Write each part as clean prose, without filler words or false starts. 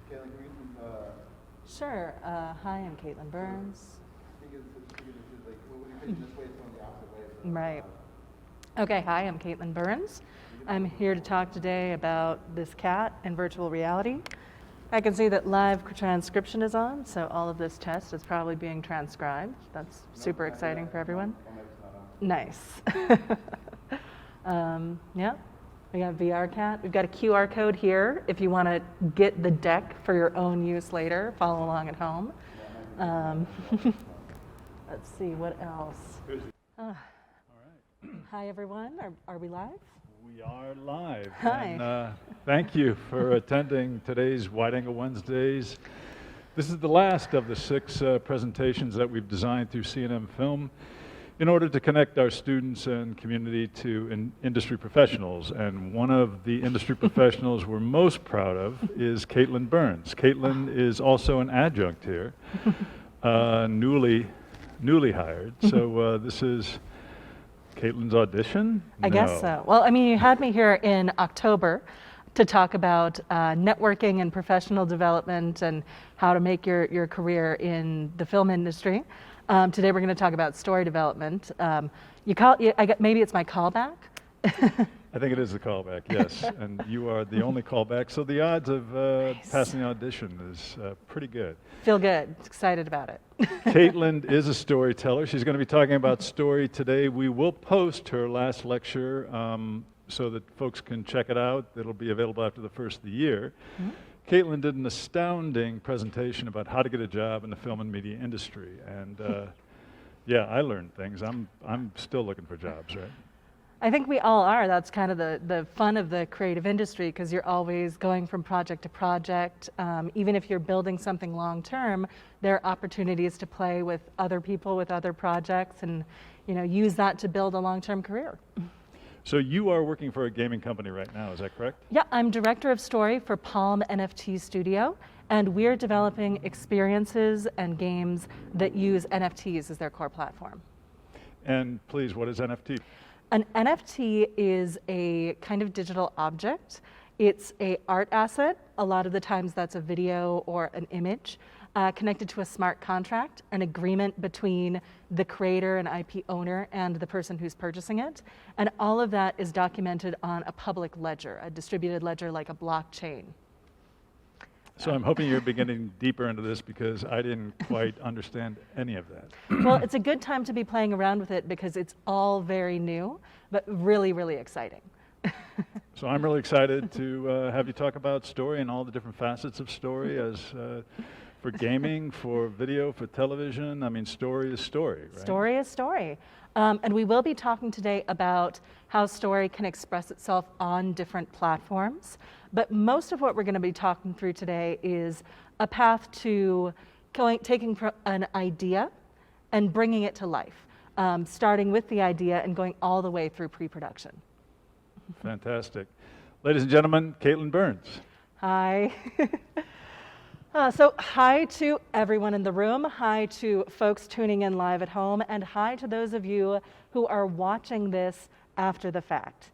Caitlin, can we, Sure. Hi, I'm Caitlin Burns. what would you think this way is going the opposite way? So, Right. Okay, hi, I'm Caitlin Burns. I'm here to talk today about this cat and virtual reality. I can see that live transcription is on, so all of this test is probably being transcribed. That's super exciting for everyone. Nice. Yeah, we got VR cat. We've got a QR code here if you want to get the deck for your own use later, follow along at home. Let's see, what else? All right. Hi, everyone. Are we live? We are live. Hi. And thank you for attending today's Wide Angle Wednesdays. This is the last of the 6 presentations that we've designed through CNM Film in order to connect our students and community to industry professionals. And one of the industry professionals we're most proud of is Caitlin Burns. Caitlin is also an adjunct here, newly hired. So this is Caitlin's audition? I guess so. Well, I mean, you had me here in October to talk about networking and professional development and how to make your career in the film industry. Today we're going to talk about story development. Maybe it's my callback? I think it is the callback, yes. And you are the only callback, so the odds of Nice. passing the audition is pretty good. Feel good, excited about it. Caitlin is a storyteller. She's going to be talking about story today. We will post her last lecture so that folks can check it out. It'll be available after the first of the year. Mm-hmm. Caitlin did an astounding presentation about how to get a job in the film and media industry. And yeah, I learned things. I'm still looking for jobs, right? I think we all are. That's kind of the fun of the creative industry, because you're always going from project to project. Even if you're building something long term, there are opportunities to play with other people, with other projects, and use that to build a long-term career. So you are working for a gaming company right now, is that correct? Yeah, I'm director of story for Palm NFT Studio, and we're developing experiences and games that use NFTs as their core platform. And please, what is NFT? An NFT is a kind of digital object. It's an art asset. A lot of the times that's a video or an image connected to a smart contract, an agreement between the creator and IP owner and the person who's purchasing it. And all of that is documented on a public ledger, a distributed ledger like a blockchain. So I'm hoping you're beginning deeper into this because I didn't quite understand any of that. Well, it's a good time to be playing around with it because it's all very new, but really, really exciting. So I'm really excited to have you talk about story and all the different facets of story as for gaming, for video, for television. I mean, story is story, right? Story is story. And we will be talking today about how story can express itself on different platforms. But most of what we're going to be talking through today is a path to taking an idea and bringing it to life, starting with the idea and going all the way through pre-production. Fantastic. Ladies and gentlemen, Caitlin Burns. Hi. So hi to everyone in the room, hi to folks tuning in live at home, and hi to those of you who are watching this after the fact.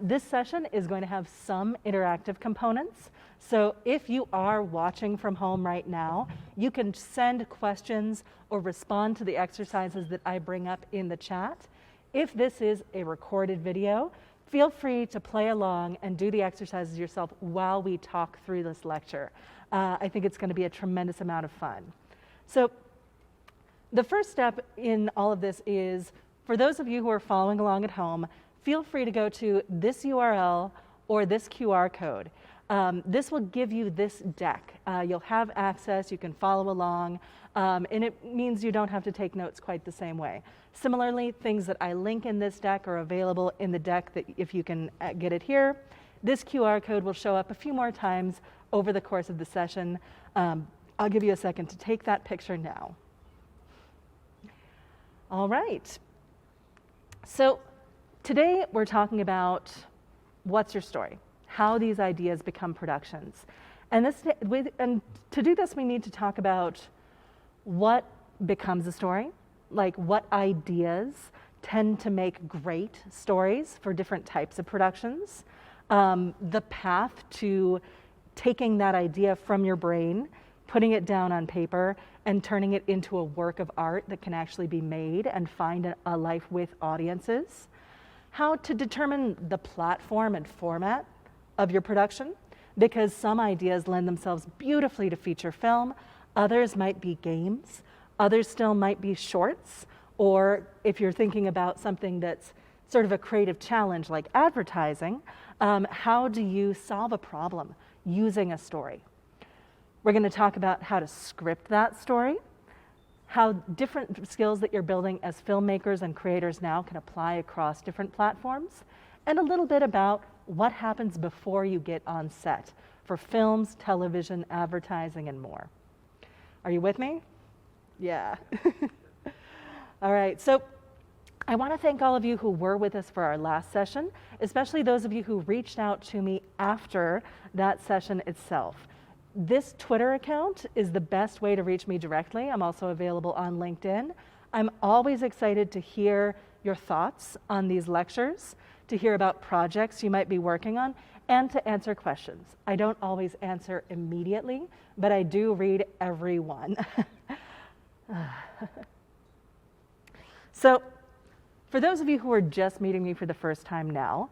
This session is going to have some interactive components. So if you are watching from home right now, you can send questions or respond to the exercises that I bring up in the chat. If this is a recorded video, feel free to play along and do the exercises yourself while we talk through this lecture. I think it's going to be a tremendous amount of fun. So the first step in all of this is, for those of you who are following along at home, feel free to go to this URL or this QR code. This will give you this deck. You'll have access, you can follow along, and it means you don't have to take notes quite the same way. Similarly, things that I link in this deck are available in the deck that if you can get it here. This QR code will show up a few more times over the course of the session. I'll give you a second to take that picture now. All right. So today we're talking about what's your story, how these ideas become productions. And to do this, we need to talk about what becomes a story, like what ideas tend to make great stories for different types of productions, the path to taking that idea from your brain, putting it down on paper, and turning it into a work of art that can actually be made and find a life with audiences. How to determine the platform and format of your production, because some ideas lend themselves beautifully to feature film, others might be games, others still might be shorts, or if you're thinking about something that's sort of a creative challenge like advertising, how do you solve a problem using a story? We're going to talk about how to script that story, how different skills that you're building as filmmakers and creators now can apply across different platforms, and a little bit about what happens before you get on set for films, television, advertising, and more. Are you with me? Yeah. All right, so I want to thank all of you who were with us for our last session, especially those of you who reached out to me after that session itself. This Twitter account is the best way to reach me directly. I'm also available on LinkedIn. I'm always excited to hear your thoughts on these lectures, to hear about projects you might be working on, and to answer questions. I don't always answer immediately, but I do read every one. So, for those of you who are just meeting me for the first time now,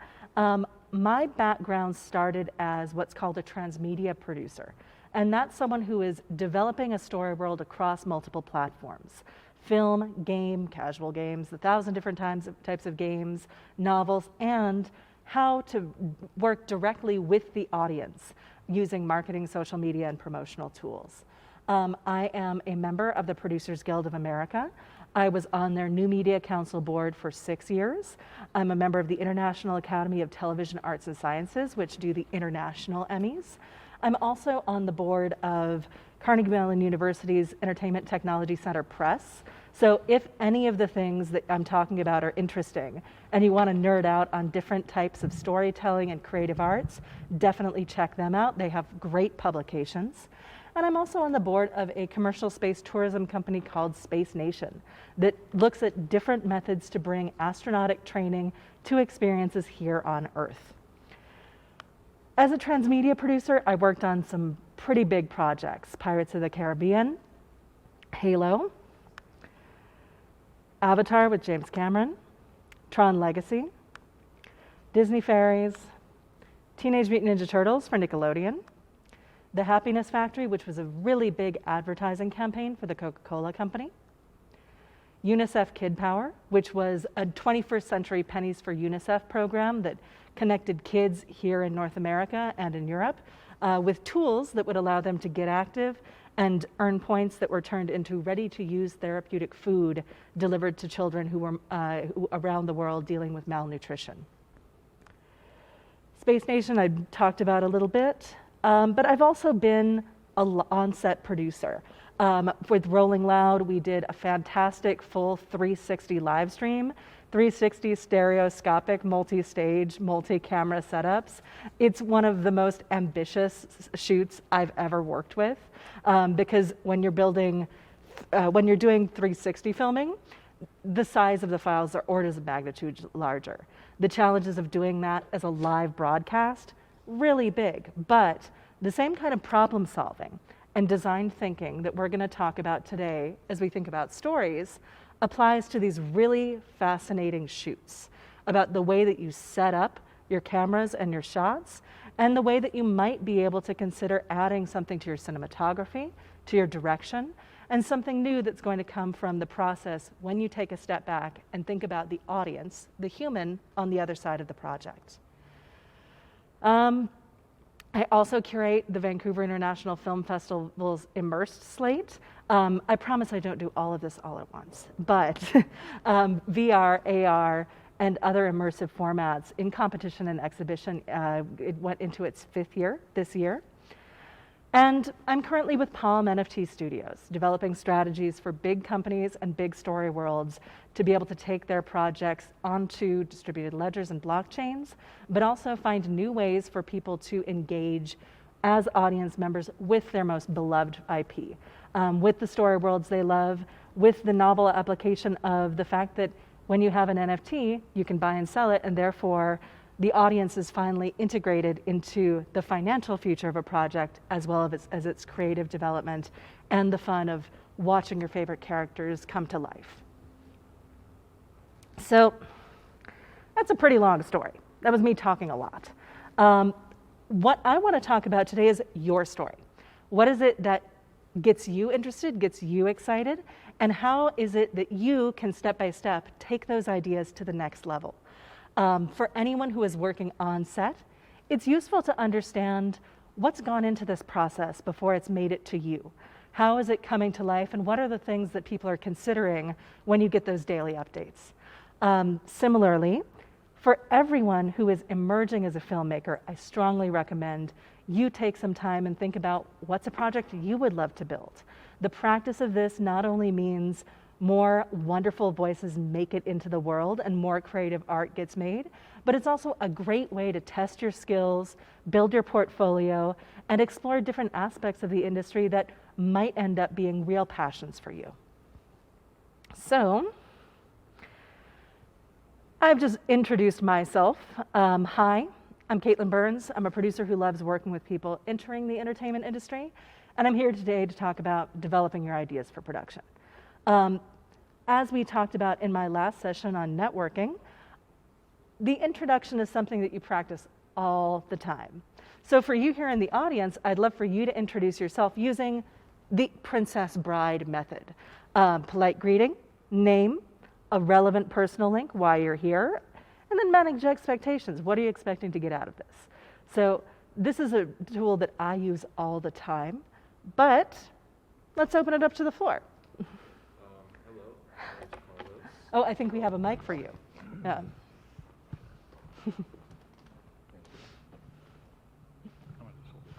my background started as what's called a transmedia producer. And that's someone who is developing a story world across multiple platforms. Film, game, casual games, 1,000 different types of games, novels, and how to work directly with the audience using marketing, social media, and promotional tools. I am a member of the Producers Guild of America. I was on their New Media Council board for 6 years. I'm a member of the International Academy of Television Arts and Sciences, which do the international Emmys. I'm also on the board of Carnegie Mellon University's Entertainment Technology Center Press. So if any of the things that I'm talking about are interesting and you want to nerd out on different types of storytelling and creative arts, definitely check them out. They have great publications. And I'm also on the board of a commercial space tourism company called Space Nation that looks at different methods to bring astronautic training to experiences here on Earth. As a transmedia producer, I worked on some pretty big projects: Pirates of the Caribbean, Halo, Avatar with James Cameron, Tron Legacy, Disney Fairies, Teenage Mutant Ninja Turtles for Nickelodeon, The Happiness Factory, which was a really big advertising campaign for the Coca-Cola company, UNICEF Kid Power, which was a 21st Century Pennies for UNICEF program that connected kids here in North America and in Europe with tools that would allow them to get active and earn points that were turned into ready-to-use therapeutic food delivered to children who were around the world dealing with malnutrition. Space Nation I talked about a little bit, but I've also been an on-set producer. With Rolling Loud, we did a fantastic full 360 live stream, 360 stereoscopic, multi-stage, multi-camera setups. It's one of the most ambitious shoots I've ever worked with, because when you're doing 360 filming, the size of the files are orders of magnitude larger. The challenges of doing that as a live broadcast, really big, but the same kind of problem solving and design thinking that we're going to talk about today as we think about stories applies to these really fascinating shoots, about the way that you set up your cameras and your shots, and the way that you might be able to consider adding something to your cinematography, to your direction, and something new that's going to come from the process when you take a step back and think about the audience, the human on the other side of the project. I also curate the Vancouver International Film Festival's Immersed slate. I promise I don't do all of this all at once, but VR, AR, and other immersive formats in competition and exhibition, it went into its 5th year this year. And I'm currently with Palm NFT Studios, developing strategies for big companies and big story worlds to be able to take their projects onto distributed ledgers and blockchains, but also find new ways for people to engage as audience members with their most beloved IP, with the story worlds they love, with the novel application of the fact that when you have an NFT, you can buy and sell it, and therefore the audience is finally integrated into the financial future of a project as well as its creative development and the fun of watching your favorite characters come to life. So that's a pretty long story. That was me talking a lot. What I want to talk about today is your story. What is it that gets you interested, gets you excited, and how is it that you can step by step take those ideas to the next level? For anyone who is working on set, it's useful to understand what's gone into this process before it's made it to you. How is it coming to life, and what are the things that people are considering when you get those daily updates? Similarly, for everyone who is emerging as a filmmaker, I strongly recommend you take some time and think about what's a project you would love to build. The practice of this not only means more wonderful voices make it into the world and more creative art gets made, but it's also a great way to test your skills, build your portfolio, and explore different aspects of the industry that might end up being real passions for you. So, I've just introduced myself. Hi, I'm Caitlin Burns. I'm a producer who loves working with people entering the entertainment industry, and I'm here today to talk about developing your ideas for production. As we talked about in my last session on networking, the introduction is something that you practice all the time. So for you here in the audience, I'd love for you to introduce yourself using the Princess Bride method. Polite greeting, name, a relevant personal link, why you're here, and then manage expectations. What are you expecting to get out of this? So this is a tool that I use all the time, but let's open it up to the floor. Hello, my name's Carlos. Oh, I think we have a mic for you. Yeah.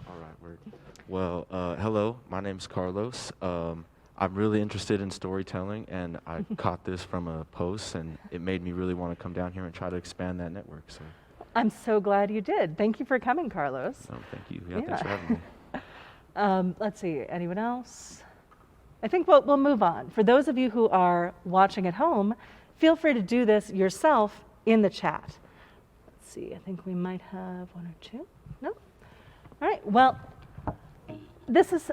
All right, word. Well, hello, my name's Carlos. I'm really interested in storytelling, and I caught this from a post, and it made me really want to come down here and try to expand that network. So, I'm so glad you did. Thank you for coming, Carlos. thank you. Yeah, thanks for having me. Let's see, anyone else? I think we'll move on. For those of you who are watching at home, feel free to do this yourself in the chat. Let's see, I think we might have one or two. No? All right, well, this is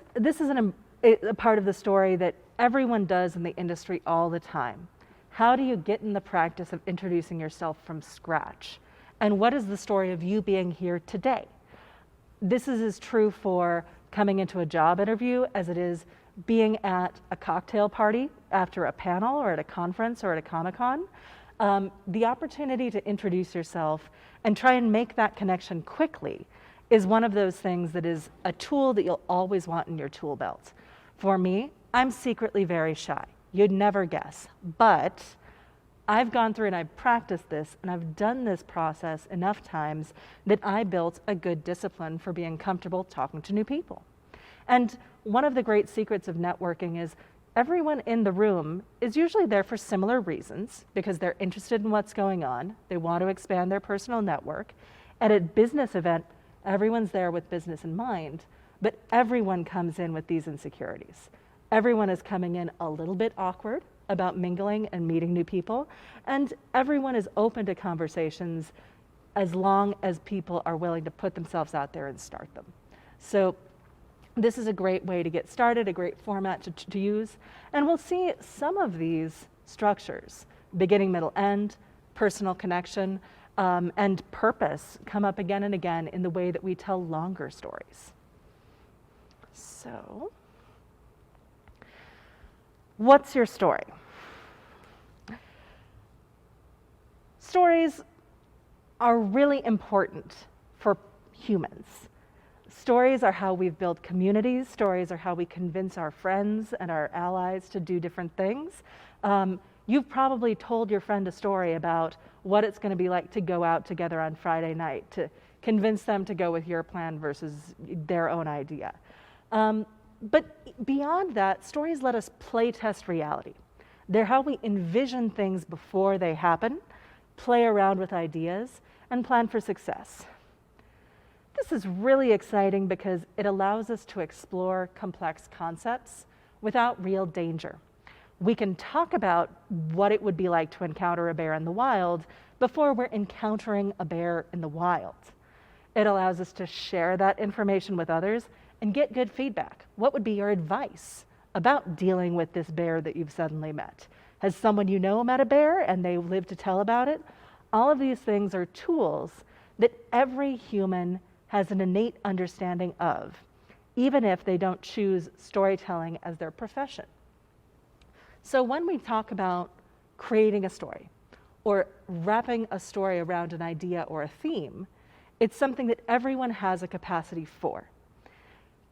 a part of the story that everyone does in the industry all the time. How do you get in the practice of introducing yourself from scratch? And what is the story of you being here today? This is as true for coming into a job interview as it is being at a cocktail party after a panel or at a conference or at a Comic-Con. The opportunity to introduce yourself and try and make that connection quickly is one of those things that is a tool that you'll always want in your tool belt. For me, I'm secretly very shy. You'd never guess. But I've gone through and I've practiced this and I've done this process enough times that I built a good discipline for being comfortable talking to new people. And one of the great secrets of networking is everyone in the room is usually there for similar reasons because they're interested in what's going on. They want to expand their personal network. At a business event, everyone's there with business in mind. But everyone comes in with these insecurities. Everyone is coming in a little bit awkward about mingling and meeting new people, and everyone is open to conversations as long as people are willing to put themselves out there and start them. So this is a great way to get started, a great format to use, and we'll see some of these structures, beginning, middle, end, personal connection, and purpose come up again and again in the way that we tell longer stories. So, what's your story? Stories are really important for humans. Stories are how we've built communities. Stories are how we convince our friends and our allies to do different things. You've probably told your friend a story about what it's going to be like to go out together on Friday night, to convince them to go with your plan versus their own idea. But beyond that, stories let us play test reality. They're how we envision things before they happen, play around with ideas, and plan for success. This is really exciting because it allows us to explore complex concepts without real danger. We can talk about what it would be like to encounter a bear in the wild before we're encountering a bear in the wild. It allows us to share that information with others and get good feedback. What would be your advice about dealing with this bear that you've suddenly met? Has someone you know met a bear and they live to tell about it? All of these things are tools that every human has an innate understanding of, even if they don't choose storytelling as their profession. So when we talk about creating a story or wrapping a story around an idea or a theme, it's something that everyone has a capacity for.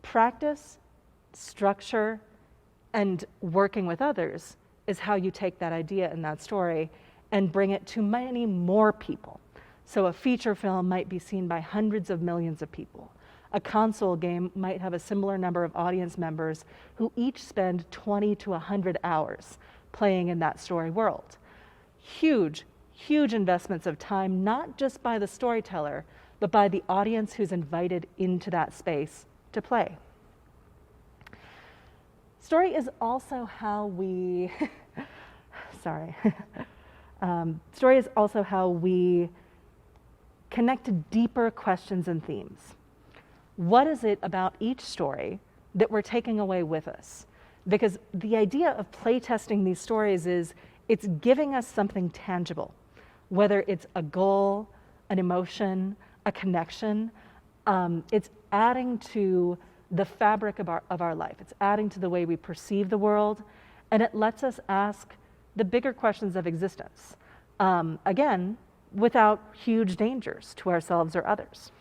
Practice, structure, and working with others is how you take that idea and that story and bring it to many more people. So a feature film might be seen by hundreds of millions of people. A console game might have a similar number of audience members who each spend 20 to 100 hours playing in that story world. Huge, huge investments of time, not just by the storyteller, but by the audience who's invited into that space to play. Story is also how we, story is also how we connect to deeper questions and themes. What is it about each story that we're taking away with us? Because the idea of playtesting these stories is it's giving us something tangible, whether it's a goal, an emotion, a connection. It's adding to the fabric of our life. It's adding to the way we perceive the world, and it lets us ask the bigger questions of existence, again, without huge dangers to ourselves or others.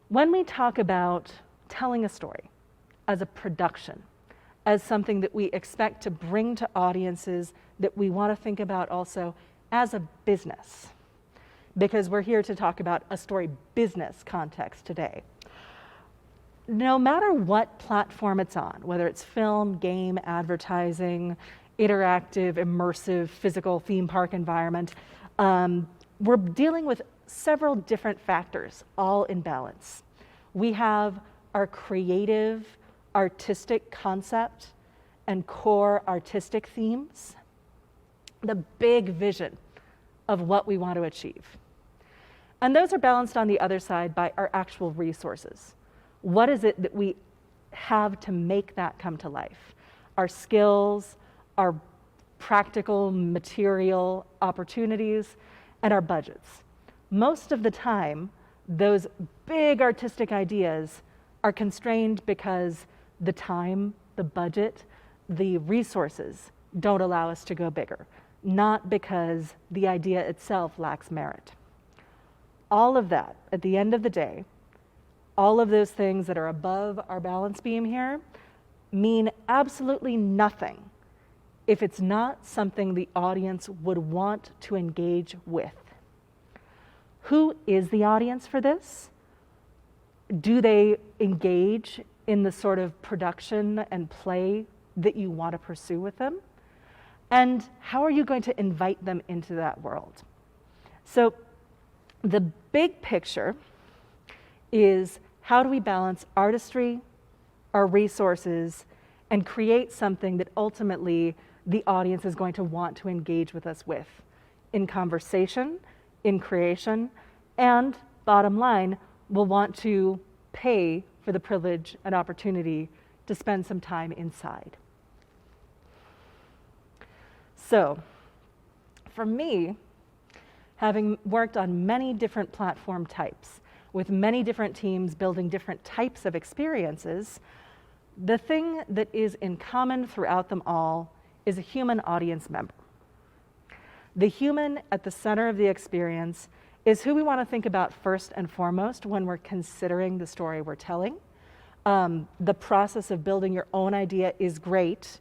When we talk about telling a story as a production, as something that we expect to bring to audiences, that we want to think about also as a business, because we're here to talk about a story business context today. No matter what platform it's on, whether it's film, game, advertising, interactive, immersive, physical theme park environment, we're dealing with several different factors, all in balance. We have our creative, artistic concept and core artistic themes, the big vision of what we want to achieve. And those are balanced on the other side by our actual resources. What is it that we have to make that come to life? Our skills, our practical material opportunities, and our budgets. Most of the time, those big artistic ideas are constrained because the time, the budget, the resources don't allow us to go bigger, not because the idea itself lacks merit. All of that, at the end of the day, all of those things that are above our balance beam here mean absolutely nothing if it's not something the audience would want to engage with. Who is the audience for this? Do they engage in the sort of production and play that you want to pursue with them? And how are you going to invite them into that world? So the big picture is, how do we balance artistry, our resources, and create something that ultimately the audience is going to want to engage with us with in conversation, in creation, and bottom line, will want to pay for the privilege and opportunity to spend some time inside. So, for me, having worked on many different platform types, with many different teams building different types of experiences, the thing that is in common throughout them all is a human audience member. The human at the center of the experience is who we want to think about first and foremost when we're considering the story we're telling. The process of building your own idea is great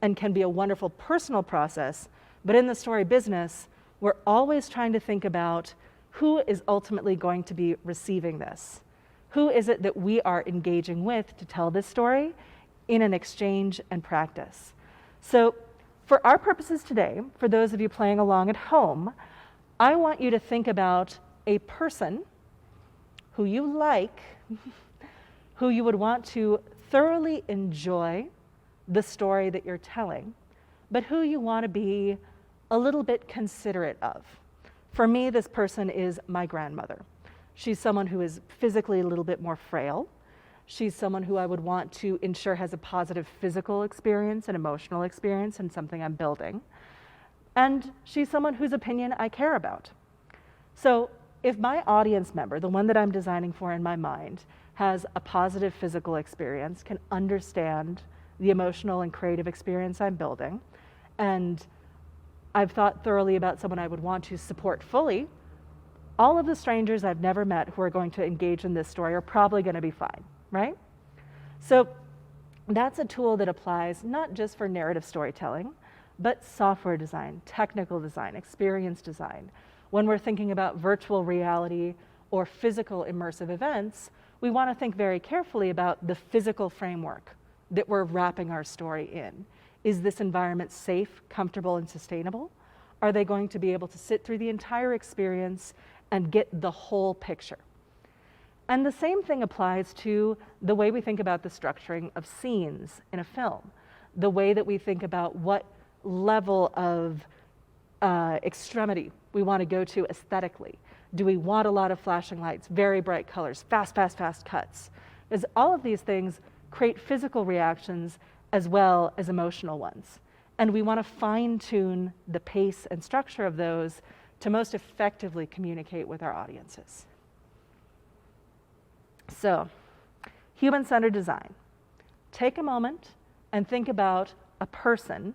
and can be a wonderful personal process, but in the story business, we're always trying to think about who is ultimately going to be receiving this. Who is it that we are engaging with to tell this story in an exchange and practice? So for our purposes today, for those of you playing along at home, I want you to think about a person who you like, who you would want to thoroughly enjoy the story that you're telling, but who you want to be a little bit considerate of. For me, this person is my grandmother. She's someone who is physically a little bit more frail. She's someone who I would want to ensure has a positive physical experience and emotional experience in something I'm building. And she's someone whose opinion I care about. So if my audience member, the one that I'm designing for in my mind, has a positive physical experience, can understand the emotional and creative experience I'm building, and I've thought thoroughly about someone I would want to support fully, all of the strangers I've never met who are going to engage in this story are probably going to be fine, right? So that's a tool that applies not just for narrative storytelling, but software design, technical design, experience design. When we're thinking about virtual reality or physical immersive events, we want to think very carefully about the physical framework that we're wrapping our story in. Is this environment safe, comfortable, and sustainable? Are they going to be able to sit through the entire experience and get the whole picture? And the same thing applies to the way we think about the structuring of scenes in a film, the way that we think about what level of extremity we want to go to aesthetically. Do we want a lot of flashing lights, very bright colors, fast cuts? Because all of these things create physical reactions as well as emotional ones. And we want to fine-tune the pace and structure of those to most effectively communicate with our audiences. So, human-centered design. Take a moment and think about a person,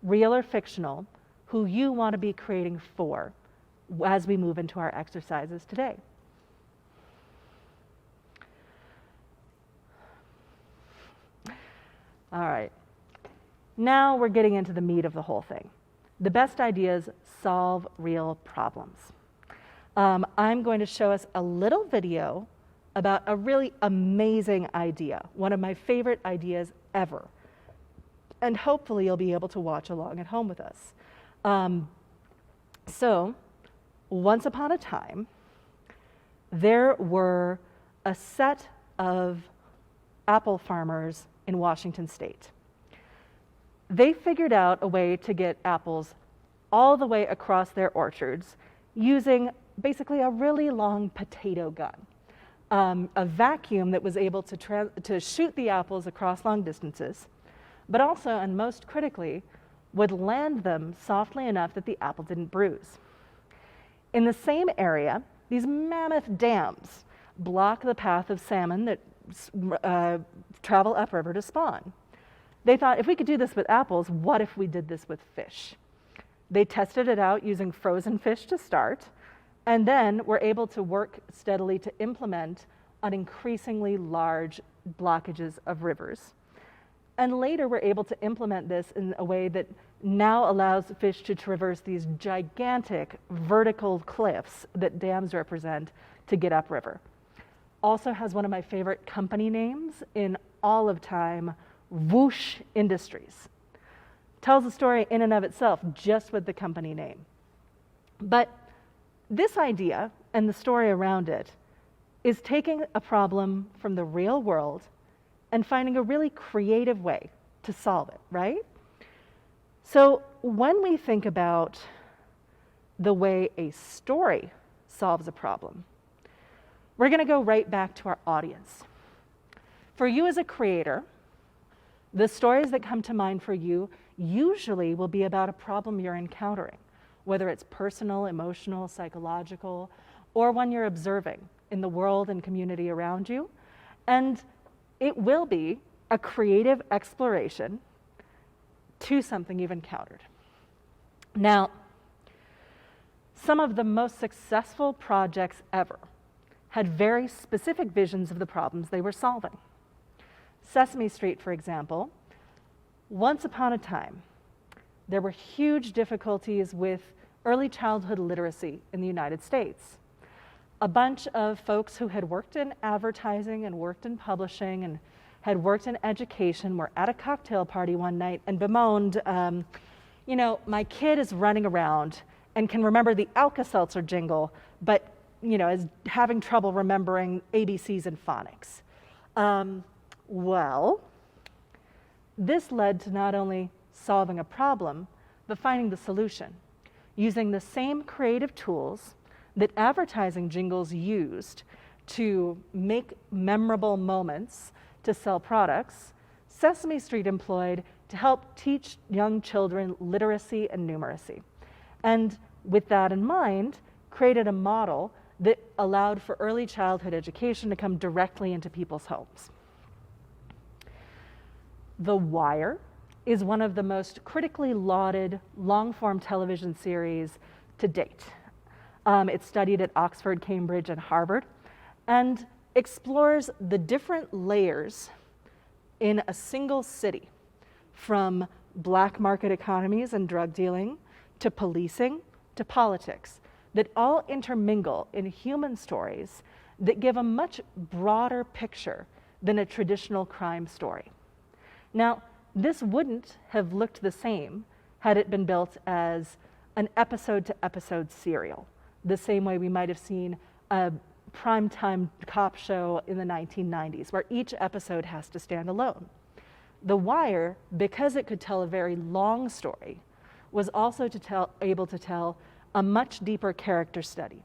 real or fictional, who you want to be creating for as we move into our exercises today. All right, now we're getting into the meat of the whole thing. The best ideas solve real problems. I'm going to show us a little video about a really amazing idea, one of my favorite ideas ever. And hopefully you'll be able to watch along at home with us. So, once upon a time, there were a set of apple farmers in Washington state. They figured out a way to get apples all the way across their orchards using basically a really long potato gun, a vacuum that was able to shoot the apples across long distances, but also, and most critically, would land them softly enough that the apple didn't bruise. In the same area, these mammoth dams block the path of salmon that travel upriver to spawn. They thought, if we could do this with apples, what if we did this with fish? They tested it out using frozen fish to start, and then were able to work steadily to implement on increasingly large blockages of rivers. And later were able to implement this in a way that now allows fish to traverse these gigantic vertical cliffs that dams represent to get upriver. Also has one of my favorite company names in all of time, Whoosh Industries. Tells a story in and of itself just with the company name. But this idea and the story around it is taking a problem from the real world and finding a really creative way to solve it, right? So when we think about the way a story solves a problem, we're going to go right back to our audience. For you as a creator, the stories that come to mind for you usually will be about a problem you're encountering, whether it's personal, emotional, psychological, or one you're observing in the world and community around you. And it will be a creative exploration to something you've encountered. Now, some of the most successful projects ever had very specific visions of the problems they were solving. Sesame Street, for example, once upon a time, there were huge difficulties with early childhood literacy in the United States. A bunch of folks who had worked in advertising and worked in publishing and had worked in education were at a cocktail party one night and bemoaned, my kid is running around and can remember the Alka-Seltzer jingle, but is having trouble remembering ABCs and phonics. Well, this led to not only solving a problem, but finding the solution, using the same creative tools that advertising jingles used to make memorable moments to sell products. Sesame Street employed to help teach young children literacy and numeracy. And with that in mind, created a model that allowed for early childhood education to come directly into people's homes. The Wire is one of the most critically lauded long-form television series to date. It's studied at Oxford, Cambridge, and Harvard, and explores the different layers in a single city, from black market economies and drug dealing, to policing, to politics, that all intermingle in human stories that give a much broader picture than a traditional crime story. Now, this wouldn't have looked the same had it been built as an episode-to-episode serial, the same way we might have seen a primetime cop show in the 1990s, where each episode has to stand alone. The Wire, because it could tell a very long story, was also able to tell a much deeper character study,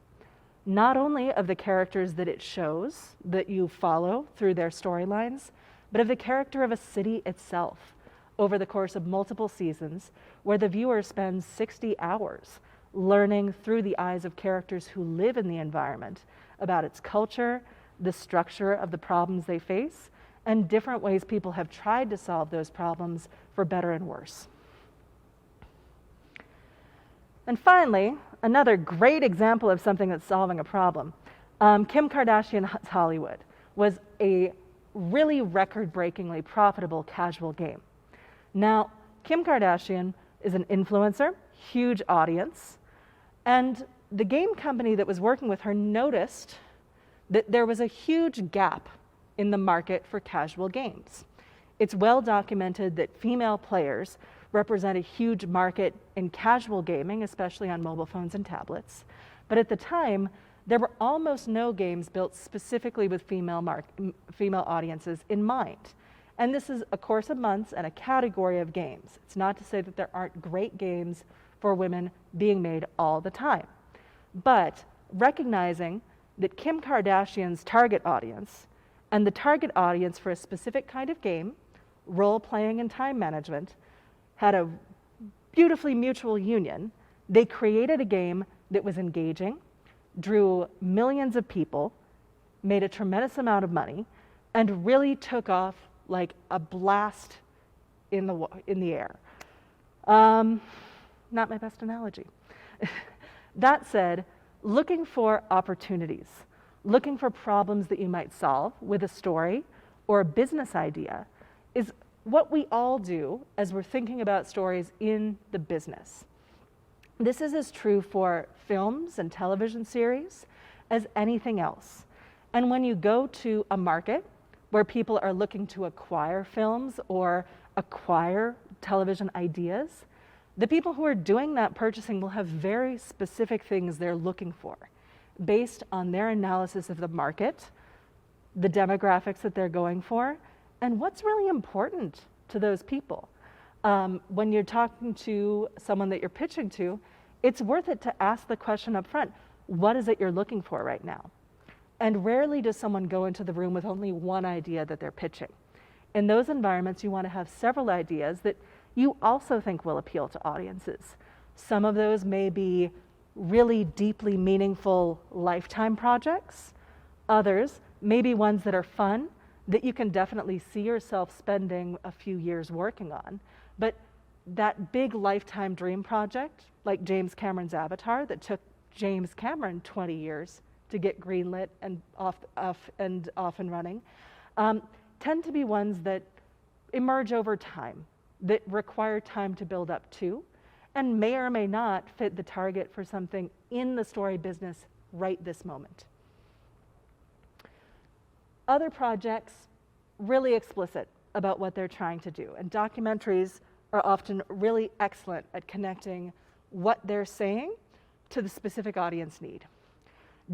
not only of the characters that it shows, that you follow through their storylines, but of the character of a city itself over the course of multiple seasons, where the viewer spends 60 hours learning through the eyes of characters who live in the environment about its culture, the structure of the problems they face, and different ways people have tried to solve those problems for better and worse. And finally, another great example of something that's solving a problem. Kim Kardashian's Hollywood was a really record-breakingly profitable casual game. Now, Kim Kardashian is an influencer, huge audience, and the game company that was working with her noticed that there was a huge gap in the market for casual games. It's well documented that female players represent a huge market in casual gaming, especially on mobile phones and tablets. But at the time, there were almost no games built specifically with female audiences in mind. And this is a course of months and a category of games. It's not to say that there aren't great games for women being made all the time. But recognizing that Kim Kardashian's target audience and the target audience for a specific kind of game, role-playing and time management, had a beautifully mutual union, they created a game that was engaging, drew millions of people, made a tremendous amount of money, and really took off like a blast in the air. Not my best analogy. That said, looking for opportunities, looking for problems that you might solve with a story or a business idea is what we all do as we're thinking about stories in the business. This is as true for films and television series as anything else. And when you go to a market where people are looking to acquire films or acquire television ideas, the people who are doing that purchasing will have very specific things they're looking for based on their analysis of the market, the demographics that they're going for, and what's really important to those people. When you're talking to someone that you're pitching to, it's worth it to ask the question up front, what is it you're looking for right now? And rarely does someone go into the room with only one idea that they're pitching. In those environments, you want to have several ideas that you also think will appeal to audiences. Some of those may be really deeply meaningful lifetime projects. Others may be ones that are fun, that you can definitely see yourself spending a few years working on. But that big lifetime dream project, like James Cameron's Avatar, that took James Cameron 20 years to get greenlit and off and running, tend to be ones that emerge over time, that require time to build up to, and may or may not fit the target for something in the story business right this moment. Other projects, really explicit about what they're trying to do, and documentaries are often really excellent at connecting what they're saying to the specific audience need.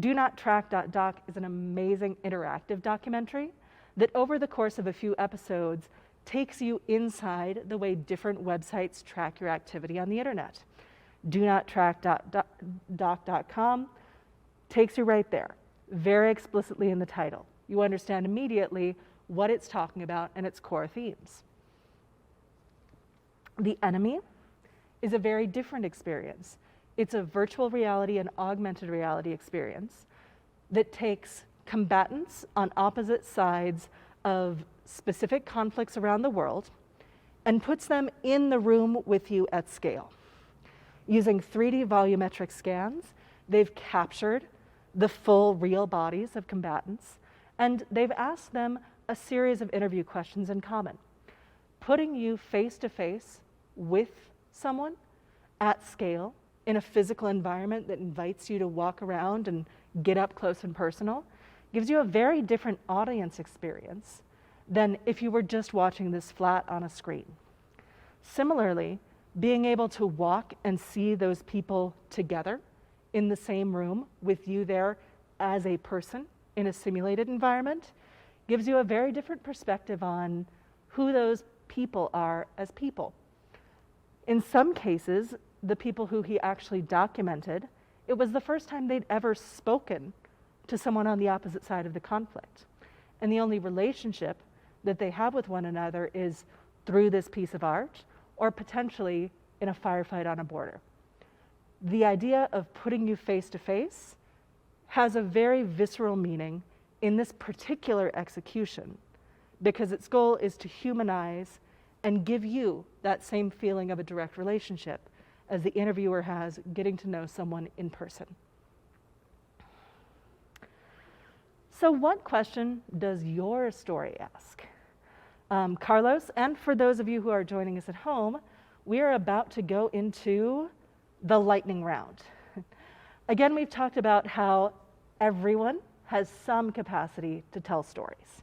Do Not Track.doc is an amazing interactive documentary that over the course of a few episodes takes you inside the way different websites track your activity on the internet. DoNotTrack.doc.com takes you right there, very explicitly in the title. You understand immediately what it's talking about and its core themes. The Enemy is a very different experience. It's a virtual reality and augmented reality experience that takes combatants on opposite sides of specific conflicts around the world and puts them in the room with you at scale. Using 3D volumetric scans, they've captured the full real bodies of combatants, and they've asked them a series of interview questions in common, putting you face to face with someone at scale in a physical environment that invites you to walk around and get up close and personal, gives you a very different audience experience than if you were just watching this flat on a screen. Similarly, being able to walk and see those people together in the same room with you there as a person in a simulated environment gives you a very different perspective on who those people are as people. In some cases, the people who he actually documented, it was the first time they'd ever spoken to someone on the opposite side of the conflict. And the only relationship that they have with one another is through this piece of art or potentially in a firefight on a border. The idea of putting you face to face has a very visceral meaning in this particular execution because its goal is to humanize and give you that same feeling of a direct relationship as the interviewer has getting to know someone in person. So what question does your story ask? Carlos, and for those of you who are joining us at home, we are about to go into the lightning round. Again, we've talked about how everyone has some capacity to tell stories,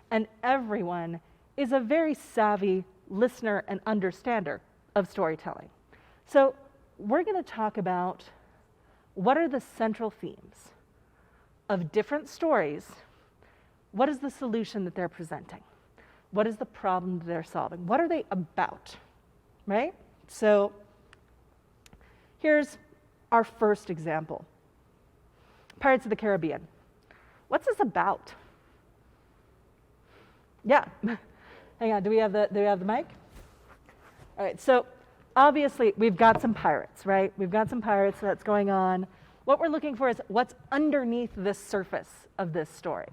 and everyone is a very savvy listener and understander of storytelling. So we're going to talk about what are the central themes of different stories. What is the solution that they're presenting? What is the problem that they're solving? What are they about, right? So here's our first example. Pirates of the Caribbean. What's this about? Yeah, hang on, do we have the mic? All right, so obviously we've got some pirates, right? We've got some pirates that's going on. What we're looking for is what's underneath the surface of this story.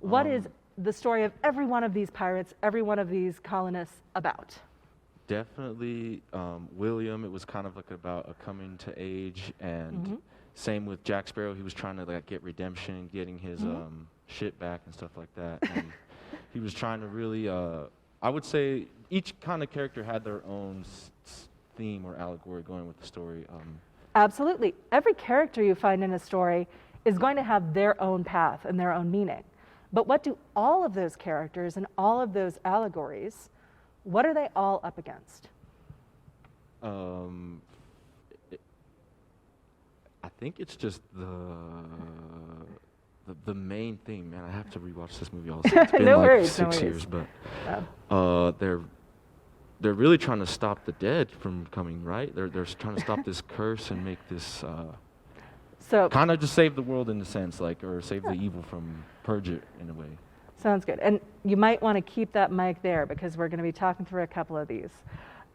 What is the story of every one of these pirates, every one of these colonists about? Definitely William, it was kind of like about a coming to age, and same with Jack Sparrow, he was trying to like get redemption, getting his ship back and stuff like that. And he was trying to really, I would say each kind of character had their own theme or allegory going with the story. Absolutely. Every character you find in a story is going to have their own path and their own meaning. But what do all of those characters and all of those allegories, what are they all up against? I think it's just the main thing, man. I have to rewatch this movie also. It's been No like worries, 6 years, but they're really trying to stop the dead from coming, right? They're trying to stop this curse and make this So kind of just save the world in a sense, like, or save the evil from purge it in a way. sounds good. And you might want to keep that mic there because we're going to be talking through a couple of these.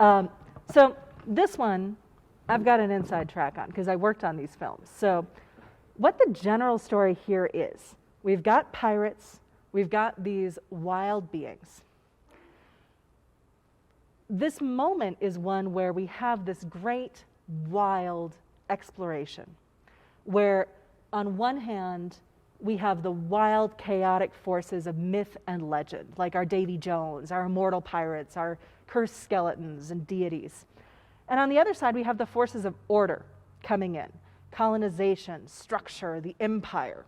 So this one, I've got an inside track on because I worked on these films. So what the general story here is, we've got pirates, we've got these wild beings. This moment is one where we have this great wild exploration, where on one hand, we have the wild, chaotic forces of myth and legend, like our Davy Jones, our immortal pirates, our cursed skeletons and deities. And on the other side, we have the forces of order coming in, colonization, structure, the empire.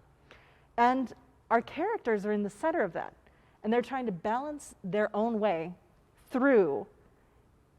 And our characters are in the center of that, and they're trying to balance their own way through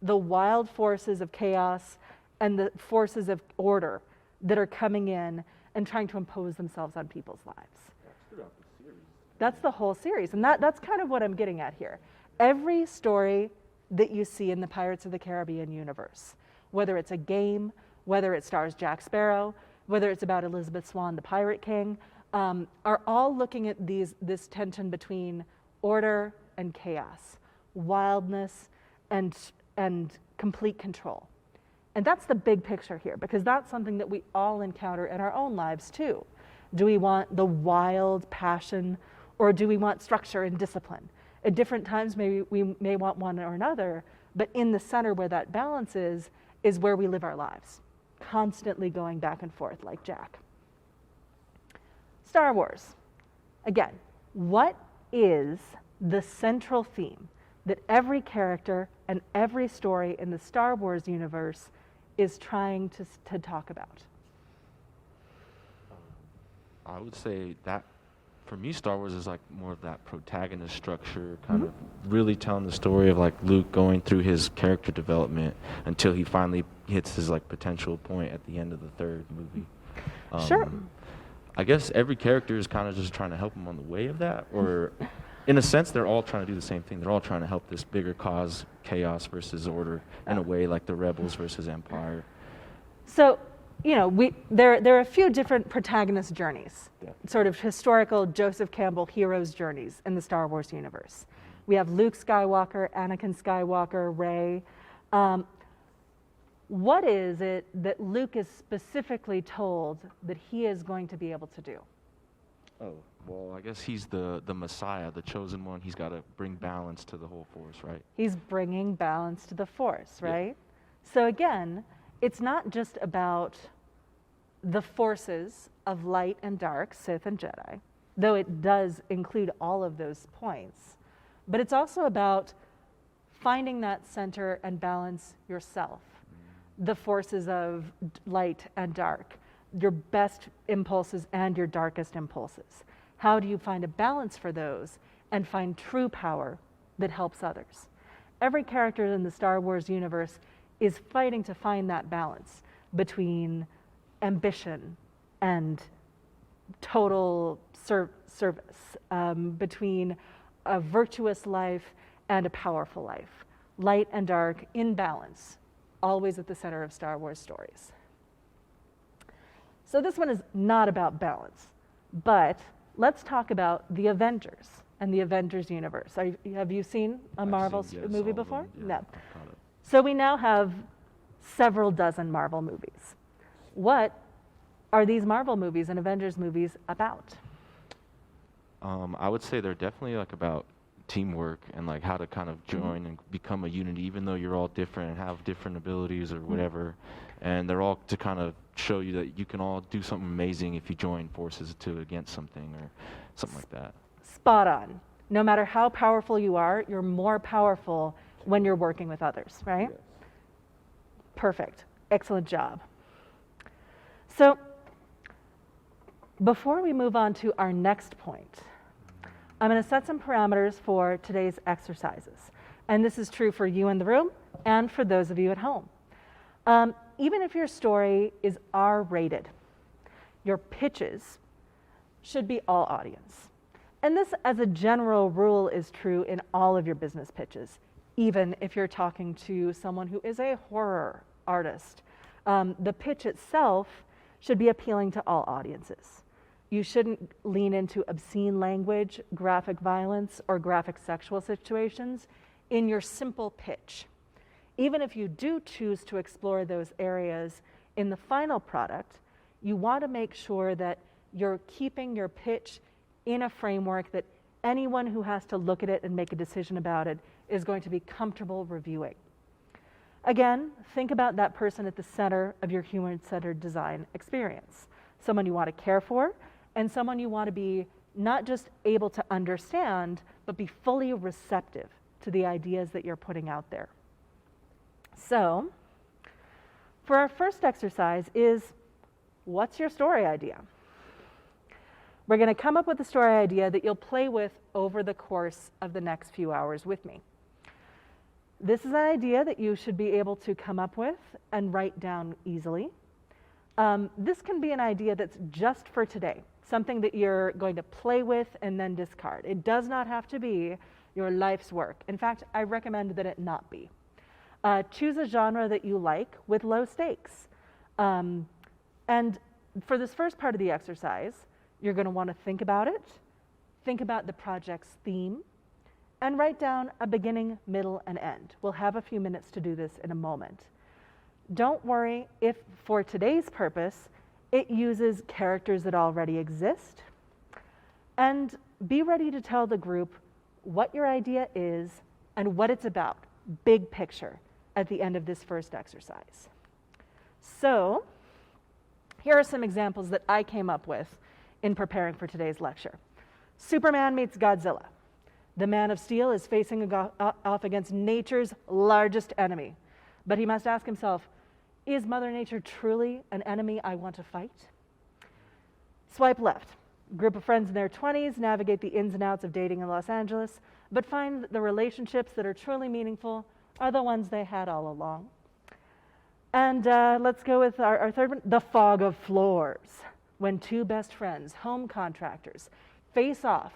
the wild forces of chaos and the forces of order that are coming in and trying to impose themselves on people's lives. That's throughout the series. That's the whole series, and that's kind of what I'm getting at here. Every story that you see in the Pirates of the Caribbean universe, whether it's a game, whether it stars Jack Sparrow, whether it's about Elizabeth Swann, the Pirate King, are all looking at this tension between order and chaos, wildness and complete control. And that's the big picture here, because that's something that we all encounter in our own lives too. Do we want the wild passion, or do we want structure and discipline? At different times, maybe we may want one or another, but in the center where that balance is where we live our lives, constantly going back and forth like Jack. Star Wars. Again, what is the central theme that every character and every story in the Star Wars universe is trying to talk about? I would say that, for me, Star Wars is like more of that protagonist structure, kind of really telling the story of like Luke going through his character development until he finally hits his like potential point at the end of the third movie. Sure. I guess every character is kind of just trying to help him on the way of that, or in a sense, they're all trying to do the same thing. They're all trying to help this bigger cause, chaos versus order, in a way like the Rebels versus Empire. So, you know, there are a few different protagonist journeys, sort of historical Joseph Campbell heroes' journeys in the Star Wars universe. We have Luke Skywalker, Anakin Skywalker, Rey. What is it that Luke is specifically told that he is going to be able to do? Oh, well, I guess he's the Messiah, the chosen one. He's got to bring balance to the whole Force, right? He's bringing balance to the Force, right? Yeah. So again, it's not just about the forces of light and dark, Sith and Jedi, though it does include all of those points, but it's also about finding that center and balance yourself. The forces of light and dark, your best impulses and your darkest impulses. How do you find a balance for those and find true power that helps others? Every character in the Star Wars universe is fighting to find that balance between ambition and total service, between a virtuous life and a powerful life. Light and dark in balance, always at the center of Star Wars stories. So this one is not about balance, but let's talk about the Avengers and the Avengers universe. Have you seen a Marvel movie before? No. So we now have several dozen Marvel movies. What are these Marvel movies and Avengers movies about? I would say they're definitely like about teamwork and like how to kind of join and become a unity, even though you're all different and have different abilities or whatever. And they're all to kind of show you that you can all do something amazing if you join forces against something or something like that. Spot on. No matter how powerful you are, you're more powerful when you're working with others, right? Yes. Perfect. Excellent job. So before we move on to our next point, I'm going to set some parameters for today's exercises. And this is true for you in the room and for those of you at home. Even if your story is R-rated, your pitches should be all audience. And this, as a general rule, is true in all of your business pitches, even if you're talking to someone who is a horror artist. The pitch itself should be appealing to all audiences. You shouldn't lean into obscene language, graphic violence, or graphic sexual situations in your simple pitch. Even if you do choose to explore those areas in the final product, you want to make sure that you're keeping your pitch in a framework that anyone who has to look at it and make a decision about it is going to be comfortable reviewing. Again, think about that person at the center of your human-centered design experience. Someone you want to care for, and someone you want to be not just able to understand, but be fully receptive to the ideas that you're putting out there. So, for our first exercise is, what's your story idea? We're going to come up with a story idea that you'll play with over the course of the next few hours with me. This is an idea that you should be able to come up with and write down easily. This can be an idea that's just for today, something that you're going to play with and then discard. It does not have to be your life's work. In fact, I recommend that it not be. Choose a genre that you like with low stakes. And for this first part of the exercise, you're going to want to think about it, think about the project's theme, and write down a beginning, middle, and end. We'll have a few minutes to do this in a moment. Don't worry if, for today's purpose, it uses characters that already exist. And be ready to tell the group what your idea is and what it's about, big picture, at the end of this first exercise. So, here are some examples that I came up with in preparing for today's lecture. Superman meets Godzilla. The Man of Steel is facing off against nature's largest enemy. But he must ask himself, is Mother Nature truly an enemy I want to fight? Swipe left. Group of friends in their 20s navigate the ins and outs of dating in Los Angeles, but find that the relationships that are truly meaningful are the ones they had all along. And let's go with our third one, The Fog of Floors. When two best friends, home contractors, face off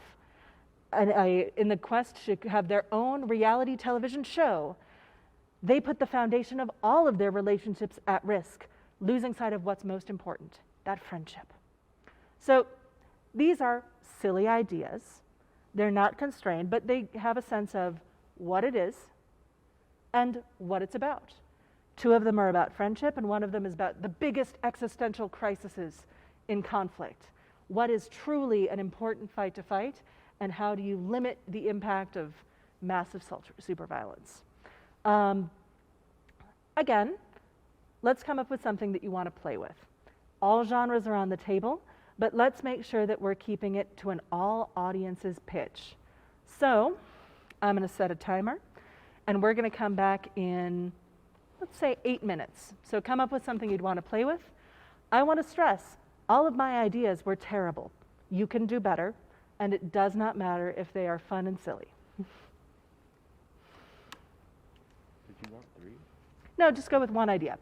in the quest to have their own reality television show, they put the foundation of all of their relationships at risk, losing sight of what's most important, that friendship. So these are silly ideas. They're not constrained, but they have a sense of what it is and what it's about. Two of them are about friendship, and one of them is about the biggest existential crises in conflict. What is truly an important fight to fight, and how do you limit the impact of massive superviolence? Again, let's come up with something that you want to play with. All genres are on the table, but let's make sure that we're keeping it to an all audiences pitch. So I'm going to set a timer, and we're going to come back in, let's say, 8 minutes. So come up with something you'd want to play with. I want to stress, all of my ideas were terrible. You can do better, and it does not matter if they are fun and silly. Did you want 3? No, just go with one idea.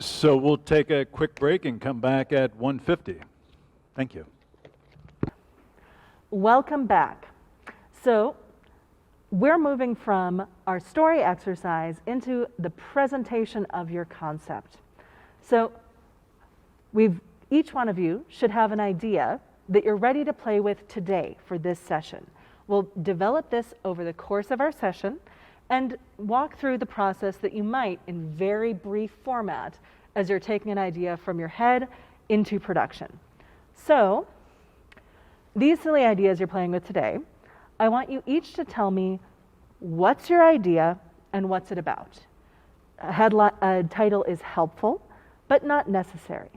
So we'll take a quick break and come back at 1:50. Thank you. Welcome back. So we're moving from our story exercise into the presentation of your concept. So each one of you should have an idea that you're ready to play with today for this session. We'll develop this over the course of our session and walk through the process that you might in very brief format as you're taking an idea from your head into production. So, these silly ideas you're playing with today, I want you each to tell me what's your idea and what's it about. A title is helpful, but not necessary.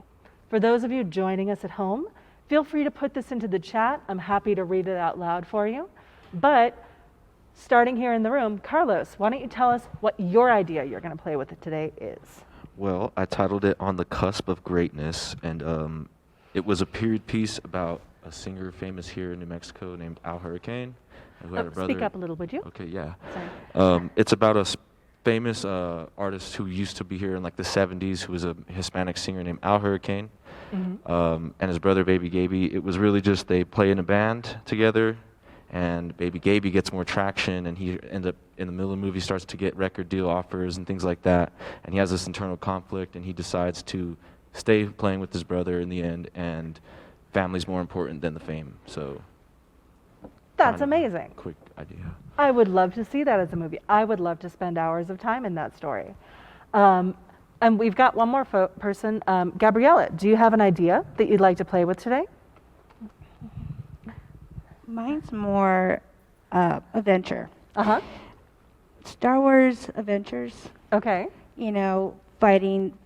For those of you joining us at home, feel free to put this into the chat. I'm happy to read it out loud for you. But starting here in the room, Carlos, why don't you tell us what your idea you're going to play with it today is? Well, I titled it On the Cusp of Greatness, and it was a period piece about a singer famous here in New Mexico named Al Hurricane, who had a brother. Speak up a little, would you? Okay, yeah. Sorry. It's about a famous artist who used to be here in like the 70s, who was a Hispanic singer named Al Hurricane, and his brother Baby Gaby. It was really just they play in a band together, and Baby Gaby gets more traction, and he ends up in the middle of the movie starts to get record deal offers and things like that, and he has this internal conflict, and he decides to stay playing with his brother in the end, and family's more important than the fame. So That's amazing. Quick idea. I would love to see that as a movie. I would love to spend hours of time in that story. And we've got one more person. Gabriella, do you have an idea that you'd like to play with today? Mine's more adventure. Uh-huh. Star Wars Adventures, Okay. you know, fighting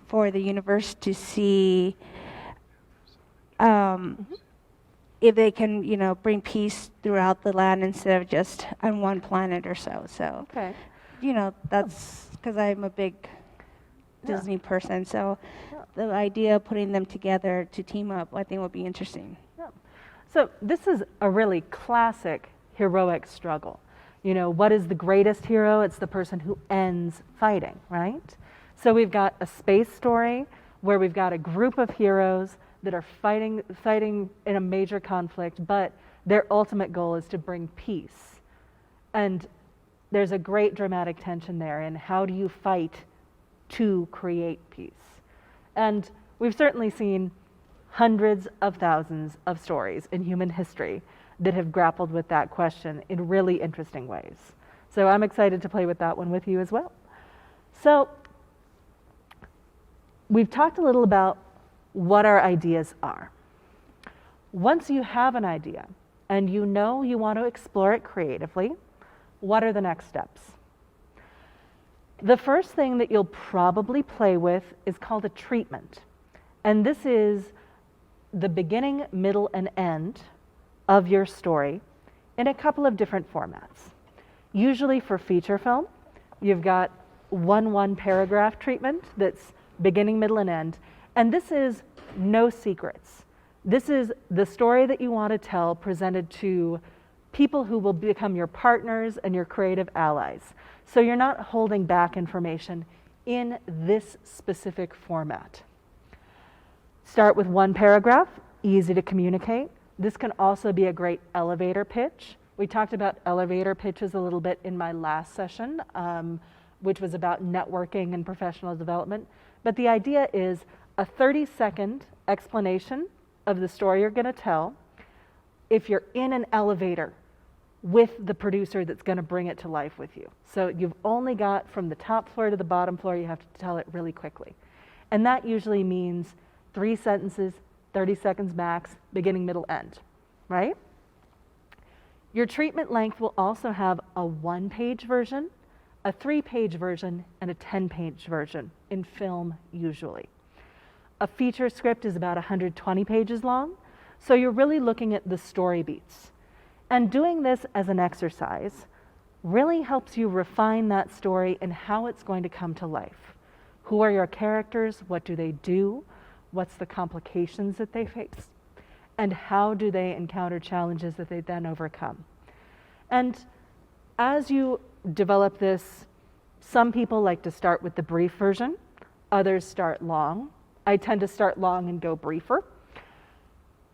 for the universe to see if they can, you know, bring peace throughout the land instead of just on one planet or so. So, Okay. you know, that's because I'm a big Disney person. So the idea of putting them together to team up, I think would be interesting. Yeah. So this is a really classic heroic struggle. You know, what is the greatest hero? It's the person who ends fighting, right? So we've got a space story where we've got a group of heroes that are fighting in a major conflict, but their ultimate goal is to bring peace. And there's a great dramatic tension there in how do you fight to create peace. And we've certainly seen hundreds of thousands of stories in human history that have grappled with that question in really interesting ways. So I'm excited to play with that one with you as well. So we've talked a little about what our ideas are. Once you have an idea and you know you want to explore it creatively, what are the next steps? The first thing that you'll probably play with is called a treatment. And this is the beginning, middle, and end of your story in a couple of different formats. Usually for feature film, you've got one paragraph treatment that's beginning, middle, and end. And this is no secrets. This is the story that you want to tell presented to people who will become your partners and your creative allies. So you're not holding back information in this specific format. Start with one paragraph, easy to communicate. This can also be a great elevator pitch. We talked about elevator pitches a little bit in my last session, which was about networking and professional development. But the idea is a 30-second explanation of the story you're going to tell if you're in an elevator with the producer that's going to bring it to life with you. So you've only got from the top floor to the bottom floor, you have to tell it really quickly. And that usually means 3 sentences, 30 seconds max, beginning, middle, end, right? Your treatment length will also have a 1-page version, a 3-page version, and a 10-page version in film usually. A feature script is about 120 pages long, so you're really looking at the story beats. And doing this as an exercise really helps you refine that story and how it's going to come to life. Who are your characters? What do they do? What's the complications that they face? And how do they encounter challenges that they then overcome? And as you develop this, some people like to start with the brief version, others start long. I tend to start long and go briefer.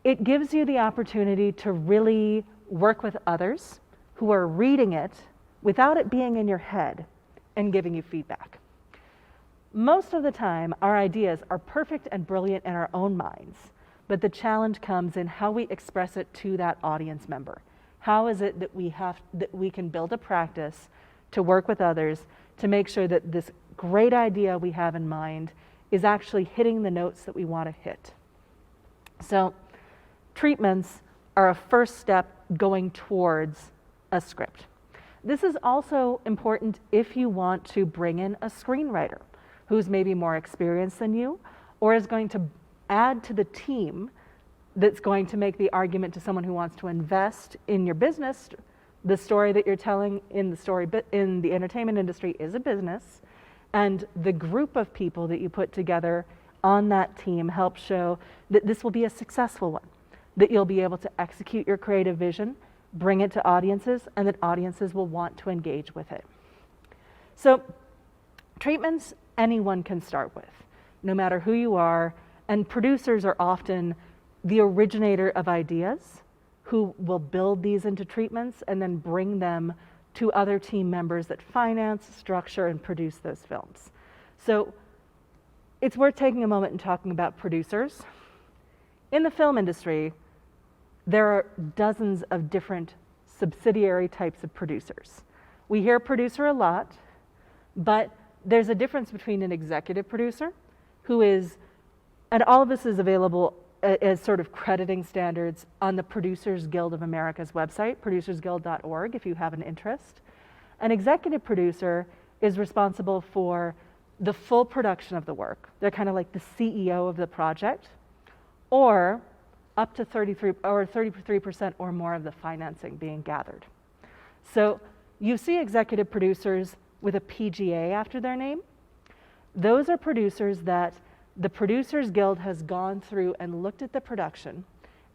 It gives you the opportunity to really work with others who are reading it without it being in your head and giving you feedback. Most of the time, our ideas are perfect and brilliant in our own minds, but the challenge comes in how we express it to that audience member. How is it that we can build a practice to work with others to make sure that this great idea we have in mind is actually hitting the notes that we want to hit? So treatments are a first step going towards a script. This is also important if you want to bring in a screenwriter who's maybe more experienced than you, or is going to add to the team that's going to make the argument to someone who wants to invest in your business. The story that you're telling in the entertainment industry is a business, and the group of people that you put together on that team helps show that this will be a successful one, that you'll be able to execute your creative vision, bring it to audiences, and that audiences will want to engage with it. So treatments anyone can start with, no matter who you are, and producers are often the originator of ideas who will build these into treatments and then bring them to other team members that finance, structure, and produce those films. So it's worth taking a moment and talking about producers. In the film industry, there are dozens of different subsidiary types of producers. We hear producer a lot, but there's a difference between an executive producer who is, and all of this is available as sort of crediting standards on the Producers Guild of America's website, producersguild.org, if you have an interest. An executive producer is responsible for the full production of the work. They're kind of like the CEO of the project, or up to 33% or more of the financing being gathered. So you see executive producers with a PGA after their name. Those are producers that the Producers Guild has gone through and looked at the production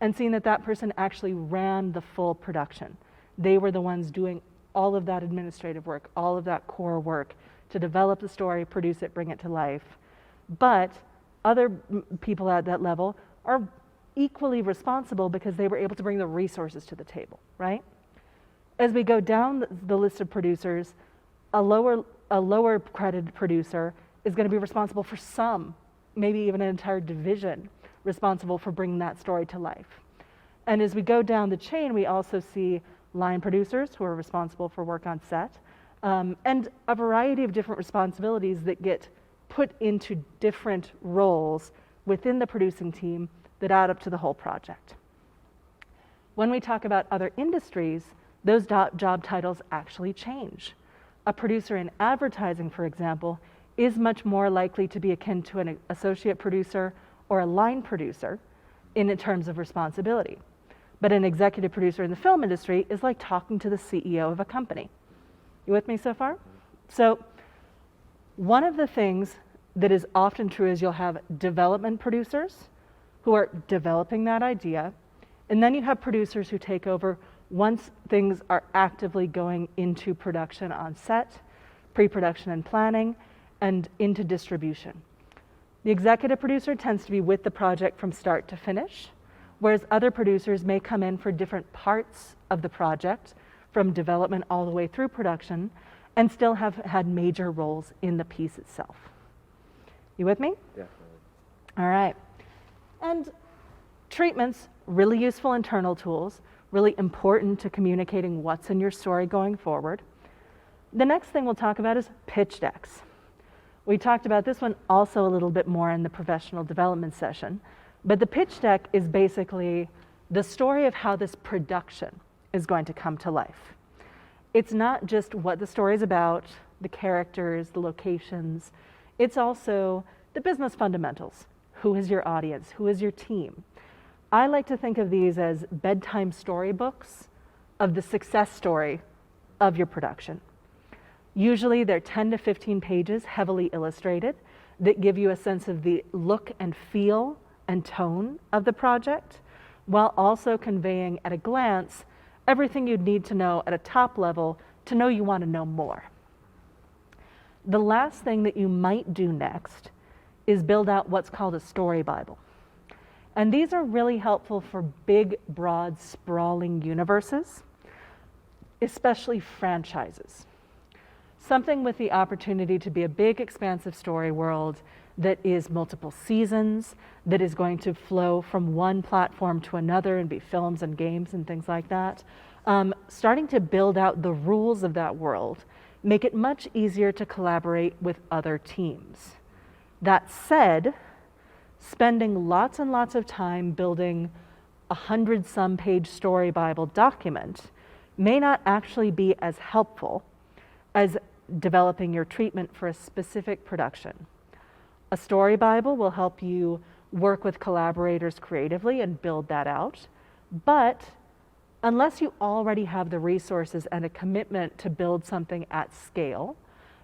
and seen that that person actually ran the full production. They were the ones doing all of that administrative work, all of that core work to develop the story, produce it, bring it to life. But other people at that level are equally responsible because they were able to bring the resources to the table, right? As we go down the list of producers, a lower credited producer is going to be responsible for some, maybe even an entire division, responsible for bringing that story to life. And as we go down the chain, we also see line producers who are responsible for work on set, and a variety of different responsibilities that get put into different roles within the producing team that add up to the whole project. When we talk about other industries, those job titles actually change. A producer in advertising, for example, is much more likely to be akin to an associate producer or a line producer in terms of responsibility. But an executive producer in the film industry is like talking to the CEO of a company. You with me so far? So one of the things that is often true is you'll have development producers who are developing that idea, and then you have producers who take over once things are actively going into production on set, pre-production and planning, and into distribution. The executive producer tends to be with the project from start to finish, whereas other producers may come in for different parts of the project, from development all the way through production, and still have had major roles in the piece itself. You with me? Definitely. All right. And treatments, really useful internal tools, really important to communicating what's in your story going forward. The next thing we'll talk about is pitch decks. We talked about this one also a little bit more in the professional development session, but the pitch deck is basically the story of how this production is going to come to life. It's not just what the story is about, the characters, the locations. It's also the business fundamentals. Who is your audience? Who is your team? I like to think of these as bedtime storybooks of the success story of your production. Usually they're 10 to 15 pages, heavily illustrated, that give you a sense of the look and feel and tone of the project, while also conveying at a glance everything you'd need to know at a top level to know you want to know more. The last thing that you might do next is build out what's called a story Bible. And these are really helpful for big, broad, sprawling universes, especially franchises. Something with the opportunity to be a big, expansive story world that is multiple seasons, that is going to flow from one platform to another and be films and games and things like that. Starting to build out the rules of that world make it much easier to collaborate with other teams. That said, spending lots and lots of time building a 100-some page story Bible document may not actually be as helpful as developing your treatment for a specific production. A story Bible will help you work with collaborators creatively and build that out, but unless you already have the resources and a commitment to build something at scale,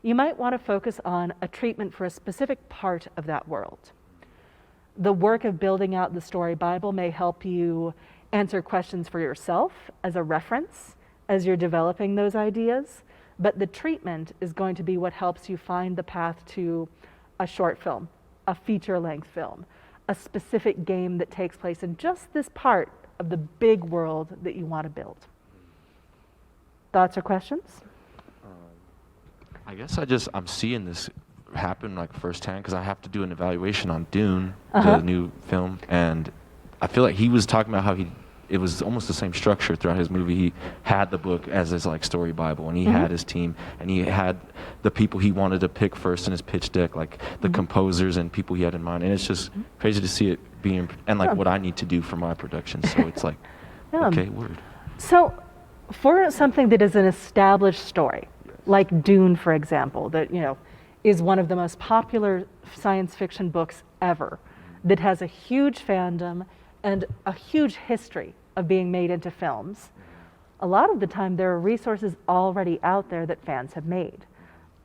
you might want to focus on a treatment for a specific part of that world. The work of building out the story Bible may help you answer questions for yourself as a reference as you're developing those ideas, but the treatment is going to be what helps you find the path to a short film, a feature-length film, a specific game that takes place in just this part of the big world that you want to build. Thoughts or questions? I guess I'm seeing this happen like firsthand because I have to do an evaluation on Dune, the new film, and I feel like he was talking about how it was almost the same structure throughout his movie. He had the book as his like story Bible, and he had his team, and he had the people he wanted to pick first in his pitch deck, like the composers and people he had in mind. And it's just crazy to see it being, and like what I need to do for my production. So it's like, okay, word. So for something that is an established story, like Dune, for example, that is one of the most popular science fiction books ever, that has a huge fandom and a huge history of being made into films. A lot of the time there are resources already out there that fans have made.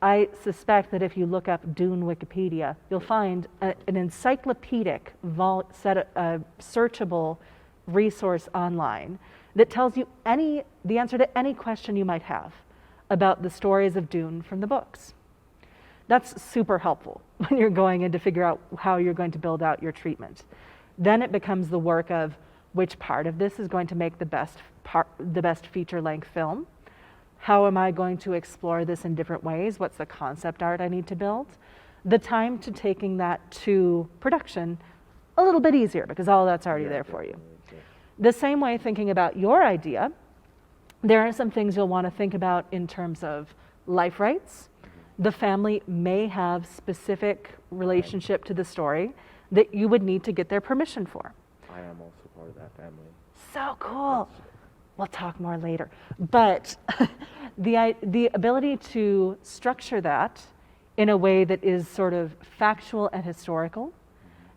I suspect that if you look up Dune Wikipedia, you'll find an encyclopedic searchable resource online that tells you the answer to any question you might have about the stories of Dune from the books. That's super helpful when you're going in to figure out how you're going to build out your treatment. Then it becomes the work of which part of this is going to make the best feature-length film. How am I going to explore this in different ways? What's the concept art I need to build? The time to taking that to production, a little bit easier because all that's already there for you. The same way thinking about your idea, there are some things you'll want to think about in terms of life rights. The family may have specific relationship to the story that you would need to get their permission for. I am also part of that family. So cool. We'll talk more later. But the ability to structure that in a way that is sort of factual and historical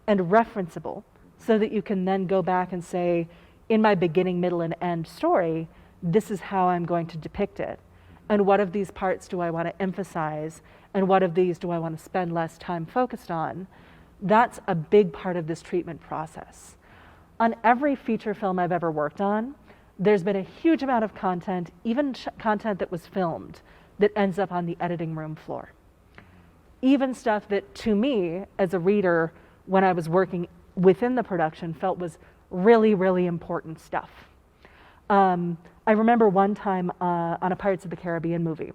and referenceable so that you can then go back and say, in my beginning, middle, and end story, this is how I'm going to depict it. And what of these parts do I want to emphasize? And what of these do I want to spend less time focused on? That's a big part of this treatment process. On every feature film I've ever worked on, there's been a huge amount of content, even content that was filmed, that ends up on the editing room floor. Even stuff that, to me, as a reader, when I was working within the production, felt was really, really important stuff. I remember one time on a Pirates of the Caribbean movie,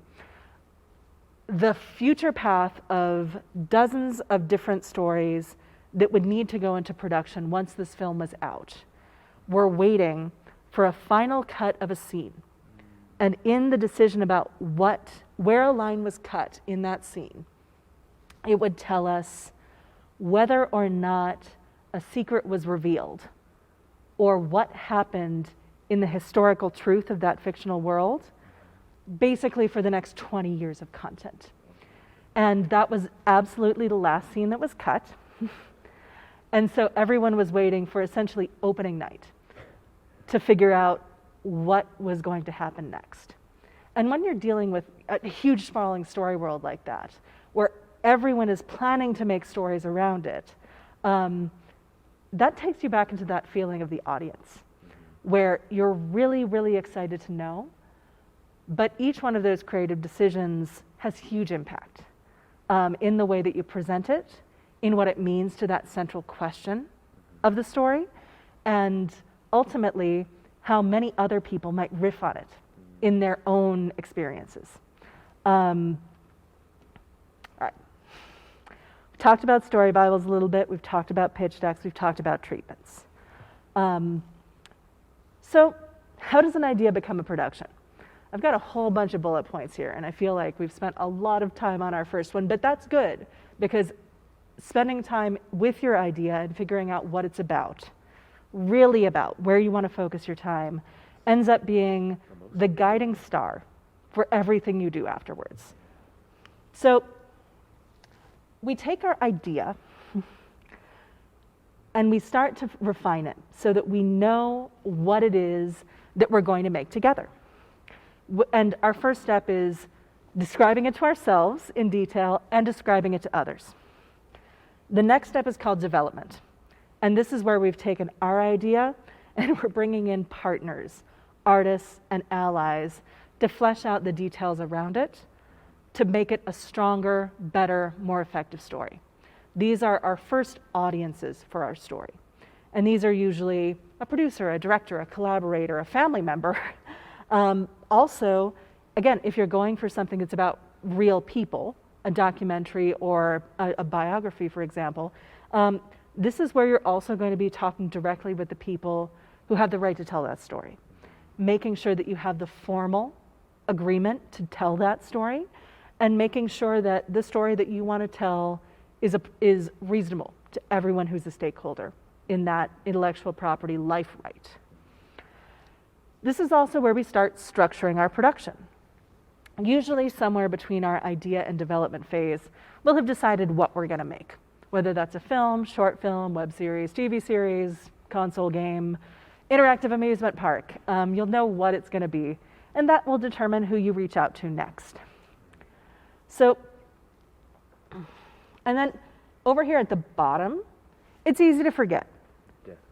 the future path of dozens of different stories that would need to go into production once this film was out were waiting for a final cut of a scene. And in the decision about where a line was cut in that scene, it would tell us whether or not a secret was revealed or what happened in the historical truth of that fictional world, basically for the next 20 years of content. And that was absolutely the last scene that was cut. And so everyone was waiting for essentially opening night to figure out what was going to happen next. And when you're dealing with a huge sprawling story world like that, where everyone is planning to make stories around it, that takes you back into that feeling of the audience, where you're really, really excited to know, but each one of those creative decisions has huge impact in the way that you present it, in what it means to that central question of the story, and ultimately how many other people might riff on it in their own experiences. All right. We've talked about story Bibles a little bit, we've talked about pitch decks, we've talked about treatments. So how does an idea become a production? I've got a whole bunch of bullet points here, and I feel like we've spent a lot of time on our first one, but that's good, because spending time with your idea and figuring out what it's about, really about where you want to focus your time, ends up being the guiding star for everything you do afterwards. So we take our idea and we start to refine it so that we know what it is that we're going to make together. And our first step is describing it to ourselves in detail and describing it to others. The next step is called development. And this is where we've taken our idea and we're bringing in partners, artists, and allies to flesh out the details around it to make it a stronger, better, more effective story. These are our first audiences for our story. And these are usually a producer, a director, a collaborator, a family member. Also, again, if you're going for something that's about real people, a documentary or a biography, for example, this is where you're also going to be talking directly with the people who have the right to tell that story, making sure that you have the formal agreement to tell that story, and making sure that the story that you want to tell is reasonable to everyone who's a stakeholder in that intellectual property life right. This is also where we start structuring our production. Usually somewhere between our idea and development phase, we'll have decided what we're going to make, whether that's a film, short film, web series, TV series, console game, interactive amusement park. You'll know what it's going to be, and that will determine who you reach out to next. So, and then over here at the bottom, it's easy to forget,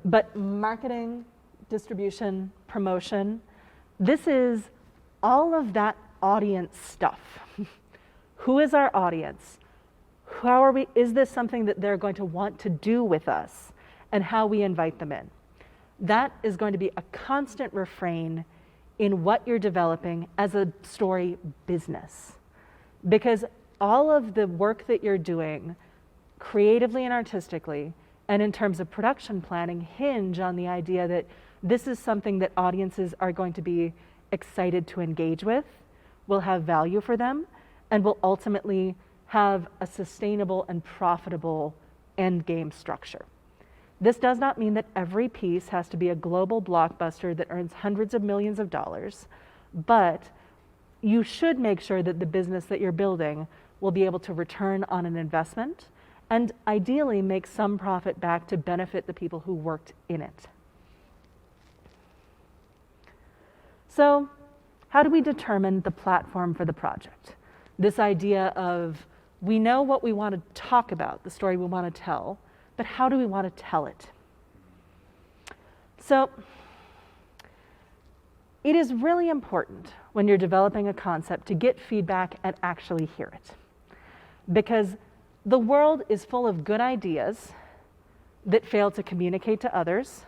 but marketing, distribution, promotion, this is all of that audience stuff. Who is our audience? How are we? Is this something that they're going to want to do with us? and how we invite them in. That is going to be a constant refrain in what you're developing as a story business. Because all of the work that you're doing creatively and artistically, and in terms of production planning, hinge on the idea that this is something that audiences are going to be excited to engage with, will have value for them, and will ultimately have a sustainable and profitable end game structure. This does not mean that every piece has to be a global blockbuster that earns hundreds of millions of dollars, but you should make sure that the business that you're building will be able to return on an investment and ideally make some profit back to benefit the people who worked in it. So, how do we determine the platform for the project? This idea of, we know what we want to talk about, the story we want to tell, but how do we want to tell it? So, it is really important when you're developing a concept to get feedback and actually hear it. Because the world is full of good ideas that fail to communicate to others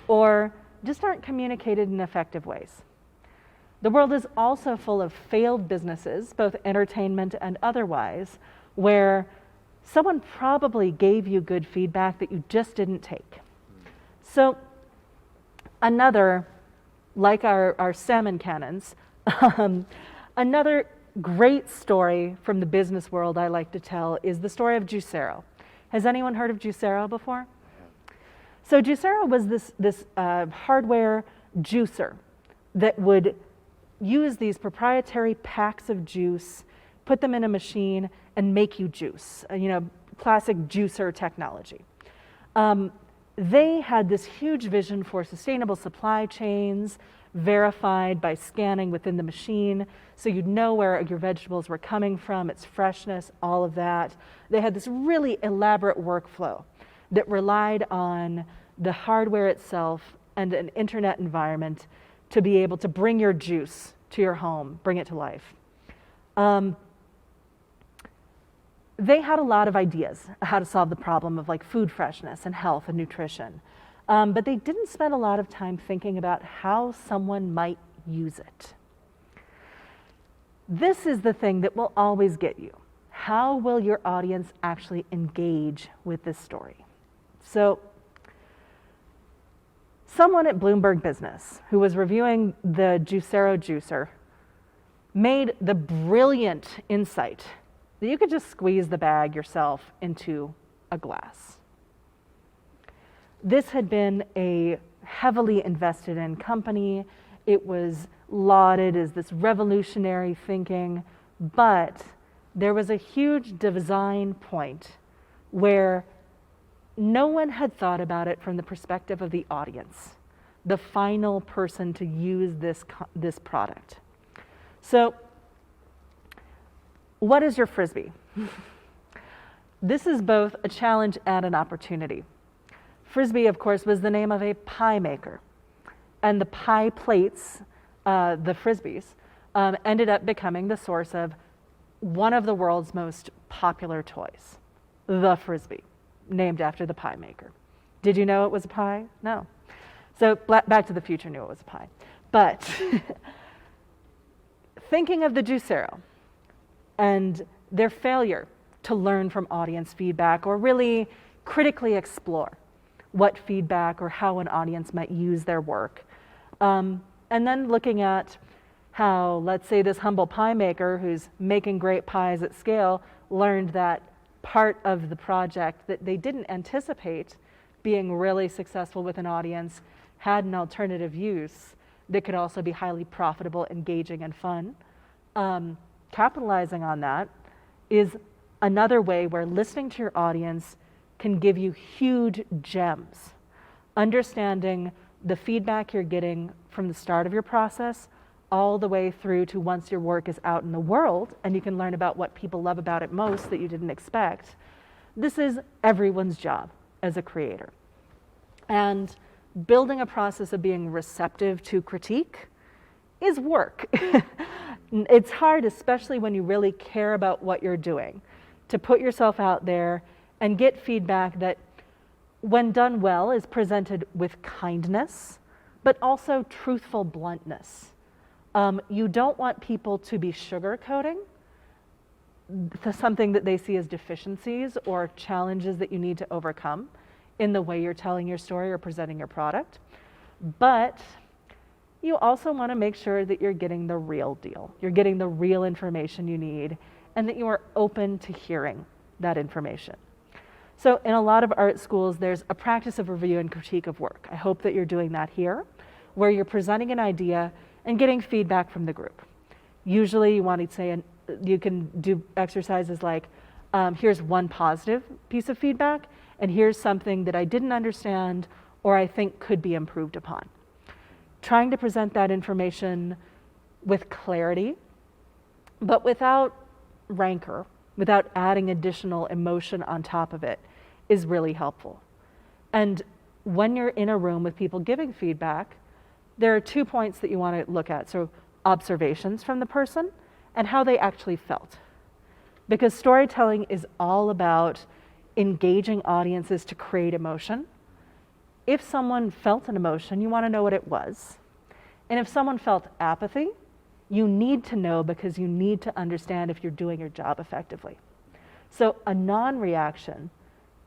or just aren't communicated in effective ways. The world is also full of failed businesses, both entertainment and otherwise, where someone probably gave you good feedback that you just didn't take. So another, like our salmon cannons, another great story from the business world I like to tell is the story of Juicero. Has anyone heard of Juicero before? So Juicero was this hardware juicer that would use these proprietary packs of juice, put them in a machine, and make you juice, classic juicer technology. They had this huge vision for sustainable supply chains, verified by scanning within the machine, so you'd know where your vegetables were coming from, its freshness, all of that. They had this really elaborate workflow that relied on the hardware itself and an internet environment to be able to bring your juice to your home, bring it to life. They had a lot of ideas how to solve the problem of like food freshness and health and nutrition. But they didn't spend a lot of time thinking about how someone might use it. This is the thing that will always get you. How will your audience actually engage with this story? So, someone at Bloomberg Business who was reviewing the Juicero juicer made the brilliant insight that you could just squeeze the bag yourself into a glass. This had been a heavily invested in company. It was lauded as this revolutionary thinking, but there was a huge design point where no one had thought about it from the perspective of the audience, the final person to use this product. So, what is your Frisbee? This is both a challenge and an opportunity. Frisbee, of course, was the name of a pie maker. And the pie plates, the Frisbees, ended up becoming the source of one of the world's most popular toys, the Frisbee, named after the pie maker. Did you know it was a pie? No. So Back to the Future knew it was a pie. But thinking of the Juicero and their failure to learn from audience feedback or really critically explore what feedback or how an audience might use their work. And then looking at how, let's say, this humble pie maker who's making great pies at scale learned that part of the project that they didn't anticipate being really successful with an audience had an alternative use that could also be highly profitable, engaging, and fun. Capitalizing on that is another way where listening to your audience can give you huge gems. Understanding the feedback you're getting from the start of your process all the way through to once your work is out in the world and you can learn about what people love about it most that you didn't expect. This is everyone's job as a creator. And building a process of being receptive to critique is work. It's hard, especially when you really care about what you're doing, to put yourself out there and get feedback that when done well, is presented with kindness, but also truthful bluntness. You don't want people to be sugarcoating something that they see as deficiencies or challenges that you need to overcome in the way you're telling your story or presenting your product. But you also want to make sure that you're getting the real deal. You're getting the real information you need, and that you are open to hearing that information. So in a lot of art schools, there's a practice of review and critique of work. I hope that you're doing that here, where you're presenting an idea and getting feedback from the group. Usually you want to say, you can do exercises like, here's one positive piece of feedback, and here's something that I didn't understand or I think could be improved upon. Trying to present that information with clarity, but without rancor, without adding additional emotion on top of it, is really helpful. And when you're in a room with people giving feedback, there are 2 points that you want to look at. So observations from the person and how they actually felt. Because storytelling is all about engaging audiences to create emotion. If someone felt an emotion, you want to know what it was. And if someone felt apathy, you need to know, because you need to understand if you're doing your job effectively. So a non-reaction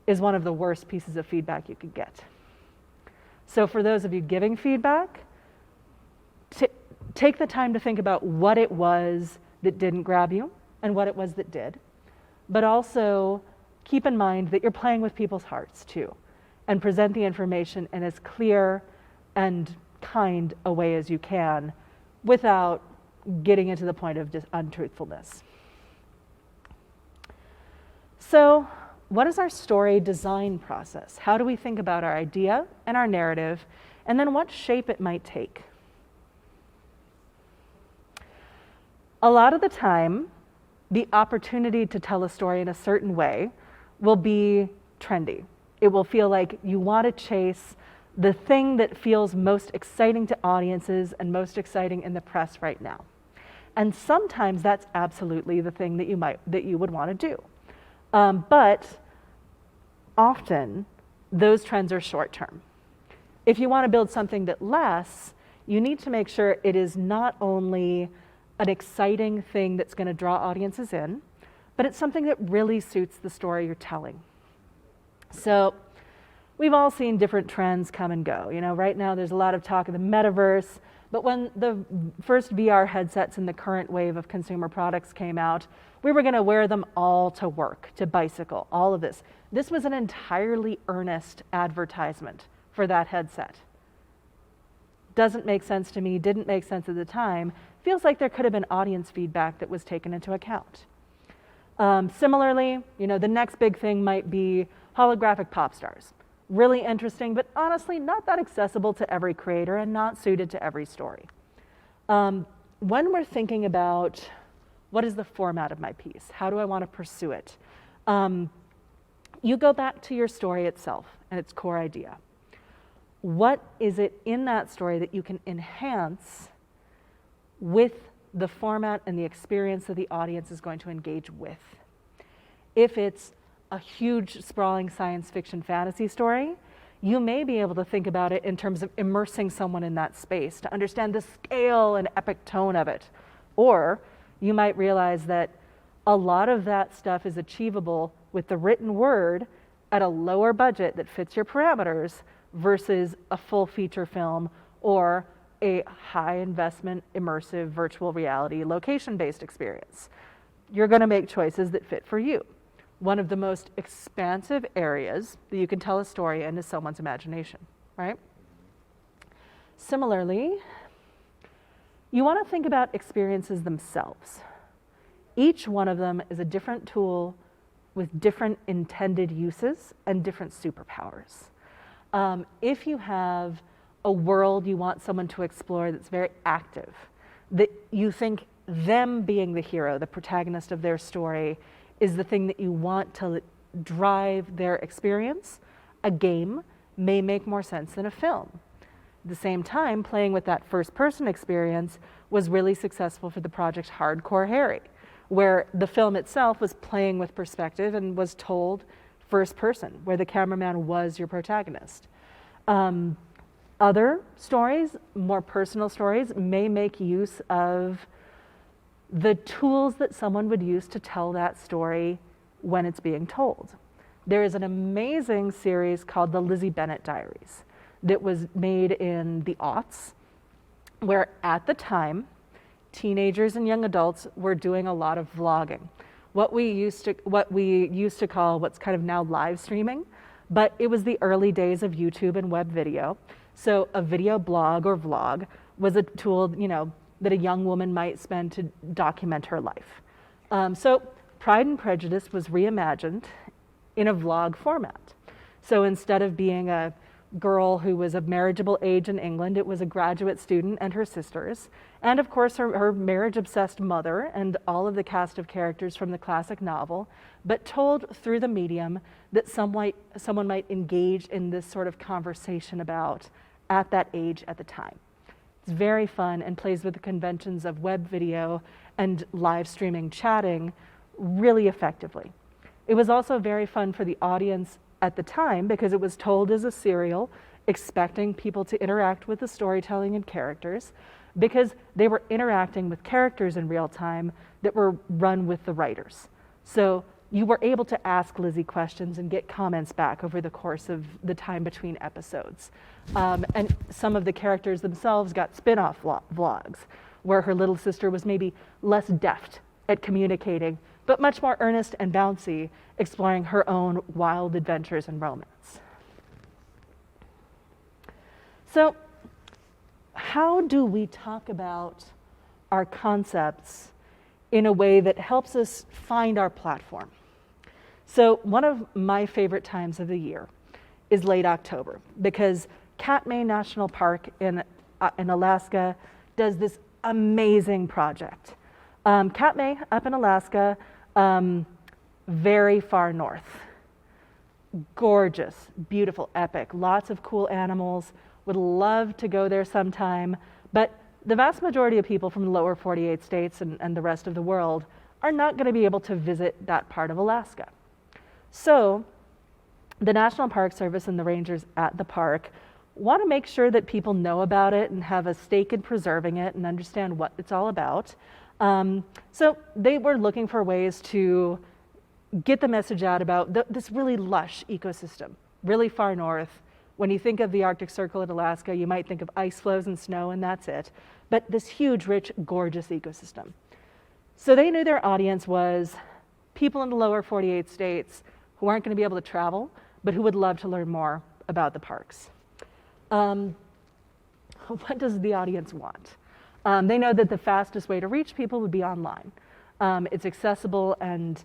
is one of the worst pieces of feedback you could get. So for those of you giving feedback, take the time to think about what it was that didn't grab you and what it was that did. But also keep in mind that you're playing with people's hearts too, and present the information in as clear and kind a way as you can without getting into the point of just untruthfulness. So what is our story design process? How do we think about our idea and our narrative, and then what shape it might take? A lot of the time, the opportunity to tell a story in a certain way will be trendy. It will feel like you want to chase the thing that feels most exciting to audiences and most exciting in the press right now. And sometimes that's absolutely the thing that you would want to do. But often those trends are short term. If you want to build something that lasts, you need to make sure it is not only an exciting thing that's going to draw audiences in, but it's something that really suits the story you're telling. So we've all seen different trends come and go. You know, right now there's a lot of talk of the metaverse, but when the first VR headsets in the current wave of consumer products came out, we were going to wear them all to work, to bicycle, all of this. This was an entirely earnest advertisement for that headset. Doesn't make sense to me, didn't make sense at the time. Feels like there could have been audience feedback that was taken into account. Similarly, you know, the next big thing might be holographic pop stars. Really interesting, but honestly not that accessible to every creator and not suited to every story. When we're thinking about what is the format of my piece, how do I want to pursue it, you go back to your story itself and its core idea. What is it in that story that you can enhance with the format and the experience that the audience is going to engage with? If it's a huge, sprawling science fiction fantasy story, you may be able to think about it in terms of immersing someone in that space to understand the scale and epic tone of it. Or you might realize that a lot of that stuff is achievable with the written word at a lower budget that fits your parameters versus a full feature film or a high investment, immersive, virtual reality, location-based experience. You're going to make choices that fit for you. One of the most expansive areas that you can tell a story in is someone's imagination, right? Similarly, you want to think about experiences themselves. Each one of them is a different tool with different intended uses and different superpowers. If you have a world you want someone to explore that's very active, that you think them being the hero, the protagonist of their story, is the thing that you want to drive their experience, a game may make more sense than a film. At the same time, playing with that first-person experience was really successful for the project Hardcore Harry, where the film itself was playing with perspective and was told first person, where the cameraman was your protagonist. Other stories, more personal stories, may make use of the tools that someone would use to tell that story when it's being told. There is an amazing series called the Lizzie Bennet Diaries that was made in the aughts, where at the time, teenagers and young adults were doing a lot of vlogging. What we used to call what's kind of now live streaming, but it was the early days of YouTube and web video. So a video blog or vlog was a tool, that a young woman might spend to document her life. So Pride and Prejudice was reimagined in a vlog format. So instead of being a girl who was of marriageable age in England, it was a graduate student and her sisters, and of course her marriage-obsessed mother and all of the cast of characters from the classic novel, but told through the medium that someone might engage in this sort of conversation about at that age at the time. It's very fun and plays with the conventions of web video and live streaming chatting really effectively. It was also very fun for the audience at the time because it was told as a serial, expecting people to interact with the storytelling and characters, because they were interacting with characters in real time that were run with the writers. So you were able to ask Lizzie questions and get comments back over the course of the time between episodes. And some of the characters themselves got spin-off vlogs, where her little sister was maybe less deft at communicating, but much more earnest and bouncy, exploring her own wild adventures and romance. So, how do we talk about our concepts in a way that helps us find our platform? So, one of my favorite times of the year is late October, because Katmai National Park in Alaska does this amazing project. Katmai, up in Alaska, very far north. Gorgeous, beautiful, epic, lots of cool animals. Would love to go there sometime, but the vast majority of people from the lower 48 states and the rest of the world are not going to be able to visit that part of Alaska. So the National Park Service and the rangers at the park want to make sure that people know about it and have a stake in preserving it and understand what it's all about. So they were looking for ways to get the message out about this really lush ecosystem, really far north. When you think of the Arctic Circle in Alaska, you might think of ice floes and snow, and that's it. But this huge, rich, gorgeous ecosystem. So they knew their audience was people in the lower 48 states who aren't going to be able to travel, but who would love to learn more about the parks. What does the audience want? They know that the fastest way to reach people would be online. It's accessible, and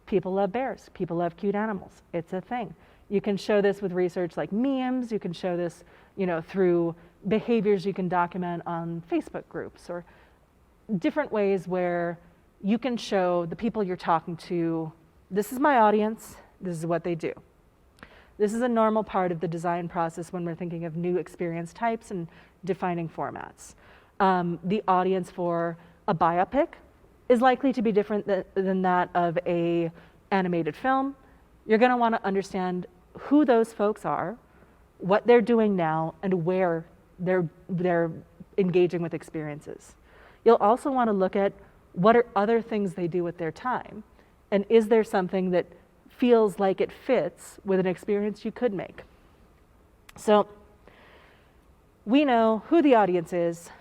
people love bears. People love cute animals. It's a thing. You can show this with research like memes. You can show this, through behaviors you can document on Facebook groups, or different ways where you can show the people you're talking to, this is my audience, this is what they do. This is a normal part of the design process when we're thinking of new experience types and defining formats. The audience for a biopic is likely to be different than that of an animated film. You're going to want to understand who those folks are, what they're doing now, and where they're engaging with experiences. You'll also want to look at what are other things they do with their time, and is there something that feels like it fits with an experience you could make. So we know who the audience is.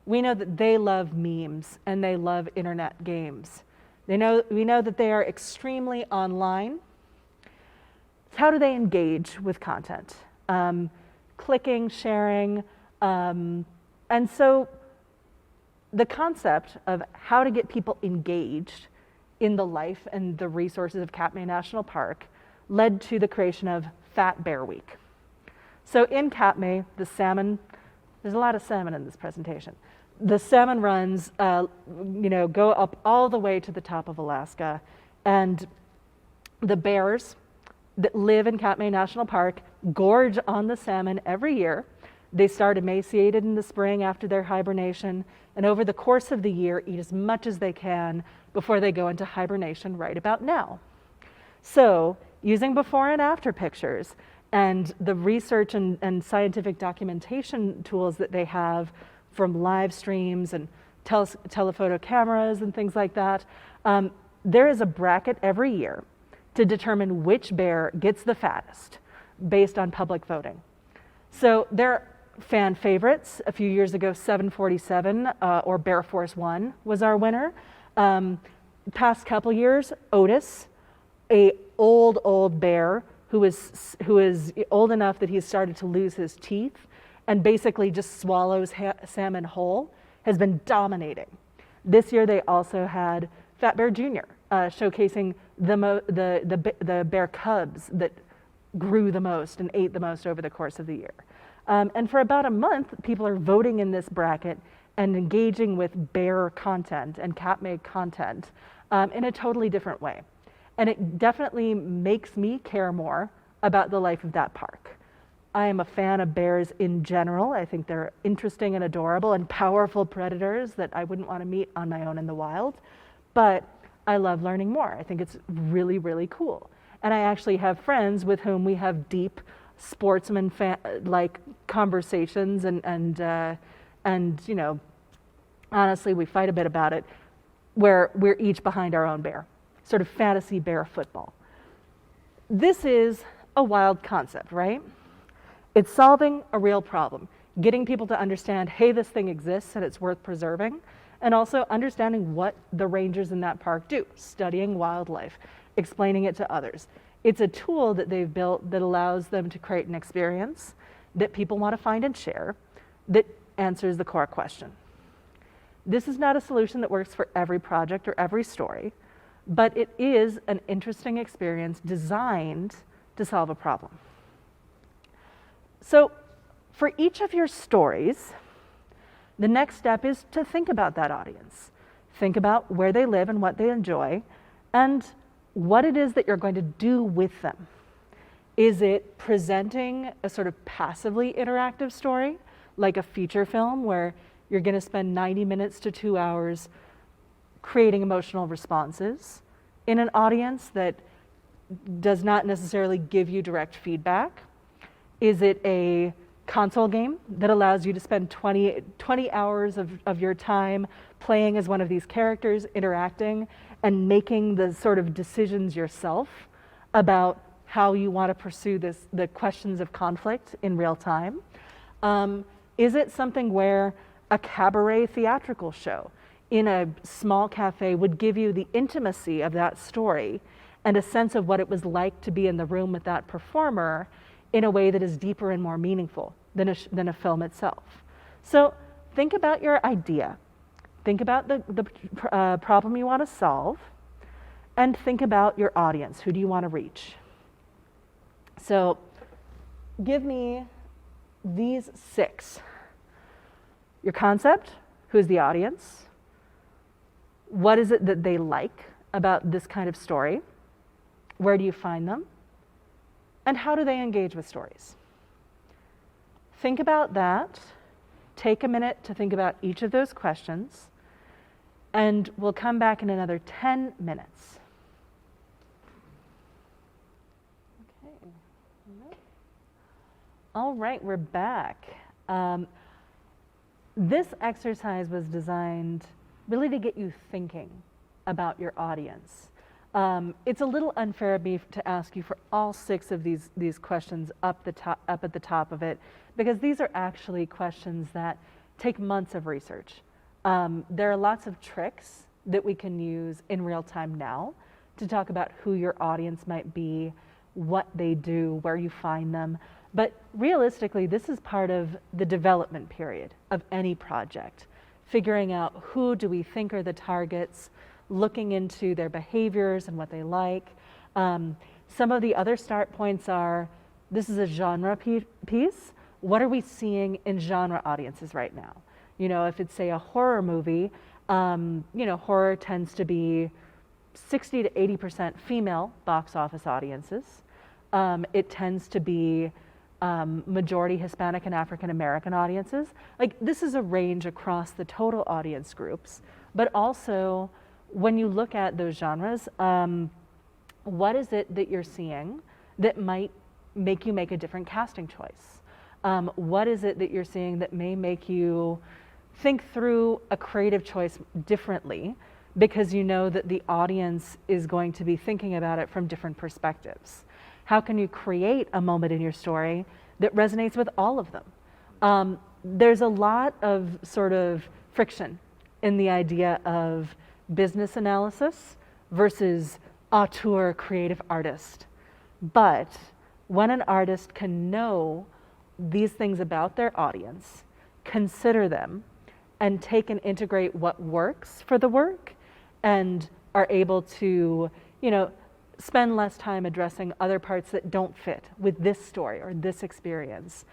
We know that they love memes and they love internet games. We know that they are extremely online. How do they engage with content? Clicking, sharing, and so the concept of how to get people engaged in the life and the resources of Katmai National Park led to the creation of Fat Bear Week. So in Katmai, the salmon, there's a lot of salmon in this presentation. The salmon runs, go up all the way to the top of Alaska, and the bears that live in Katmai National Park gorge on the salmon every year. They start emaciated in the spring after their hibernation, and over the course of the year eat as much as they can before they go into hibernation right about now. So using before and after pictures and the research and scientific documentation tools that they have from live streams and telephoto cameras and things like that, there is a bracket every year to determine which bear gets the fattest based on public voting. So there are fan favorites. A few years ago, 747 or Bear Force One was our winner. Past couple years, Otis, a old bear who is old enough that he's started to lose his teeth and basically just swallows salmon whole, has been dominating. This year they also had Fat Bear Jr. Showcasing the bear cubs that grew the most and ate the most over the course of the year. And for about a month, people are voting in this bracket and engaging with bear content and cat-made content in a totally different way. And it definitely makes me care more about the life of that park. I am a fan of bears in general. I think they're interesting and adorable and powerful predators that I wouldn't want to meet on my own in the wild. But I love learning more. I think it's really, really cool. And I actually have friends with whom we have deep sportsman like conversations and you know, honestly, we fight a bit about it, where we're each behind our own bear, sort of fantasy bear football. This is a wild concept, right? It's solving a real problem, getting people to understand, hey, this thing exists and it's worth preserving, and also understanding what the rangers in that park do, studying wildlife, explaining it to others. It's a tool that they've built that allows them to create an experience that people want to find and share that answers the core question. This is not a solution that works for every project or every story, but it is an interesting experience designed to solve a problem. So for each of your stories, the next step is to think about that audience. Think about where they live and what they enjoy, and what it is that you're going to do with them. Is it presenting a sort of passively interactive story, like a feature film where you're going to spend 90 minutes to 2 hours creating emotional responses in an audience that does not necessarily give you direct feedback? Is it a console game that allows you to spend 20 hours of your time playing as one of these characters, interacting, and making the sort of decisions yourself about how you want to pursue the questions of conflict in real time? Is it something where a cabaret theatrical show in a small cafe would give you the intimacy of that story and a sense of what it was like to be in the room with that performer in a way that is deeper and more meaningful than a film itself? So think about your idea. Think about the problem you want to solve, and think about your audience. Who do you want to reach? So give me these 6. Your concept, who's the audience? What is it that they like about this kind of story? Where do you find them? And how do they engage with stories? Think about that. Take a minute to think about each of those questions, and we'll come back in another 10 minutes. Okay. All right, we're back. This exercise was designed really to get you thinking about your audience. It's a little unfair of me to ask you for all 6 of these questions up at the top of it, because these are actually questions that take months of research. There are lots of tricks that we can use in real time now to talk about who your audience might be, what they do, where you find them. But realistically, this is part of the development period of any project, figuring out who do we think are the targets, looking into their behaviors and what they like. Some of the other start points are, this is a genre piece. What are we seeing in genre audiences right now? You know, if it's, say, a horror movie, you know, horror tends to be 60 to 80% female box office audiences. It tends to be majority Hispanic and African American audiences. Like, this is a range across the total audience groups, but also when you look at those genres, what is it that you're seeing that might make you make a different casting choice? What is it that you're seeing that may make you think through a creative choice differently because you know that the audience is going to be thinking about it from different perspectives? How can you create a moment in your story that resonates with all of them? There's a lot of sort of friction in the idea of business analysis versus auteur creative artist. But when an artist can know these things about their audience, consider them, and take and integrate what works for the work, and are able to, spend less time addressing other parts that don't fit with this story or this experience,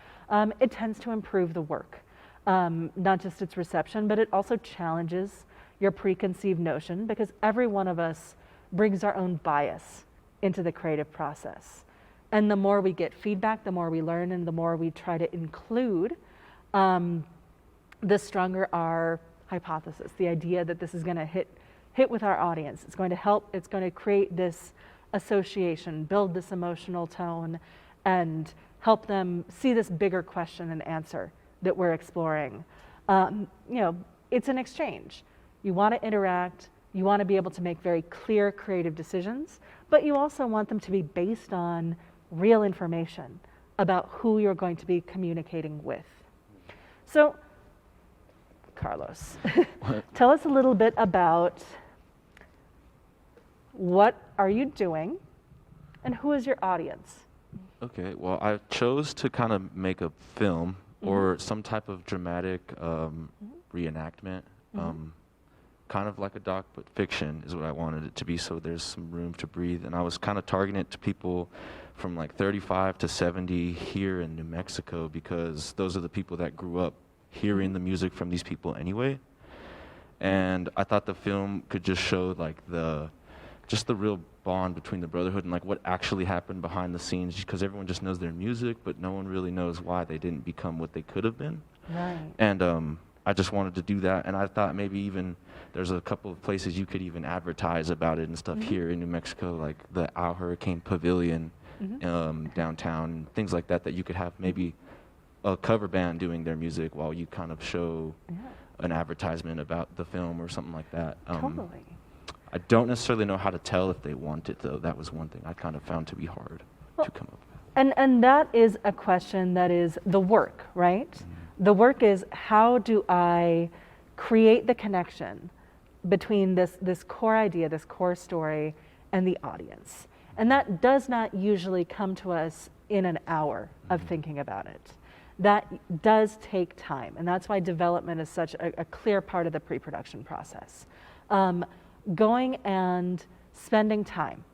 it tends to improve the work. Not just its reception, but it also challenges your preconceived notion, because every one of us brings our own bias into the creative process. And the more we get feedback, the more we learn, and the more we try to include, the stronger our hypothesis, the idea that this is going to hit with our audience. It's going to help, it's going to create this association, build this emotional tone, and help them see this bigger question and answer that we're exploring. It's an exchange. You want to interact, you want to be able to make very clear creative decisions, but you also want them to be based on real information about who you're going to be communicating with. So, Carlos, tell us a little bit about what are you doing and who is your audience? Okay, well, I chose to kind of make a film or some type of dramatic reenactment, kind of like a doc, but fiction is what I wanted it to be, so there's some room to breathe. And I was kind of targeting it to people from like 35 to 70 here in New Mexico, because those are the people that grew up hearing the music from these people anyway. And I thought the film could just show like the real bond between the brotherhood and like what actually happened behind the scenes, because everyone just knows their music, but no one really knows why they didn't become what they could have been. Right. And I just wanted to do that, and I thought maybe even there's a couple of places you could even advertise about it and stuff here in New Mexico, like the Owl Hurricane Pavilion downtown, things like that, that you could have maybe a cover band doing their music while you kind of show an advertisement about the film or something like that. Totally. I don't necessarily know how to tell if they want it, though. That was one thing I kind of found to be hard to come up with. And that is a question that is the work, right? The work is, how do I create the connection between this core idea, this core story, and the audience? And that does not usually come to us in an hour of thinking about it. That does take time, and that's why development is such a clear part of the pre-production process. Going and spending time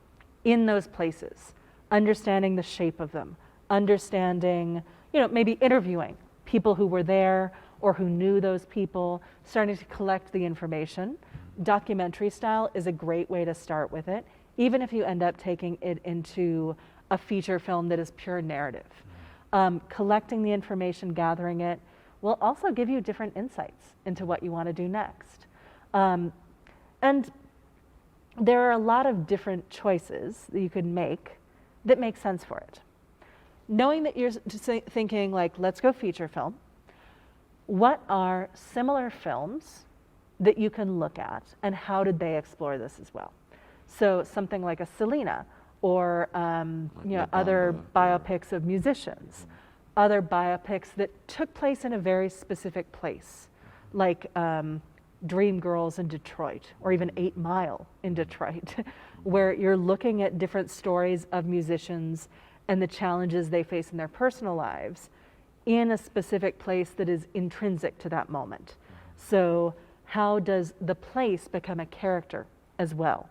in those places, understanding the shape of them, understanding, maybe interviewing people who were there or who knew those people, starting to collect the information. Documentary style is a great way to start with it, even if you end up taking it into a feature film that is pure narrative. Collecting the information, gathering it, will also give you different insights into what you want to do next. And there are a lot of different choices that you could make that make sense for it. Knowing that you're thinking like, let's go feature film, what are similar films that you can look at, and how did they explore this as well? So something like a Selena, or other biopics of musicians, other biopics that took place in a very specific place, like Dreamgirls in Detroit, or even 8 Mile in Detroit, where you're looking at different stories of musicians and the challenges they face in their personal lives in a specific place that is intrinsic to that moment. So how does the place become a character as well?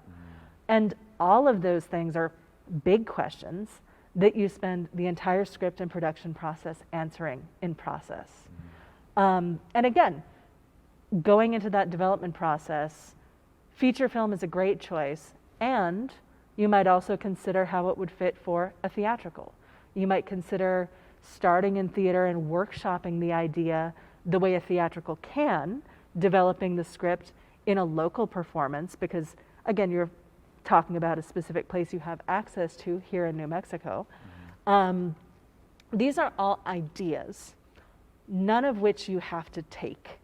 And all of those things are big questions that you spend the entire script and production process answering in process. And again, going into that development process, feature film is a great choice, and you might also consider how it would fit for a theatrical. You might consider starting in theater and workshopping the idea the way a theatrical can, developing the script in a local performance, because again, you're talking about a specific place you have access to here in New Mexico. These are all ideas, none of which you have to take,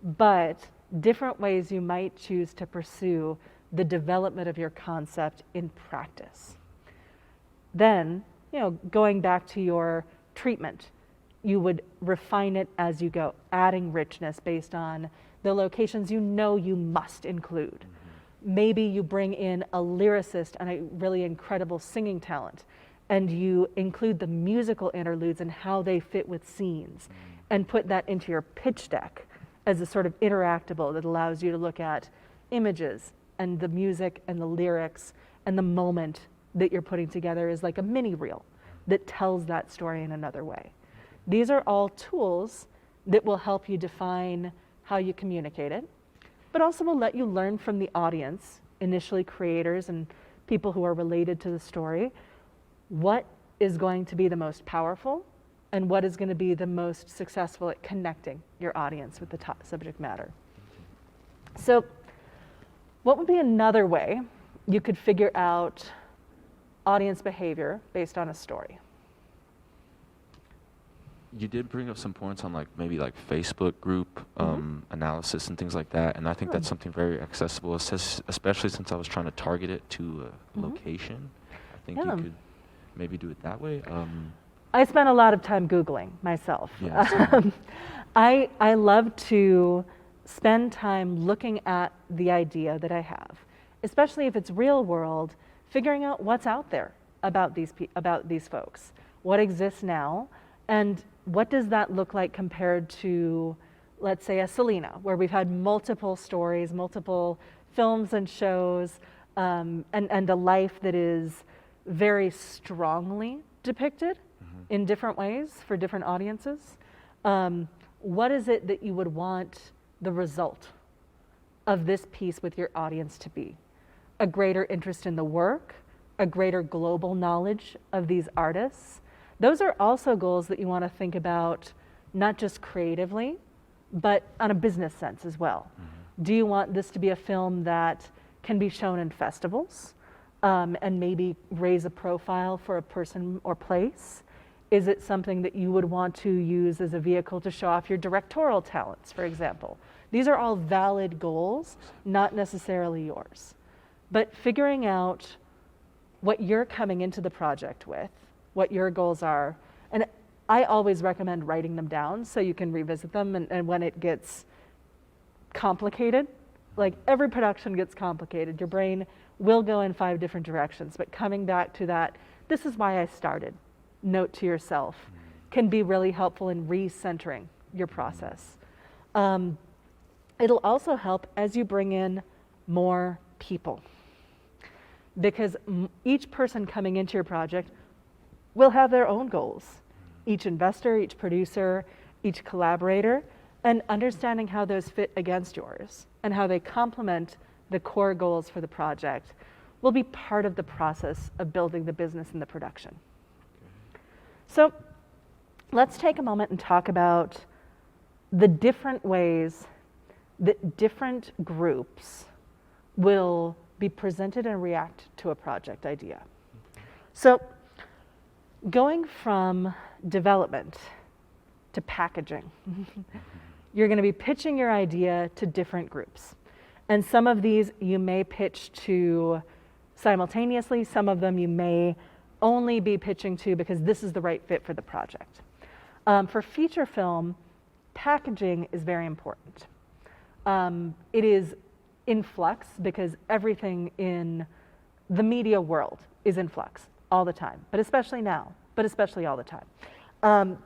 but different ways you might choose to pursue the development of your concept in practice. Then, going back to your treatment, you would refine it as you go, adding richness based on the locations you must include. Maybe you bring in a lyricist and a really incredible singing talent, and you include the musical interludes and how they fit with scenes, and put that into your pitch deck as a sort of interactable that allows you to look at images and the music and the lyrics, and the moment that you're putting together is like a mini reel that tells that story in another way. These are all tools that will help you define how you communicate it, but also will let you learn from the audience, initially creators and people who are related to the story, what is going to be the most powerful and what is going to be the most successful at connecting your audience with the top subject matter. So what would be another way you could figure out audience behavior based on a story? You did bring up some points on maybe Facebook group analysis and things like that, and I think that's something very accessible, especially since I was trying to target it to a location. I think you could maybe do it that way. I spent a lot of time Googling myself. Yeah, I love to spend time looking at the idea that I have, especially if it's real world, figuring out what's out there about these folks, what exists now, and what does that look like compared to, let's say, a Selena, where we've had multiple stories, multiple films and shows, and a life that is very strongly depicted in different ways for different audiences. What is it that you would want the result of this piece with your audience to be? A greater interest in the work, a greater global knowledge of these artists. Those are also goals that you want to think about, not just creatively, but on a business sense as well. Do you want this to be a film that can be shown in festivals and maybe raise a profile for a person or place? Is it something that you would want to use as a vehicle to show off your directorial talents, for example? These are all valid goals, not necessarily yours. But figuring out what you're coming into the project with, what your goals are, and I always recommend writing them down so you can revisit them, and when it gets complicated, like every production gets complicated, your brain will go in 5 different directions, but coming back to that, this is why I started, note to yourself, can be really helpful in recentering your process. It'll also help as you bring in more people, because each person coming into your project will have their own goals. Each investor, each producer, each collaborator, and understanding how those fit against yours and how they complement the core goals for the project will be part of the process of building the business and the production. So let's take a moment and talk about the different ways that different groups will be presented and react to a project idea. So going from development to packaging, you're going to be pitching your idea to different groups. And some of these you may pitch to simultaneously, some of them you may only be pitching to because this is the right fit for the project. For feature film, packaging is very important. It is in flux because everything in the media world is in flux all the time, but especially now, but especially all the time.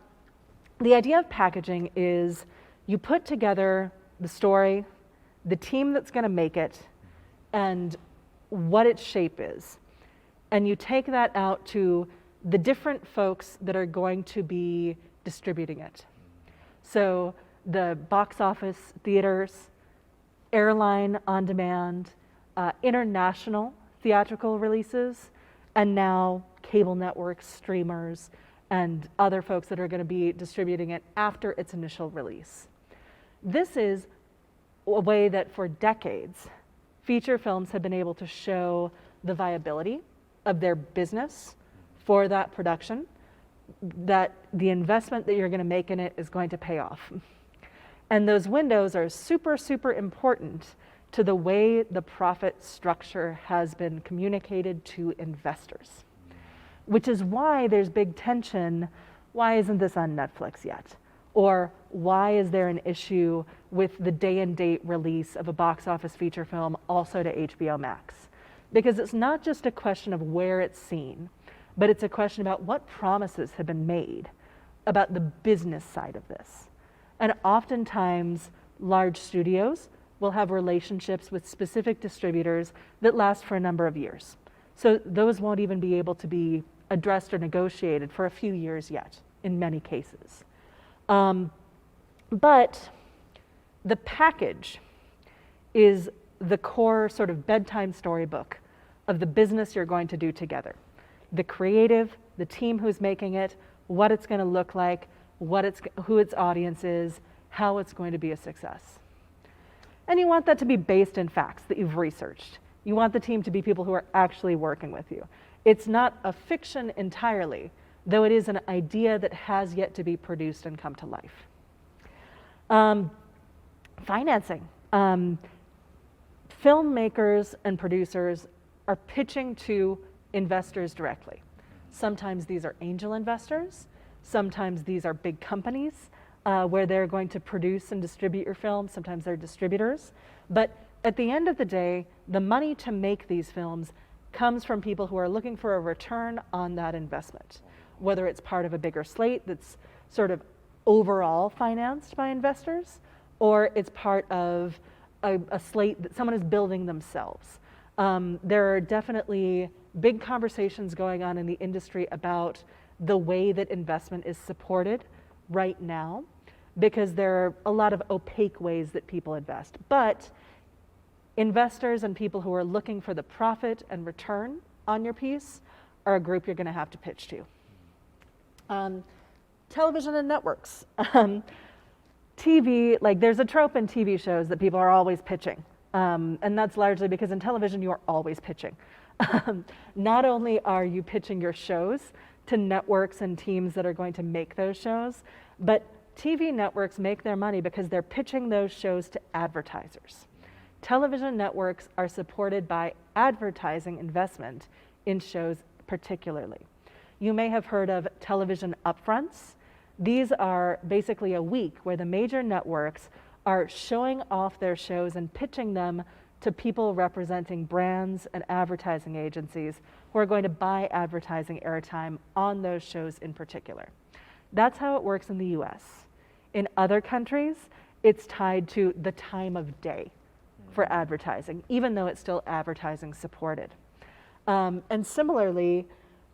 The idea of packaging is you put together the story, the team that's going to make it, and what its shape is. And you take that out to the different folks that are going to be distributing it. So the box office, theaters, airline on demand, international theatrical releases, and now cable networks, streamers, and other folks that are going to be distributing it after its initial release. This is a way that for decades, feature films have been able to show the viability of their business for that production, that the investment that you're going to make in it is going to pay off. And those windows are super, super important to the way the profit structure has been communicated to investors, which is why there's big tension. Why isn't this on Netflix yet? Or why is there an issue with the day and date release of a box office feature film also to HBO Max? Because it's not just a question of where it's seen, but it's a question about what promises have been made about the business side of this. And oftentimes, large studios will have relationships with specific distributors that last for a number of years. So those won't even be able to be addressed or negotiated for a few years yet, in many cases. But the package is the core sort of bedtime storybook of the business you're going to do together. The creative, the team who's making it, what it's going to look like, who its audience is, how it's going to be a success. And you want that to be based in facts that you've researched. You want the team to be people who are actually working with you. It's not a fiction entirely, though it is an idea that has yet to be produced and come to life. Financing. Filmmakers and producers are pitching to investors directly. Sometimes these are angel investors. Sometimes these are big companies where they're going to produce and distribute your film. Sometimes they're distributors. But at the end of the day, the money to make these films comes from people who are looking for a return on that investment, whether it's part of a bigger slate that's sort of overall financed by investors, or it's part of a slate that someone is building themselves. There are definitely big conversations going on in the industry about the way that investment is supported right now, because there are a lot of opaque ways that people invest. But investors and people who are looking for the profit and return on your piece are a group you're going to have to pitch to. Television and networks. TV, like there's a trope in TV shows that people are always pitching. And that's largely because in television you are always pitching. Not only are you pitching your shows to networks and teams that are going to make those shows, but TV networks make their money because they're pitching those shows to advertisers. Television networks are supported by advertising investment in shows particularly. You may have heard of television upfronts. These are basically a week where the major networks are showing off their shows and pitching them to people representing brands and advertising agencies who are going to buy advertising airtime on those shows in particular. That's how it works in the US. In other countries, it's tied to the time of day for advertising, even though it's still advertising supported. And similarly,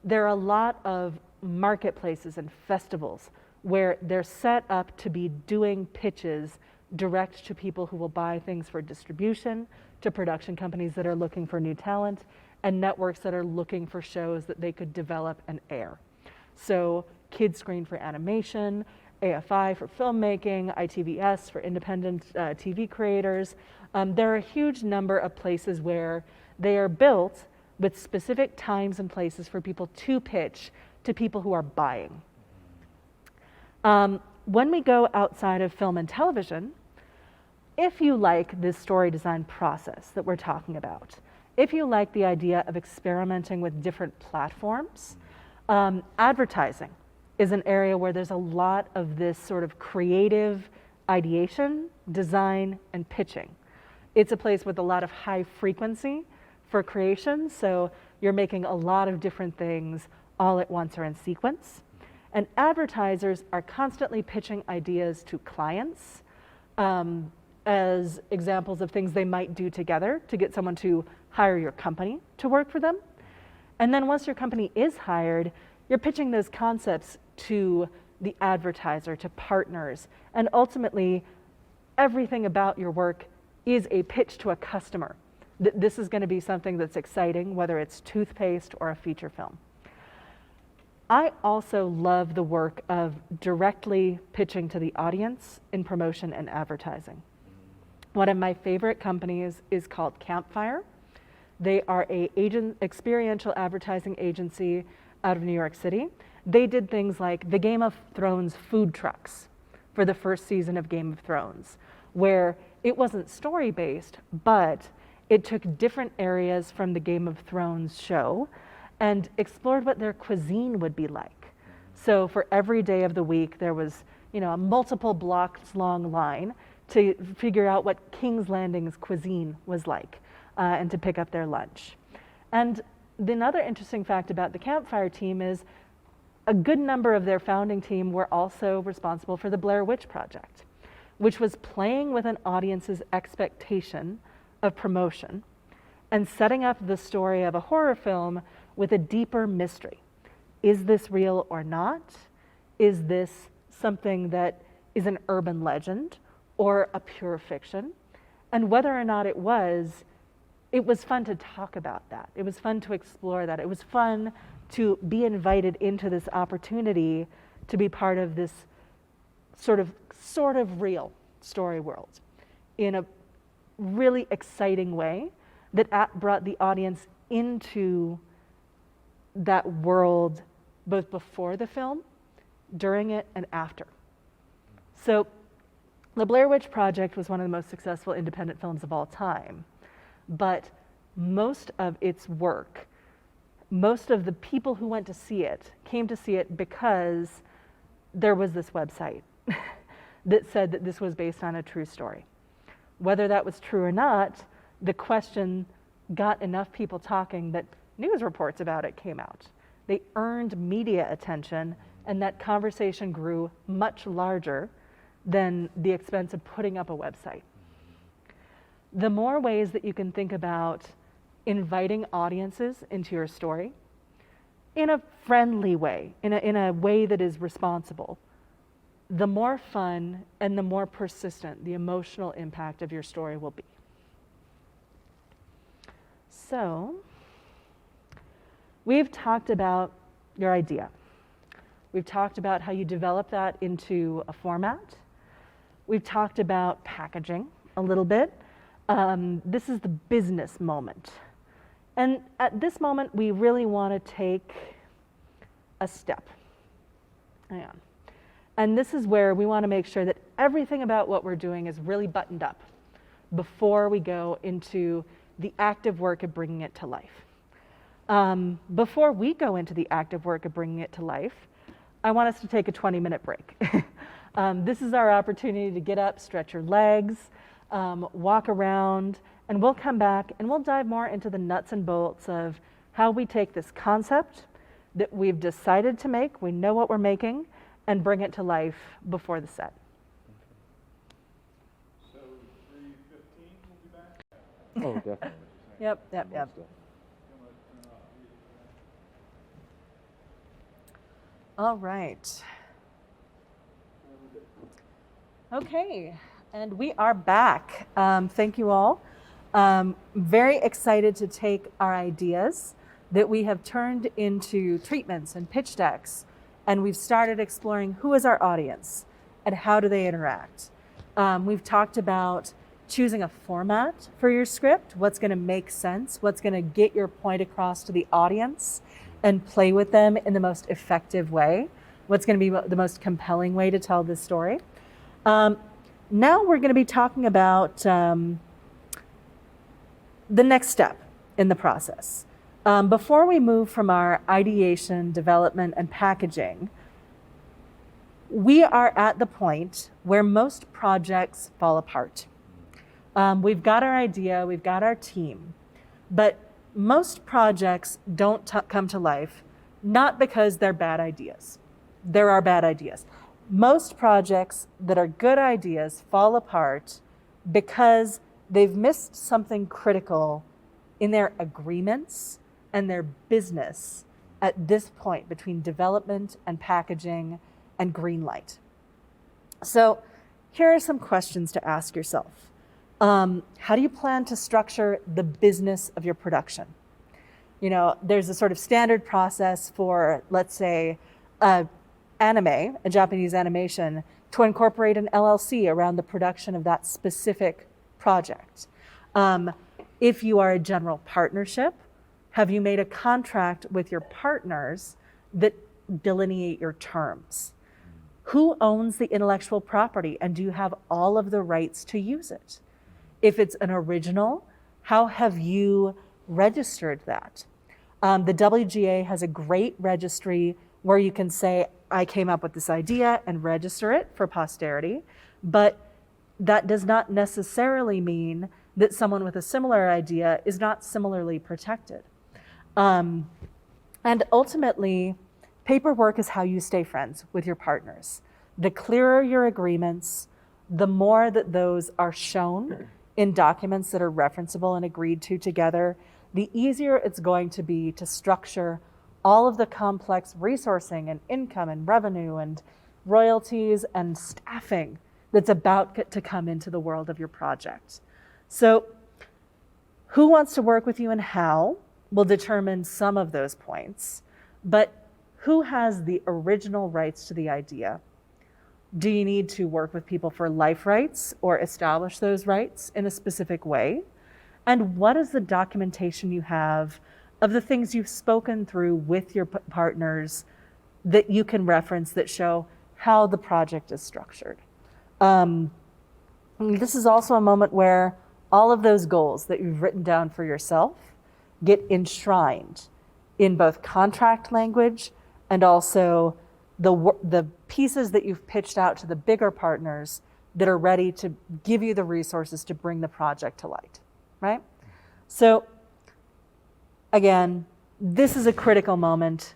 there are a lot of marketplaces and festivals where they're set up to be doing pitches direct to people who will buy things for distribution, to production companies that are looking for new talent, and networks that are looking for shows that they could develop and air. So Kids Screen for animation, AFI for filmmaking, ITVS for independent TV creators. There are a huge number of places where they are built with specific times and places for people to pitch to people who are buying. When we go outside of film and television, if you like this story design process that we're talking about, if you like the idea of experimenting with different platforms, advertising is an area where there's a lot of this sort of creative ideation, design, and pitching. It's a place with a lot of high frequency for creation, so you're making a lot of different things all at once or in sequence. And advertisers are constantly pitching ideas to clients as examples of things they might do together to get someone to hire your company to work for them. And then once your company is hired, you're pitching those concepts to the advertiser, to partners, and ultimately everything about your work is a pitch to a customer. This is going to be something that's exciting, whether it's toothpaste or a feature film. I also love the work of directly pitching to the audience in promotion and advertising. One of my favorite companies is called Campfire. They are a experiential advertising agency out of New York City. They did things like the Game of Thrones food trucks for the first season of Game of Thrones, where it wasn't story-based, but it took different areas from the Game of Thrones show and explored what their cuisine would be like. So for every day of the week, there was, a multiple blocks long line to figure out what King's Landing's cuisine was like and to pick up their lunch. And another interesting fact about the Campfire team is a good number of their founding team were also responsible for the Blair Witch Project, which was playing with an audience's expectation of promotion and setting up the story of a horror film with a deeper mystery. Is this real or not? Is this something that is an urban legend or a pure fiction? And whether or not it was fun to talk about that. It was fun to explore that. It was fun to be invited into this opportunity to be part of this sort of real story world in a really exciting way that brought the audience into that world both before the film, during it, and after. So the Blair Witch Project was one of the most successful independent films of all time, but most of its work, most of the people who went to see it came to see it because there was this website that said that this was based on a true story. Whether that was true or not, the question got enough people talking that news reports about it came out. They earned media attention, and that conversation grew much larger than the expense of putting up a website. The more ways that you can think about inviting audiences into your story in a friendly way, in a way that is responsible, the more fun and the more persistent the emotional impact of your story will be. So, we've talked about your idea. We've talked about how you develop that into a format. We've talked about packaging a little bit. This is the business moment. And at this moment, we really want to take a step. Hang on. And this is where we want to make sure that everything about what we're doing is really buttoned up before we go into the active work of bringing it to life. Before we go into the active work of bringing it to life, I want us to take a 20-minute break. This is our opportunity to get up, stretch your legs, walk around, and we'll come back and we'll dive more into the nuts and bolts of how we take this concept that we've decided to make, we know what we're making, and bring it to life before the set. So 3:15 we'll be back? Oh, definitely. Yep. All right. Okay, and we are back. Thank you all. Very excited to take our ideas that we have turned into treatments and pitch decks, and we've started exploring who is our audience and how do they interact. We've talked about choosing a format for your script, what's going to make sense, what's going to get your point across to the audience and play with them in the most effective way, what's going to be the most compelling way to tell this story. Now we're going to be talking about the next step in the process. Before we move from our ideation, development, and packaging, we are at the point where most projects fall apart. We've got our idea, we've got our team, but most projects don't come to life, not because they're bad ideas. There are bad ideas. Most projects that are good ideas fall apart because they've missed something critical in their agreements and their business at this point between development and packaging and green light. So here are some questions to ask yourself. How do you plan to structure the business of your production? There's a sort of standard process for, let's say, a Japanese animation, to incorporate an LLC around the production of that specific project? If you are a general partnership, have you made a contract with your partners that delineate your terms? Who owns the intellectual property, and do you have all of the rights to use it? If it's an original, how have you registered that? The WGA has a great registry where you can say, I came up with this idea and register it for posterity, but that does not necessarily mean that someone with a similar idea is not similarly protected. And ultimately, paperwork is how you stay friends with your partners. The clearer your agreements, the more that those are shown in documents that are referenceable and agreed to together, the easier it's going to be to structure all of the complex resourcing and income and revenue and royalties and staffing that's about to come into the world of your project. So who wants to work with you and how will determine some of those points, but who has the original rights to the idea? Do you need to work with people for life rights or establish those rights in a specific way? And what is the documentation you have of the things you've spoken through with your partners that you can reference that show how the project is structured? This is also a moment where all of those goals that you've written down for yourself get enshrined in both contract language and also the pieces that you've pitched out to the bigger partners that are ready to give you the resources to bring the project to light, right? So again, this is a critical moment,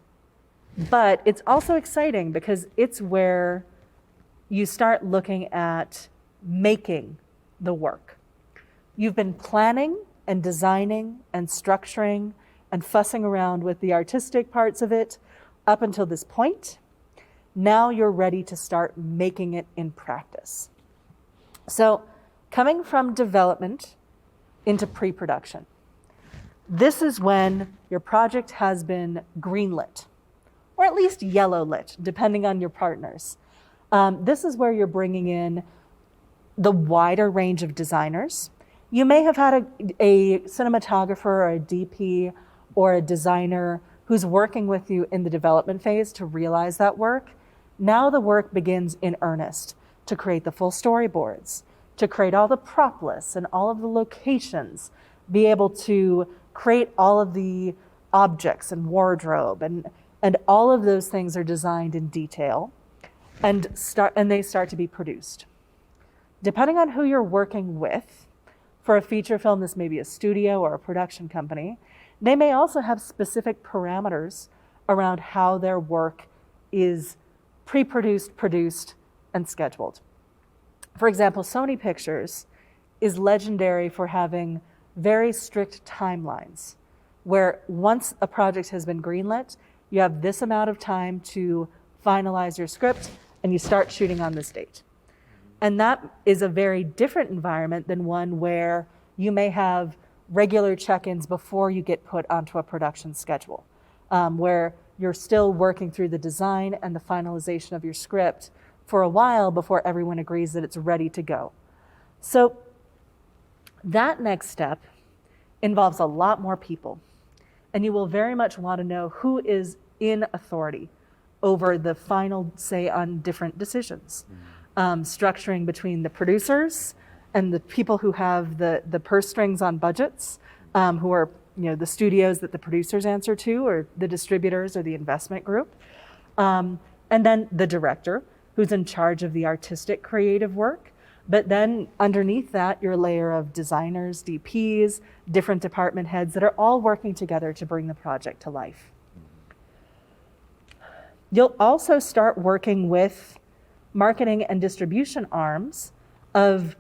but it's also exciting because it's where you start looking at making the work. You've been planning and designing and structuring and fussing around with the artistic parts of it up until this point. Now you're ready to start making it in practice. So coming from development into pre-production, this is when your project has been greenlit, or at least yellow lit, depending on your partners. This is where you're bringing in the wider range of designers. You may have had a cinematographer or a DP or a designer who's working with you in the development phase to realize that work. Now the work begins in earnest to create the full storyboards, to create all the prop lists and all of the locations, be able to create all of the objects and wardrobe, and all of those things are designed in detail and they start to be produced. Depending on who you're working with, for a feature film, this may be a studio or a production company, they may also have specific parameters around how their work is pre-produced, produced, and scheduled. For example, Sony Pictures is legendary for having very strict timelines, where once a project has been greenlit, you have this amount of time to finalize your script, and you start shooting on this date. And that is a very different environment than one where you may have regular check-ins before you get put onto a production schedule, where you're still working through the design and the finalization of your script for a while before everyone agrees that it's ready to go. So that next step involves a lot more people, and you will very much want to know who is in authority over the final say on different decisions. Structuring between the producers and the people who have the purse strings on budgets, who are the studios that the producers answer to, or the distributors or the investment group. And then the director, who's in charge of the artistic creative work. But then underneath that, your layer of designers, DPs, different department heads that are all working together to bring the project to life. You'll also start working with marketing and distribution arms of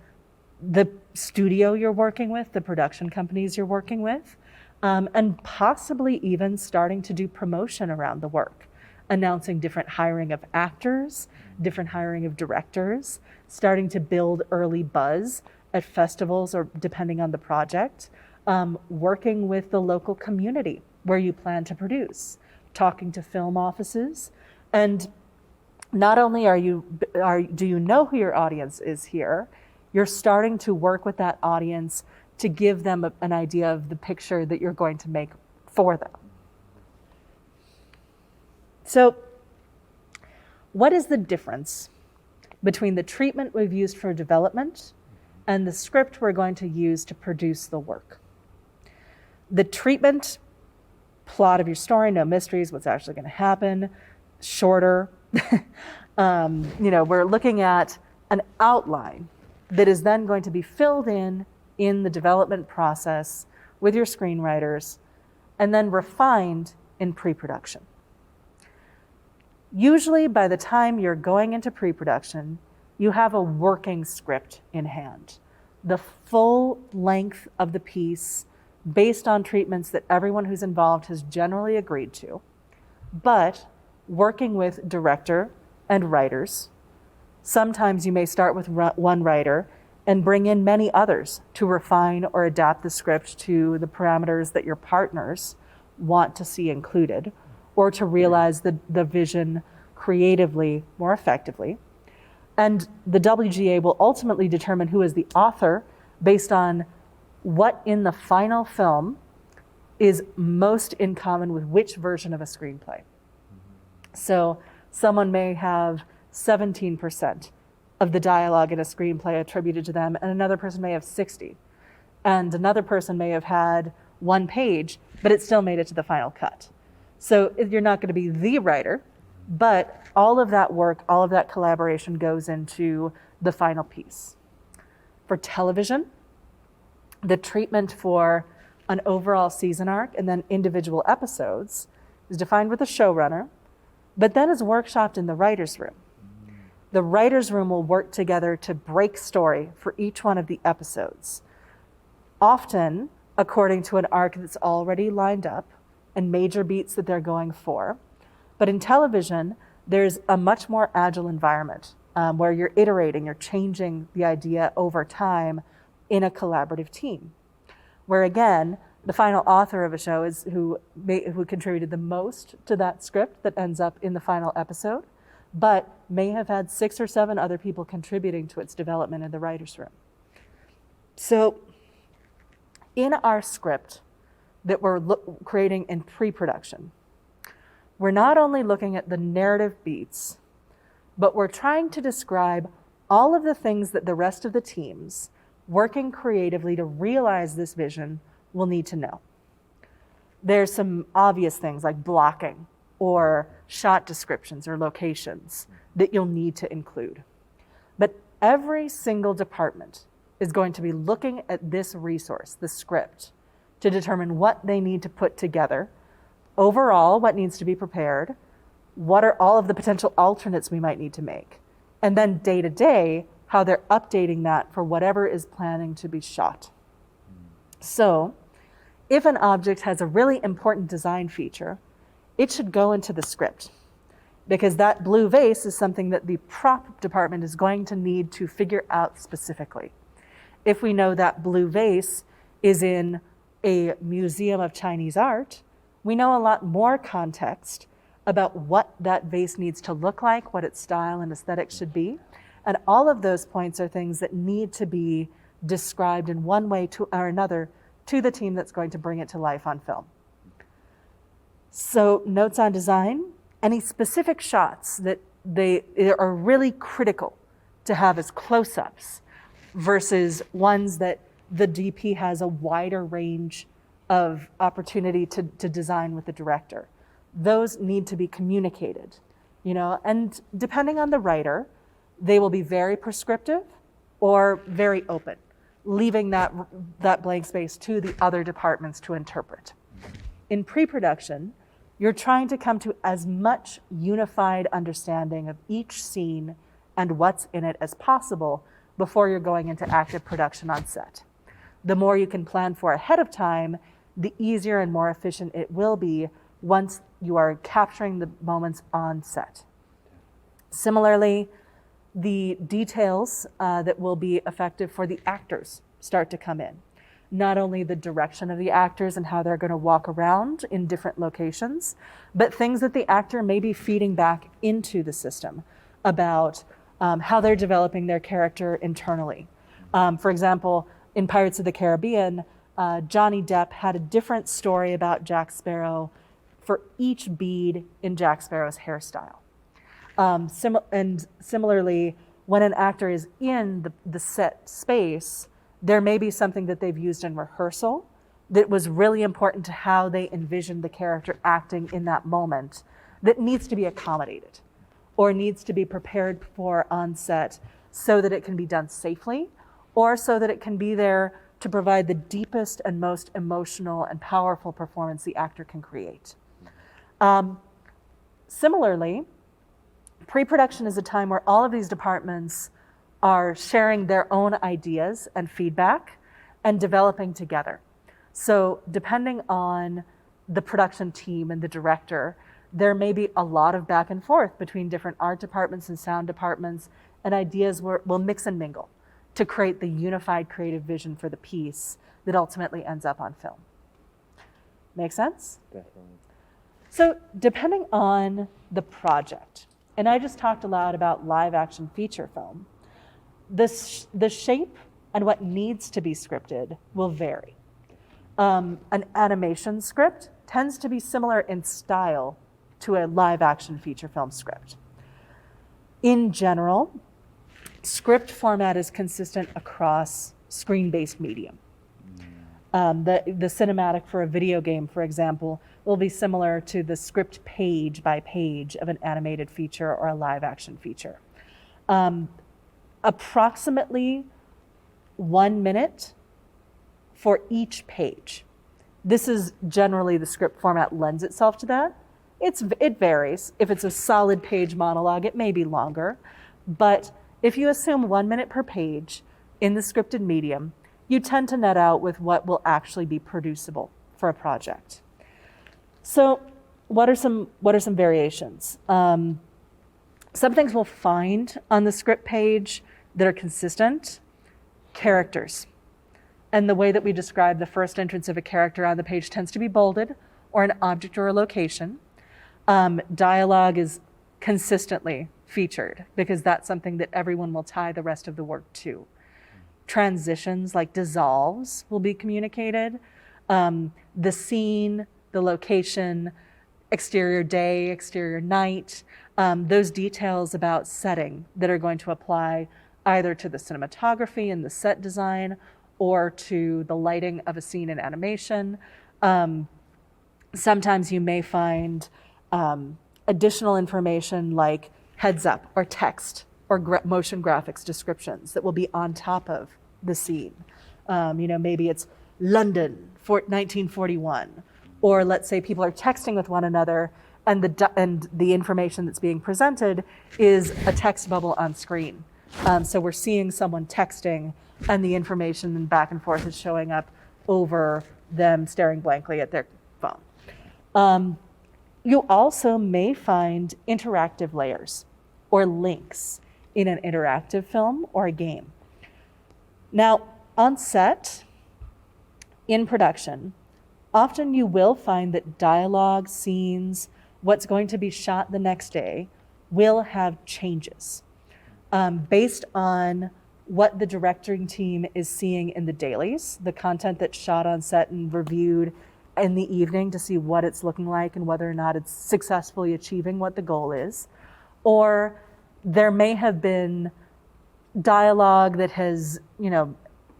the studio you're working with, the production companies you're working with, and possibly even starting to do promotion around the work, announcing different hiring of actors, different hiring of directors, starting to build early buzz at festivals or depending on the project, working with the local community where you plan to produce, talking to film offices, and not only do you know who your audience is here, you're starting to work with that audience to give them an idea of the picture that you're going to make for them. So, what is the difference between the treatment we've used for development and the script we're going to use to produce the work? The treatment, plot of your story, no mysteries, what's actually going to happen, shorter. We're looking at an outline that is then going to be filled in the development process with your screenwriters and then refined in pre-production. Usually by the time you're going into pre-production, you have a working script in hand. The full length of the piece based on treatments that everyone who's involved has generally agreed to, but working with director and writers. Sometimes you may start with one writer and bring in many others to refine or adapt the script to the parameters that your partners want to see included, or to realize the vision creatively more effectively. And the WGA will ultimately determine who is the author based on what in the final film is most in common with which version of a screenplay. So someone may have 17% of the dialogue in a screenplay attributed to them, and another person may have 60. And another person may have had 1 page, but it still made it to the final cut. So you're not going to be the writer, but all of that work, all of that collaboration goes into the final piece. For television, the treatment for an overall season arc and then individual episodes is defined with a showrunner, but then is workshopped in the writer's room. The writer's room will work together to break story for each one of the episodes, often according to an arc that's already lined up and major beats that they're going for. But in television, there's a much more agile environment where you're iterating, you're changing the idea over time in a collaborative team. Where again, the final author of a show is who contributed the most to that script that ends up in the final episode, but may have had 6 or 7 other people contributing to its development in the writer's room. So in our script that we're creating in pre-production, we're not only looking at the narrative beats, but we're trying to describe all of the things that the rest of the teams working creatively to realize this vision will need to know. There's some obvious things like blocking or shot descriptions or locations that you'll need to include. But every single department is going to be looking at this resource, the script, to determine what they need to put together. Overall, what needs to be prepared, what are all of the potential alternates we might need to make, and then day to day, how they're updating that for whatever is planning to be shot. So, if an object has a really important design feature, it should go into the script, because that blue vase is something that the prop department is going to need to figure out specifically. If we know that blue vase is in a museum of Chinese art, we know a lot more context about what that vase needs to look like, what its style and aesthetic should be. And all of those points are things that need to be described in one way or another to the team that's going to bring it to life on film. So notes on design, any specific shots that they are really critical to have as close-ups versus ones that the DP has a wider range of opportunity to design with the director. Those need to be communicated, and depending on the writer, they will be very prescriptive or very open, leaving that blank space to the other departments to interpret. In pre-production, you're trying to come to as much unified understanding of each scene and what's in it as possible before you're going into active production on set. The more you can plan for ahead of time, the easier and more efficient it will be once you are capturing the moments on set. Similarly, the details that will be effective for the actors start to come in. Not only the direction of the actors and how they're going to walk around in different locations, but things that the actor may be feeding back into the system about how they're developing their character internally, For example, in Pirates of the Caribbean, Johnny Depp had a different story about Jack Sparrow for each bead in Jack Sparrow's hairstyle. And similarly, when an actor is in the set space, there may be something that they've used in rehearsal that was really important to how they envisioned the character acting in that moment that needs to be accommodated or needs to be prepared for on set so that it can be done safely or so that it can be there to provide the deepest and most emotional and powerful performance the actor can create. Similarly, pre-production is a time where all of these departments are sharing their own ideas and feedback and developing together. So depending on the production team and the director, there may be a lot of back and forth between different art departments and sound departments, and ideas will mix and mingle to create the unified creative vision for the piece that ultimately ends up on film. Make sense? Definitely. So depending on the project, and I just talked a lot about live action feature film, the shape and what needs to be scripted will vary. An animation script tends to be similar in style to a live action feature film script. In general, script format is consistent across screen-based medium. The cinematic for a video game, for example, will be similar to the script page by page of an animated feature or a live action feature. Approximately 1 minute for each page. This is generally the script format lends itself to that. It varies. If it's a solid page monologue, it may be longer. But if you assume 1 minute per page in the scripted medium, you tend to net out with what will actually be producible for a project. So what are some variations? Some things we'll find on the script page that are consistent: characters. And the way that we describe the first entrance of a character on the page tends to be bolded, or an object or a location. Dialogue is consistently featured because that's something that everyone will tie the rest of the work to. Transitions like dissolves will be communicated. The scene, the location, exterior day, exterior night, those details about setting that are going to apply either to the cinematography and the set design or to the lighting of a scene in animation. Sometimes you may find additional information like heads up or text or motion graphics descriptions that will be on top of the scene. Maybe it's London, 1941, or let's say people are texting with one another and the information that's being presented is a text bubble on screen. So we're seeing someone texting and the information and back and forth is showing up over them staring blankly at their phone. You also may find interactive layers or links in an interactive film or a game. Now, on set, in production, often you will find that dialogue, scenes, what's going to be shot the next day will have changes based on what the directing team is seeing in the dailies, the content that's shot on set and reviewed in the evening to see what it's looking like and whether or not it's successfully achieving what the goal is. Or there may have been dialogue that has,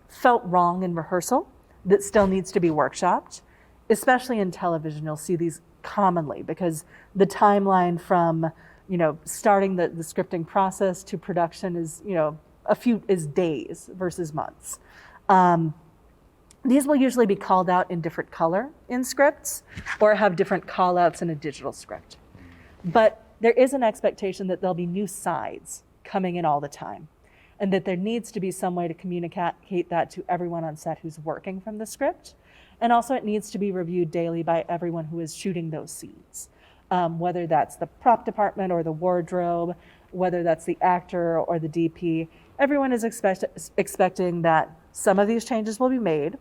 felt wrong in rehearsal that still needs to be workshopped. Especially in television, you'll see these commonly because the timeline from, starting the scripting process to production is, is days versus months. These will usually be called out in different color in scripts or have different call outs in a digital script. But there is an expectation that there'll be new sides coming in all the time and that there needs to be some way to communicate that to everyone on set who's working from the script. And also it needs to be reviewed daily by everyone who is shooting those scenes, whether that's the prop department or the wardrobe, whether that's the actor or the DP. Everyone is expecting that some of these changes will be made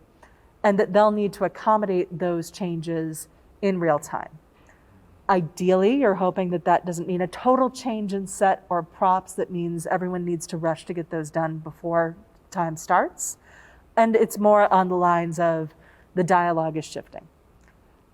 and that they'll need to accommodate those changes in real time. Ideally, you're hoping that that doesn't mean a total change in set or props that means everyone needs to rush to get those done before time starts. And it's more on the lines of the dialogue is shifting.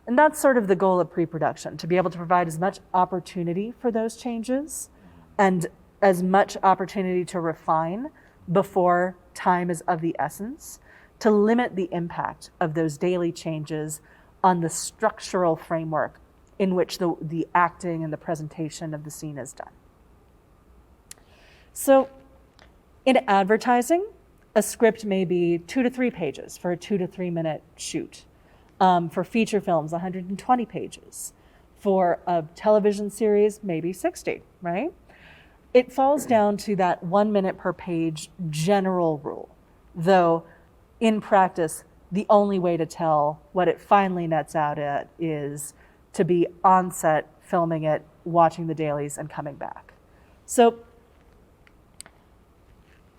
And that's sort of the goal of pre-production, to be able to provide as much opportunity for those changes and as much opportunity to refine before time is of the essence, to limit the impact of those daily changes on the structural framework in which the acting and the presentation of the scene is done. So in advertising, a script may be 2 to 3 pages for a 2 to 3 minute shoot. For feature films, 120 pages. For a television series, maybe 60, right? It falls down to that 1 minute per page general rule, though in practice, the only way to tell what it finally nets out at is to be on set, filming it, watching the dailies, and coming back. So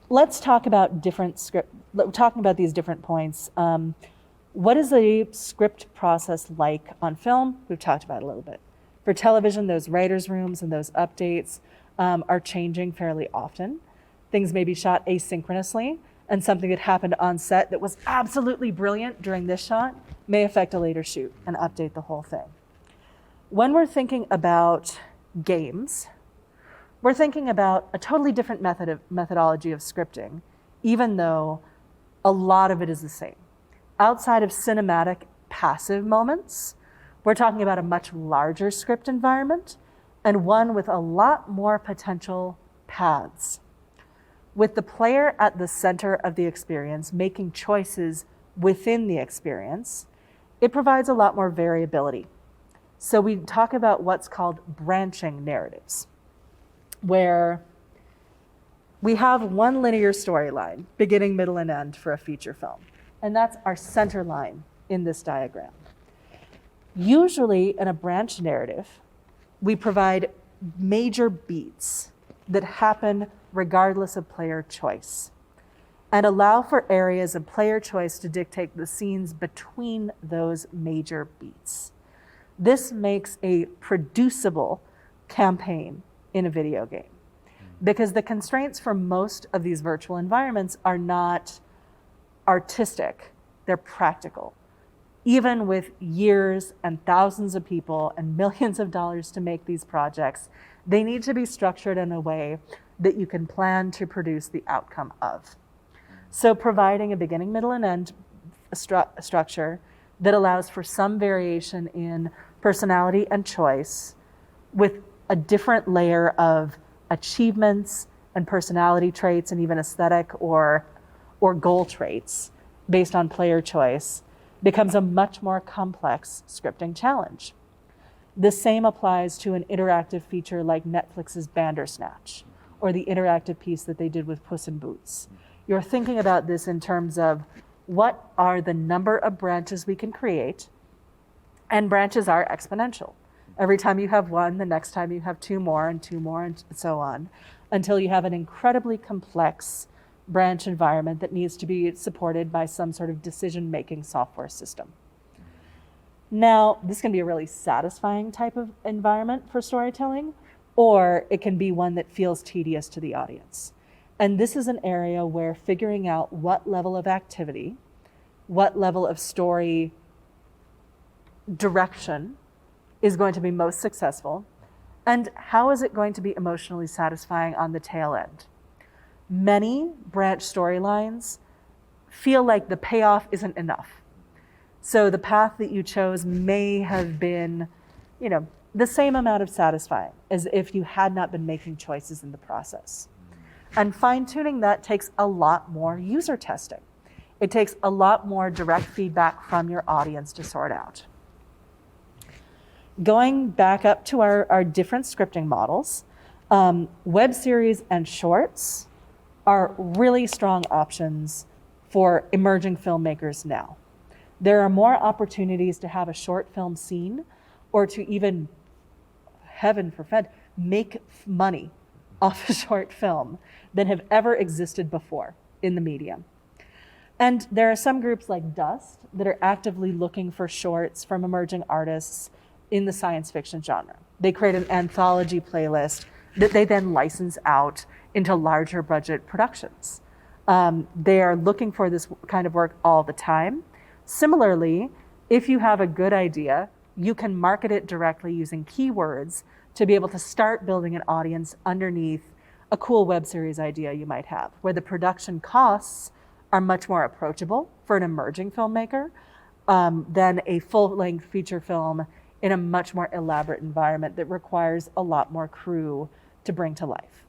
let's talk about talking about these different points. What is a script process like on film? We've talked about it a little bit. For television, those writers' rooms and those updates are changing fairly often. Things may be shot asynchronously, and something that happened on set that was absolutely brilliant during this shot may affect a later shoot and update the whole thing. When we're thinking about games, we're thinking about a totally different methodology of scripting, even though a lot of it is the same. Outside of cinematic passive moments, we're talking about a much larger script environment and one with a lot more potential paths. With the player at the center of the experience, making choices within the experience, it provides a lot more variability. So we talk about what's called branching narratives, where we have one linear storyline, beginning, middle, and end for a feature film. And that's our center line in this diagram. Usually in a branch narrative, we provide major beats that happen regardless of player choice and allow for areas of player choice to dictate the scenes between those major beats. This makes a producible campaign in a video game because the constraints for most of these virtual environments are not artistic, they're practical. Even with years and thousands of people and millions of dollars to make these projects, they need to be structured in a way that you can plan to produce the outcome of. So providing a beginning, middle, and end structure that allows for some variation in personality and choice with a different layer of achievements and personality traits and even aesthetic or goal traits based on player choice becomes a much more complex scripting challenge. The same applies to an interactive feature like Netflix's Bandersnatch or the interactive piece that they did with Puss in Boots. You're thinking about this in terms of what are the number of branches we can create, and branches are exponential. Every time you have one, the next time you have two more, and so on, until you have an incredibly complex branch environment that needs to be supported by some sort of decision-making software system. Now, this can be a really satisfying type of environment for storytelling, or it can be one that feels tedious to the audience. And this is an area where figuring out what level of activity, what level of story direction is going to be most successful, and how is it going to be emotionally satisfying on the tail end. Many branch storylines feel like the payoff isn't enough. So the path that you chose may have been, the same amount of satisfying as if you had not been making choices in the process. And fine-tuning that takes a lot more user testing. It takes a lot more direct feedback from your audience to sort out. Going back up to our different scripting models, web series and shorts are really strong options for emerging filmmakers now. There are more opportunities to have a short film scene or to even, heaven forbid, make money off a short film than have ever existed before in the medium. And there are some groups like Dust that are actively looking for shorts from emerging artists in the science fiction genre. They create an anthology playlist that they then license out into larger budget productions. They are looking for this kind of work all the time. Similarly, if you have a good idea, you can market it directly using keywords to be able to start building an audience underneath a cool web series idea you might have, where the production costs are much more approachable for an emerging filmmaker than a full-length feature film in a much more elaborate environment that requires a lot more crew to bring to life.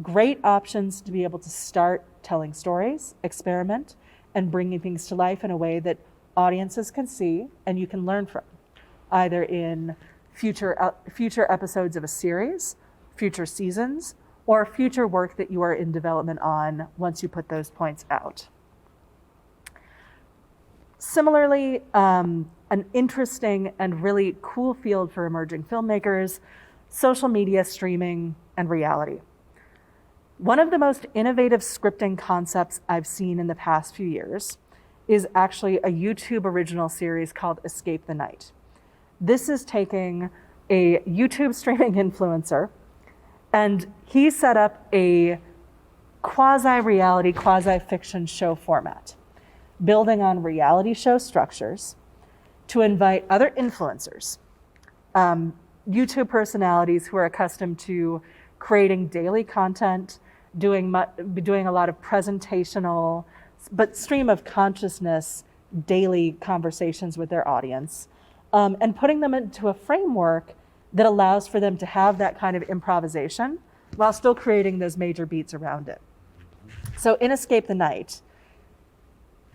Great options to be able to start telling stories, experiment, and bringing things to life in a way that audiences can see and you can learn from, either in future episodes of a series, future seasons, or future work that you are in development on once you put those points out. Similarly, an interesting and really cool field for emerging filmmakers, social media streaming and reality. One of the most innovative scripting concepts I've seen in the past few years is actually a YouTube original series called Escape the Night. This is taking a YouTube streaming influencer, and he set up a quasi-reality, quasi-fiction show format, building on reality show structures to invite other influencers, YouTube personalities who are accustomed to creating daily content, doing a lot of presentational, but stream of consciousness, daily conversations with their audience, and putting them into a framework that allows for them to have that kind of improvisation while still creating those major beats around it. So in Escape the Night,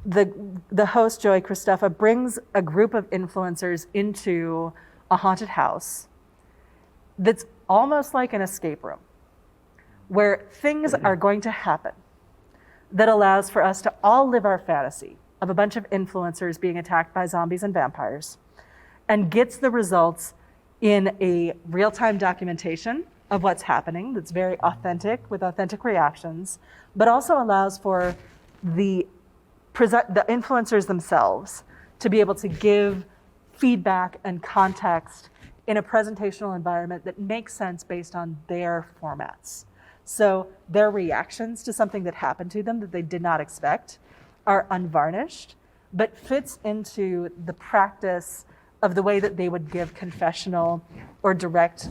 the host, Joey Christopher, brings a group of influencers into a haunted house that's almost like an escape room, where things are going to happen that allows for us to all live our fantasy of a bunch of influencers being attacked by zombies and vampires, and gets the results in a real-time documentation of what's happening that's very authentic, with authentic reactions, but also allows for the influencers themselves to be able to give feedback and context in a presentational environment that makes sense based on their formats. So their reactions to something that happened to them that they did not expect are unvarnished, but fits into the practice of the way that they would give confessional or direct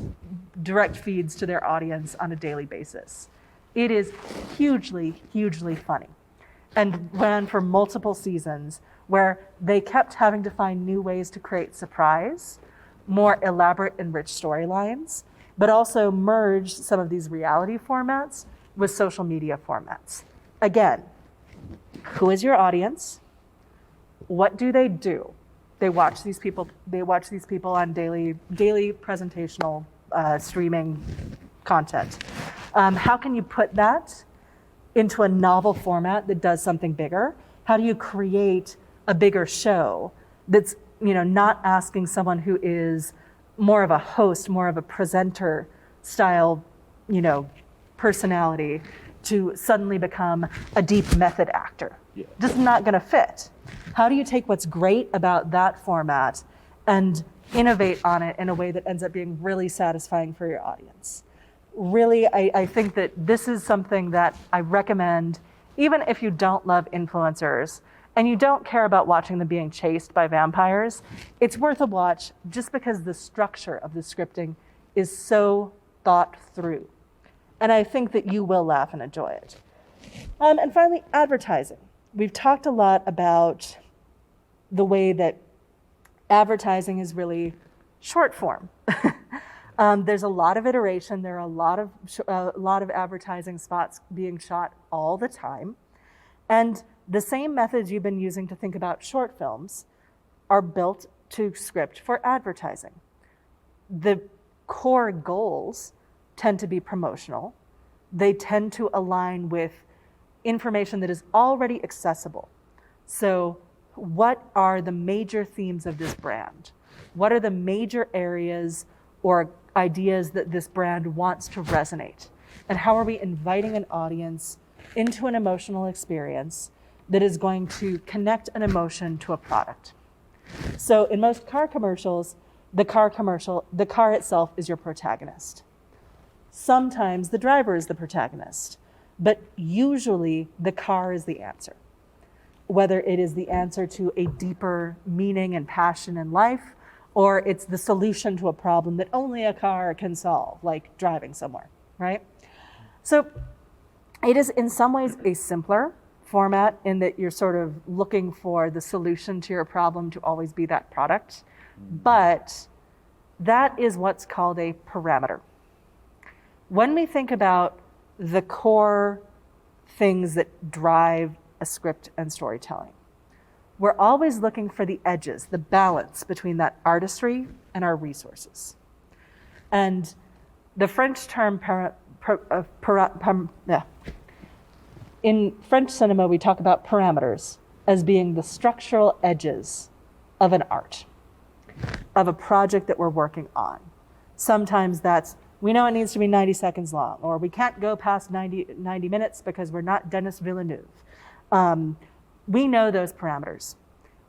feeds to their audience on a daily basis. It is hugely, hugely funny, and ran for multiple seasons, where they kept having to find new ways to create surprise, more elaborate and rich storylines, but also merge some of these reality formats with social media formats. Again, who is your audience? What do? They watch these people on daily presentational streaming content. How can you put that into a novel format that does something bigger? How do you create a bigger show that's, not asking someone who is more of a host, more of a presenter style, personality to suddenly become a deep method actor? Yeah. Just not going to fit. How do you take what's great about that format and innovate on it in a way that ends up being really satisfying for your audience? Really, I think that this is something that I recommend, even if you don't love influencers and you don't care about watching them being chased by vampires. It's worth a watch just because the structure of the scripting is so thought through. And I think that you will laugh and enjoy it. And finally, advertising. We've talked a lot about the way that advertising is really short form. There's a lot of iteration. There are a lot of advertising spots being shot all the time. And the same methods you've been using to think about short films are built to script for advertising. The core goals tend to be promotional. They tend to align with information that is already accessible. So what are the major themes of this brand? What are the major areas or ideas that this brand wants to resonate? And how are we inviting an audience into an emotional experience that is going to connect an emotion to a product? So in most car commercials, the car itself is your protagonist. Sometimes the driver is the protagonist, but usually the car is the answer. Whether it is the answer to a deeper meaning and passion in life, or it's the solution to a problem that only a car can solve, like driving somewhere, right? So it is in some ways a simpler format in that you're sort of looking for the solution to your problem to always be that product, but that is what's called a parameter. When we think about the core things that drive a script and storytelling, we're always looking for the edges, the balance between that artistry and our resources. And the French term in French cinema, we talk about parameters as being the structural edges of an art, of a project that we're working on. Sometimes that's, we know it needs to be 90 seconds long, or we can't go past 90 minutes because we're not Denis Villeneuve. We know those parameters.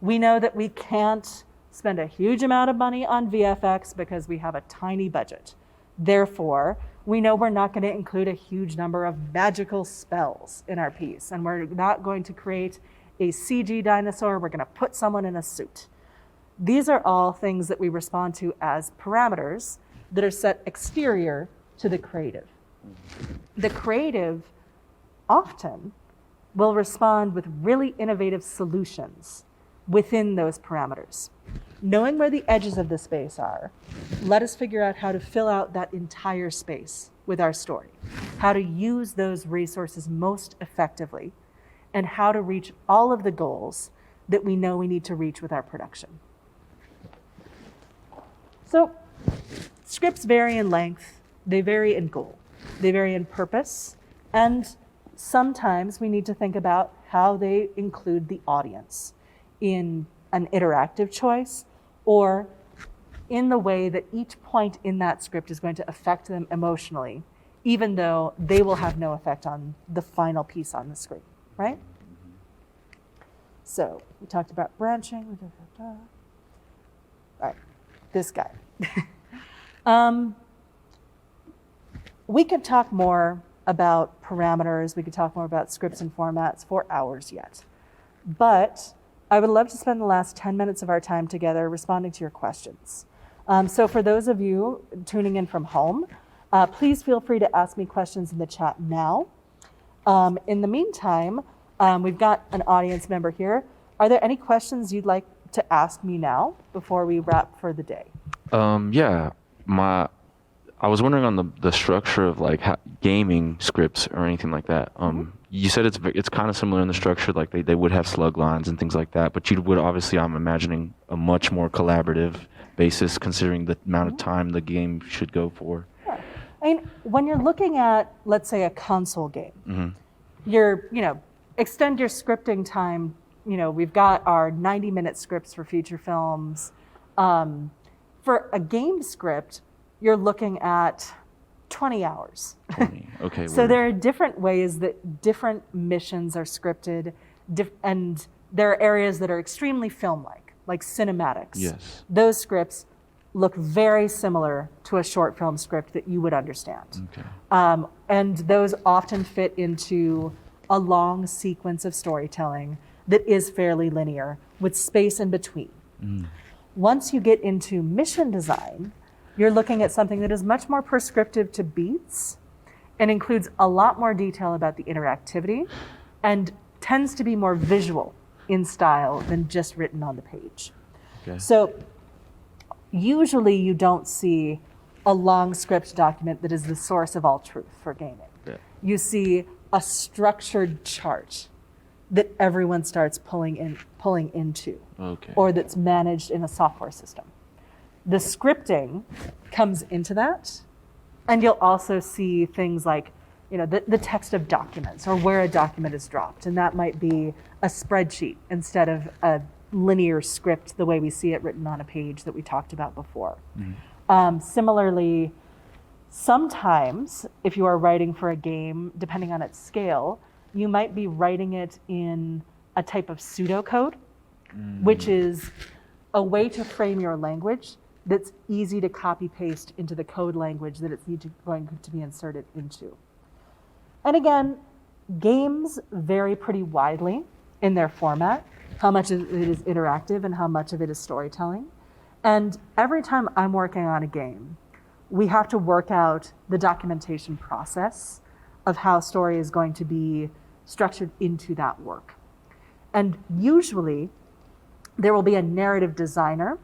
We know that we can't spend a huge amount of money on VFX because we have a tiny budget. Therefore, we know we're not going to include a huge number of magical spells in our piece, and we're not going to create a CG dinosaur. We're going to put someone in a suit. These are all things that we respond to as parameters that are set exterior to the creative. The creative often will respond with really innovative solutions within those parameters. Knowing where the edges of the space are, let us figure out how to fill out that entire space with our story, how to use those resources most effectively, and how to reach all of the goals that we know we need to reach with our production. So, scripts vary in length, they vary in goal, they vary in purpose, and sometimes we need to think about how they include the audience in an interactive choice or in the way that each point in that script is going to affect them emotionally, even though they will have no effect on the final piece on the screen, right? So we talked about branching. All right, this guy. We could talk more about parameters. We could talk more about scripts and formats for hours yet. But I would love to spend the last 10 minutes of our time together responding to your questions. So for those of you tuning in from home, please feel free to ask me questions in the chat now. In the meantime, we've got an audience member here. Are there any questions you'd like to ask me now before we wrap for the day? I was wondering on the structure of like gaming scripts or anything like that. You said it's kind of similar in the structure, like they would have slug lines and things like that, but you would obviously, I'm imagining, a much more collaborative basis considering the amount of time the game should go for. Yeah. I mean, when you're looking at, let's say, a console game, you're, extend your scripting time. We've got our 90-minute scripts for feature films. For a game script, you're looking at 20 hours. 20, okay. So there are different ways that different missions are scripted, and there are areas that are extremely film-like, like cinematics. Yes. Those scripts look very similar to a short film script that you would understand. Okay. And those often fit into a long sequence of storytelling that is fairly linear, with space in between. Once you get into mission design, you're looking at something that is much more prescriptive to beats and includes a lot more detail about the interactivity and tends to be more visual in style than just written on the page. Okay. So usually you don't see a long script document that is the source of all truth for gaming. Yeah. You see a structured chart that everyone starts pulling into, Okay. or that's managed in a software system. The scripting comes into that, and you'll also see things like, the text of documents or where a document is dropped, and that might be a spreadsheet instead of a linear script the way we see it written on a page that we talked about before. Similarly, sometimes if you are writing for a game, depending on its scale, you might be writing it in a type of pseudocode, which is a way to frame your language that's easy to copy paste into the code language that it's going to be inserted into. And again, games vary pretty widely in their format, how much of it is interactive and how much of it is storytelling. And every time I'm working on a game, we have to work out the documentation process of how story is going to be structured into that work. And usually, there will be a narrative designer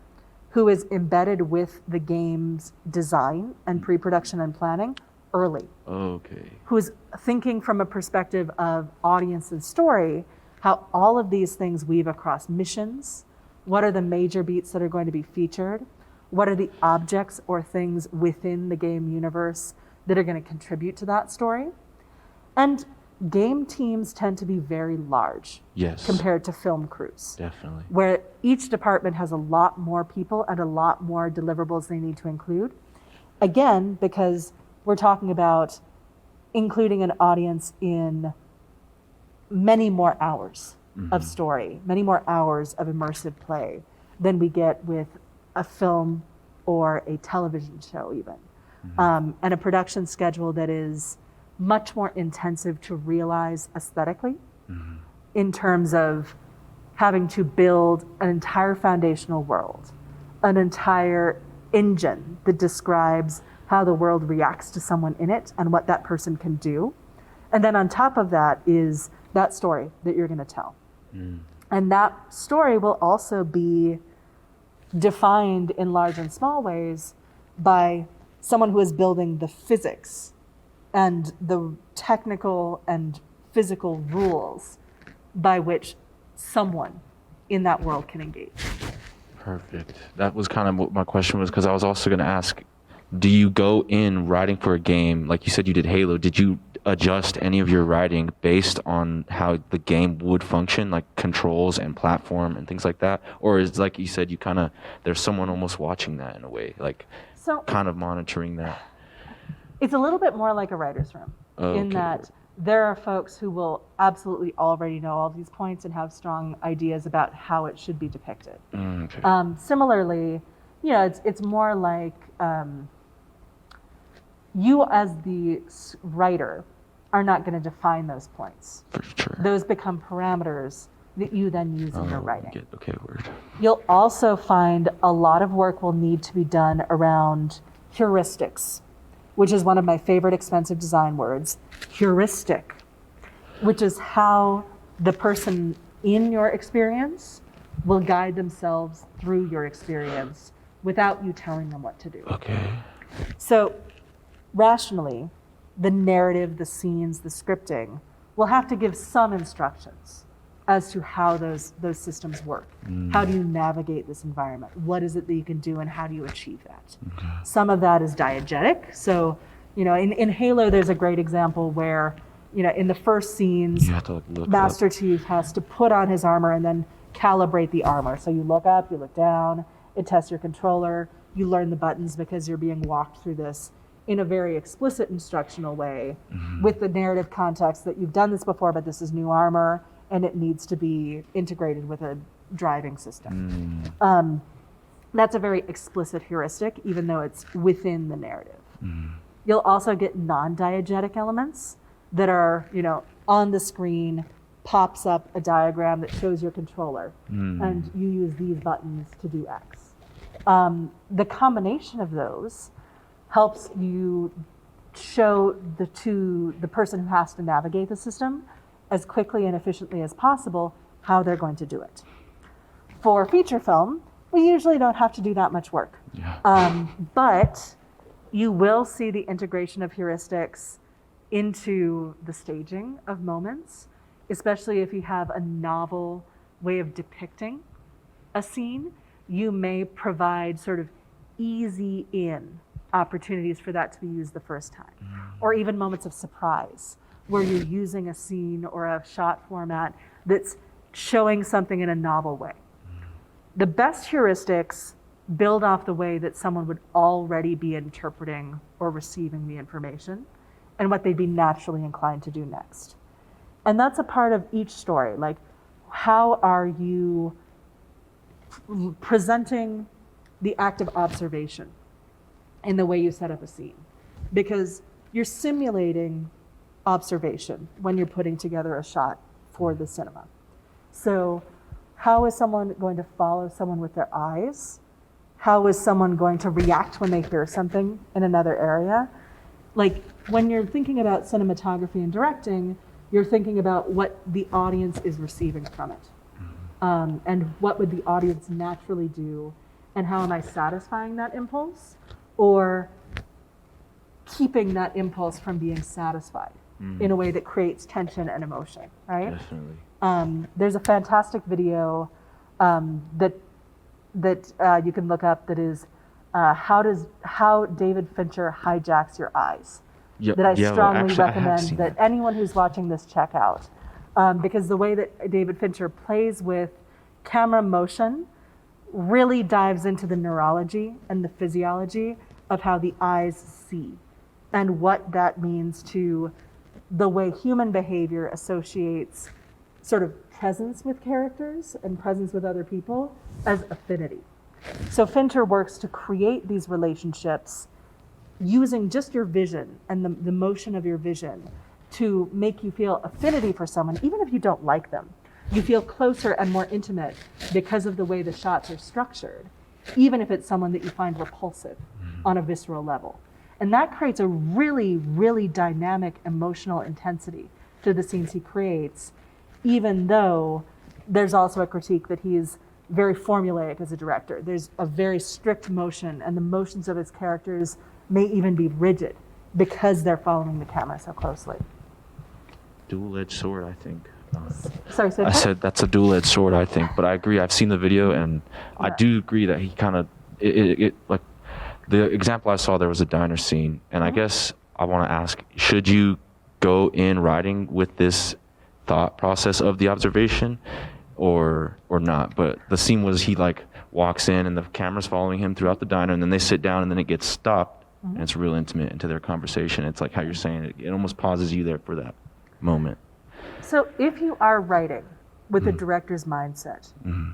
who is embedded with the game's design and pre-production and planning early. Okay. Who's thinking from a perspective of audience and story, how all of these things weave across missions, what are the major beats that are going to be featured, what are the objects or things within the game universe that are going to contribute to that story. And game teams tend to be very large Yes. compared to film crews, Definitely. where each department has a lot more people and a lot more deliverables they need to include. Again, because we're talking about including an audience in many more hours of story, many more hours of immersive play than we get with a film or a television show even. And a production schedule that is much more intensive to realize aesthetically in terms of having to build an entire foundational world, an entire engine that describes how the world reacts to someone in it and what that person can do. And then on top of that is that story that you're going to tell. And that story will also be defined in large and small ways by someone who is building the physics and the technical and physical rules by which someone in that world can engage. Perfect. That was kind of what my question was, because I was also going to ask, do you go in writing for a game, like you said you did Halo, did you adjust any of your writing based on how the game would function, like controls and platform and things like that? Or is, like you said, you kind of, there's someone almost watching that in a way, like So kind of monitoring that? it's a little bit more like a writer's room in that there are folks who will absolutely already know all these points and have strong ideas about how it should be depicted. Okay. Similarly, you know, it's more like you as the writer are not going to define those points. For sure. Those become parameters that you then use in your writing. Okay, word. You'll also find a lot of work will need to be done around heuristics, which is one of my favorite expensive design words, heuristic, which is how the person in your experience will guide themselves through your experience without you telling them what to do. Okay. So rationally, the narrative, the scenes, the scripting will have to give some instructions as to how those systems work. How do you navigate this environment? What is it that you can do and how do you achieve that? Some of that is diegetic. So, you know, in Halo, there's a great example where, you know, in the first scenes, You have to look Master up. Chief has to put on his armor and then calibrate the armor. So you look up, you look down, it tests your controller, you learn the buttons because you're being walked through this in a very explicit instructional way with the narrative context that you've done this before, but this is new armor and it needs to be integrated with a driving system. That's a very explicit heuristic, even though it's within the narrative. You'll also get non-diegetic elements that are, you know, on the screen, pops up a diagram that shows your controller, and you use these buttons to do X. The combination of those helps you show the person who has to navigate the system as quickly and efficiently as possible how they're going to do it. For feature film, we usually don't have to do that much work. But you will see the integration of heuristics into the staging of moments, especially if you have a novel way of depicting a scene. You may provide sort of easy in opportunities for that to be used the first time, or even moments of surprise where you're using a scene or a shot format that's showing something in a novel way. The best heuristics build off the way that someone would already be interpreting or receiving the information and what they'd be naturally inclined to do next. And that's a part of each story. Like, how are you presenting the act of observation in the way you set up a scene? Because you're simulating observation when you're putting together a shot for the cinema. So how is someone going to follow someone with their eyes? How is someone going to react when they hear something in another area? Like when you're thinking about cinematography and directing, you're thinking about what the audience is receiving from it. And what would the audience naturally do, and how am I satisfying that impulse or keeping that impulse from being satisfied in a way that creates tension and emotion, right? Definitely. There's a fantastic video that you can look up that is how David Fincher hijacks your eyes. That I strongly recommend that anyone who's watching this check out. Because the way that David Fincher plays with camera motion really dives into the neurology and the physiology of how the eyes see and what that means to the way human behavior associates sort of presence with characters and presence with other people as affinity. So Fincher works to create these relationships using just your vision and the motion of your vision to make you feel affinity for someone, even if you don't like them. You feel closer and more intimate because of the way the shots are structured, even if it's someone that you find repulsive on a visceral level. And that creates a really, really dynamic emotional intensity to the scenes he creates, even though there's also a critique that he's very formulaic as a director. There's a very strict motion, and the motions of his characters may even be rigid because they're following the camera so closely. Dual-edged sword, I think. Sorry, say I that? said that's a dual-edged sword, I think. But I agree. I've seen the video, and I do agree that he kind of it like the example I saw there was a diner scene, and I guess I want to ask: should you go in writing with this thought process of the observation, or not? But the scene was he like walks in, and the camera's following him throughout the diner, and then they sit down, and then it gets stopped, and it's real intimate into their conversation. It's like how you're saying it almost pauses you there for that moment. So if you are writing with a director's mindset,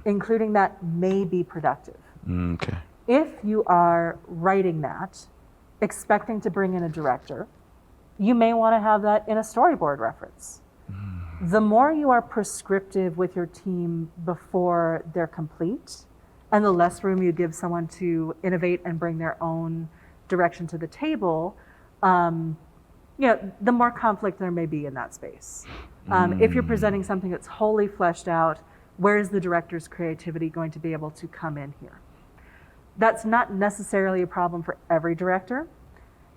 including that may be productive. Okay. If you are writing that, expecting to bring in a director, you may want to have that in a storyboard reference. The more you are prescriptive with your team before they're complete, and the less room you give someone to innovate and bring their own direction to the table, the more conflict there may be in that space. If you're presenting something that's wholly fleshed out, where is the director's creativity going to be able to come in here? That's not necessarily a problem for every director.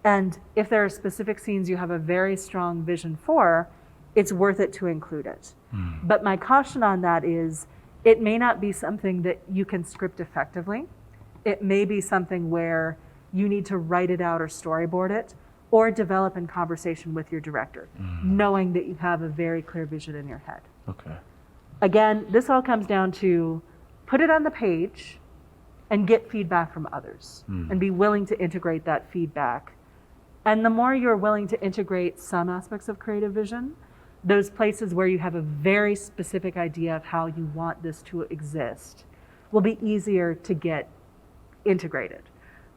And if there are specific scenes you have a very strong vision for, it's worth it to include it. But my caution on that is it may not be something that you can script effectively. It may be something where you need to write it out or storyboard it, or develop in conversation with your director, knowing that you have a very clear vision in your head. Okay. Again, this all comes down to put it on the page and get feedback from others and be willing to integrate that feedback. And the more you're willing to integrate some aspects of creative vision, those places where you have a very specific idea of how you want this to exist will be easier to get integrated.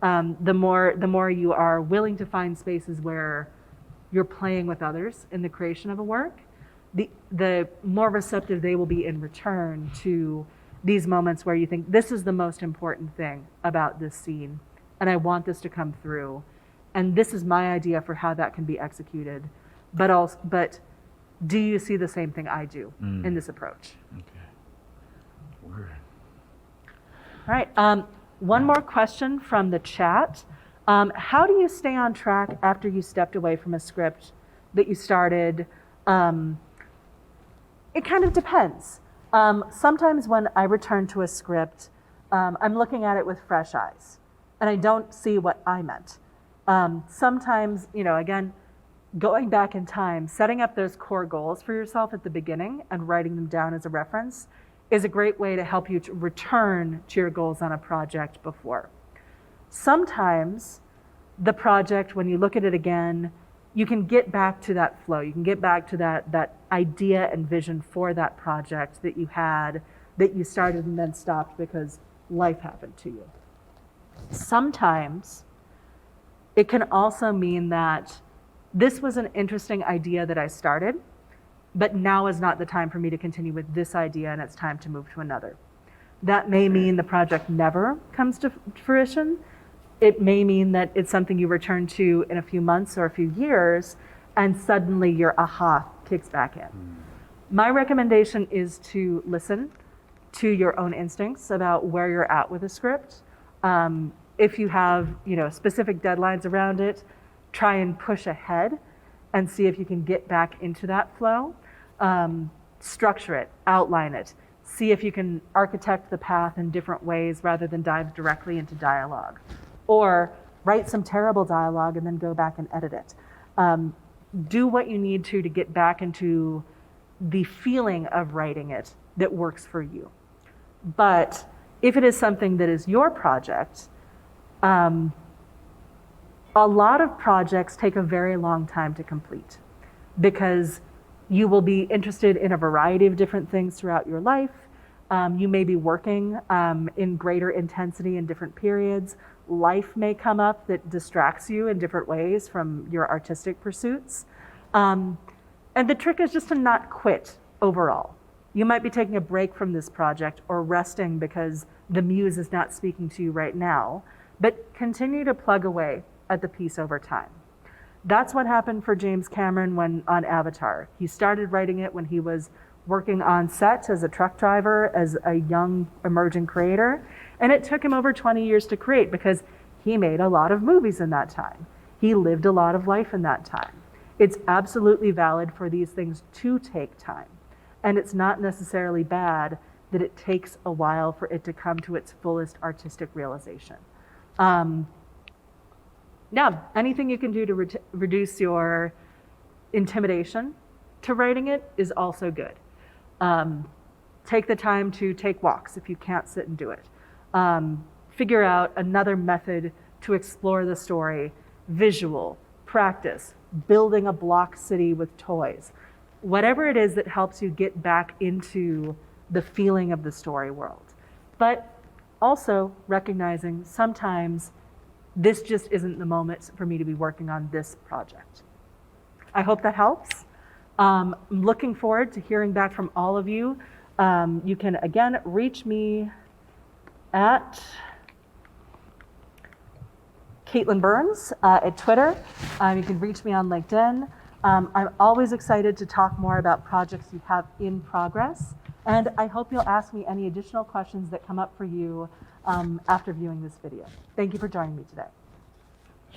The more you are willing to find spaces where you're playing with others in the creation of a work, the more receptive they will be in return to these moments where you think this is the most important thing about this scene, and I want this to come through, and this is my idea for how that can be executed. But do you see the same thing I do in this approach? Okay. Word. All right. One more question from the chat. How do you stay on track after you stepped away from a script that you started? It kind of depends. Sometimes when I return to a script, I'm looking at it with fresh eyes, and I don't see what I meant. Sometimes, again, going back in time, setting up those core goals for yourself at the beginning and writing them down as a reference is a great way to help you to return to your goals on a project before. Sometimes the project, when you look at it again, you can get back to that flow. You can get back to that idea and vision for that project that you had, that you started and then stopped because life happened to you. Sometimes it can also mean that this was an interesting idea that I started, but now is not the time for me to continue with this idea and it's time to move to another. That may mean the project never comes to fruition. It may mean that it's something you return to in a few months or a few years, and suddenly your aha kicks back in. My recommendation is to listen to your own instincts about where you're at with a script. If you have, specific deadlines around it, try and push ahead and see if you can get back into that flow. Structure it, outline it, see if you can architect the path in different ways rather than dive directly into dialogue. Or write some terrible dialogue and then go back and edit it. Do what you need to get back into the feeling of writing it that works for you. But if it is something that is your project, a lot of projects take a very long time to complete because you will be interested in a variety of different things throughout your life. You may be working in greater intensity in different periods. Life may come up that distracts you in different ways from your artistic pursuits. And the trick is just to not quit overall. You might be taking a break from this project or resting because the muse is not speaking to you right now, but continue to plug away at the piece over time. That's what happened for James Cameron on Avatar. He started writing it when he was working on set as a truck driver, as a young emerging creator, and it took him over 20 years to create because he made a lot of movies in that time. He lived a lot of life in that time. It's absolutely valid for these things to take time, and it's not necessarily bad that it takes a while for it to come to its fullest artistic realization. Now, anything you can do to reduce your intimidation to writing it is also good. Take the time to take walks if you can't sit and do it. Figure out another method to explore the story, visual, practice, building a block city with toys. Whatever it is that helps you get back into the feeling of the story world. But also recognizing sometimes this just isn't the moment for me to be working on this project. I hope that helps. I'm looking forward to hearing back from all of you. You can, again, reach me at Caitlin Burns at Twitter. You can reach me on LinkedIn. I'm always excited to talk more about projects you have in progress. And I hope you'll ask me any additional questions that come up for you after viewing this video. Thank you for joining me today.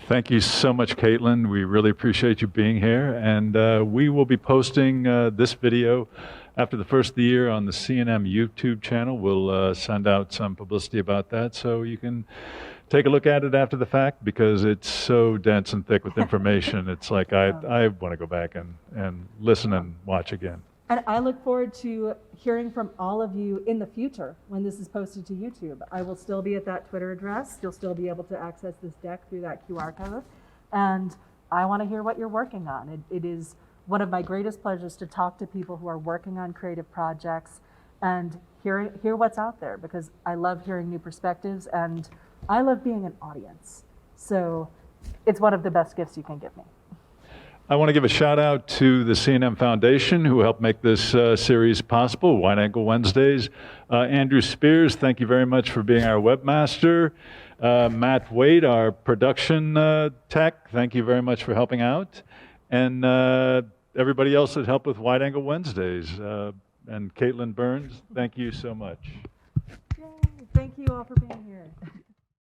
Thank you so much, Caitlin. We really appreciate you being here. And we will be posting this video after the first of the year on the CNM YouTube channel. We'll send out some publicity about that so you can take a look at it after the fact because it's so dense and thick with information. It's like I want to go back and listen and watch again. And I look forward to hearing from all of you in the future when this is posted to YouTube. I will still be at that Twitter address. You'll still be able to access this deck through that QR code. And I want to hear what you're working on. It is one of my greatest pleasures to talk to people who are working on creative projects and hear what's out there because I love hearing new perspectives and I love being an audience. So it's one of the best gifts you can give me. I want to give a shout out to the CNM Foundation who helped make this series possible, Wide Angle Wednesdays. Andrew Spears, thank you very much for being our webmaster. Matt Wade, our production tech, thank you very much for helping out. And everybody else that helped with Wide Angle Wednesdays. And Caitlin Burns, thank you so much. Yay, thank you all for being here.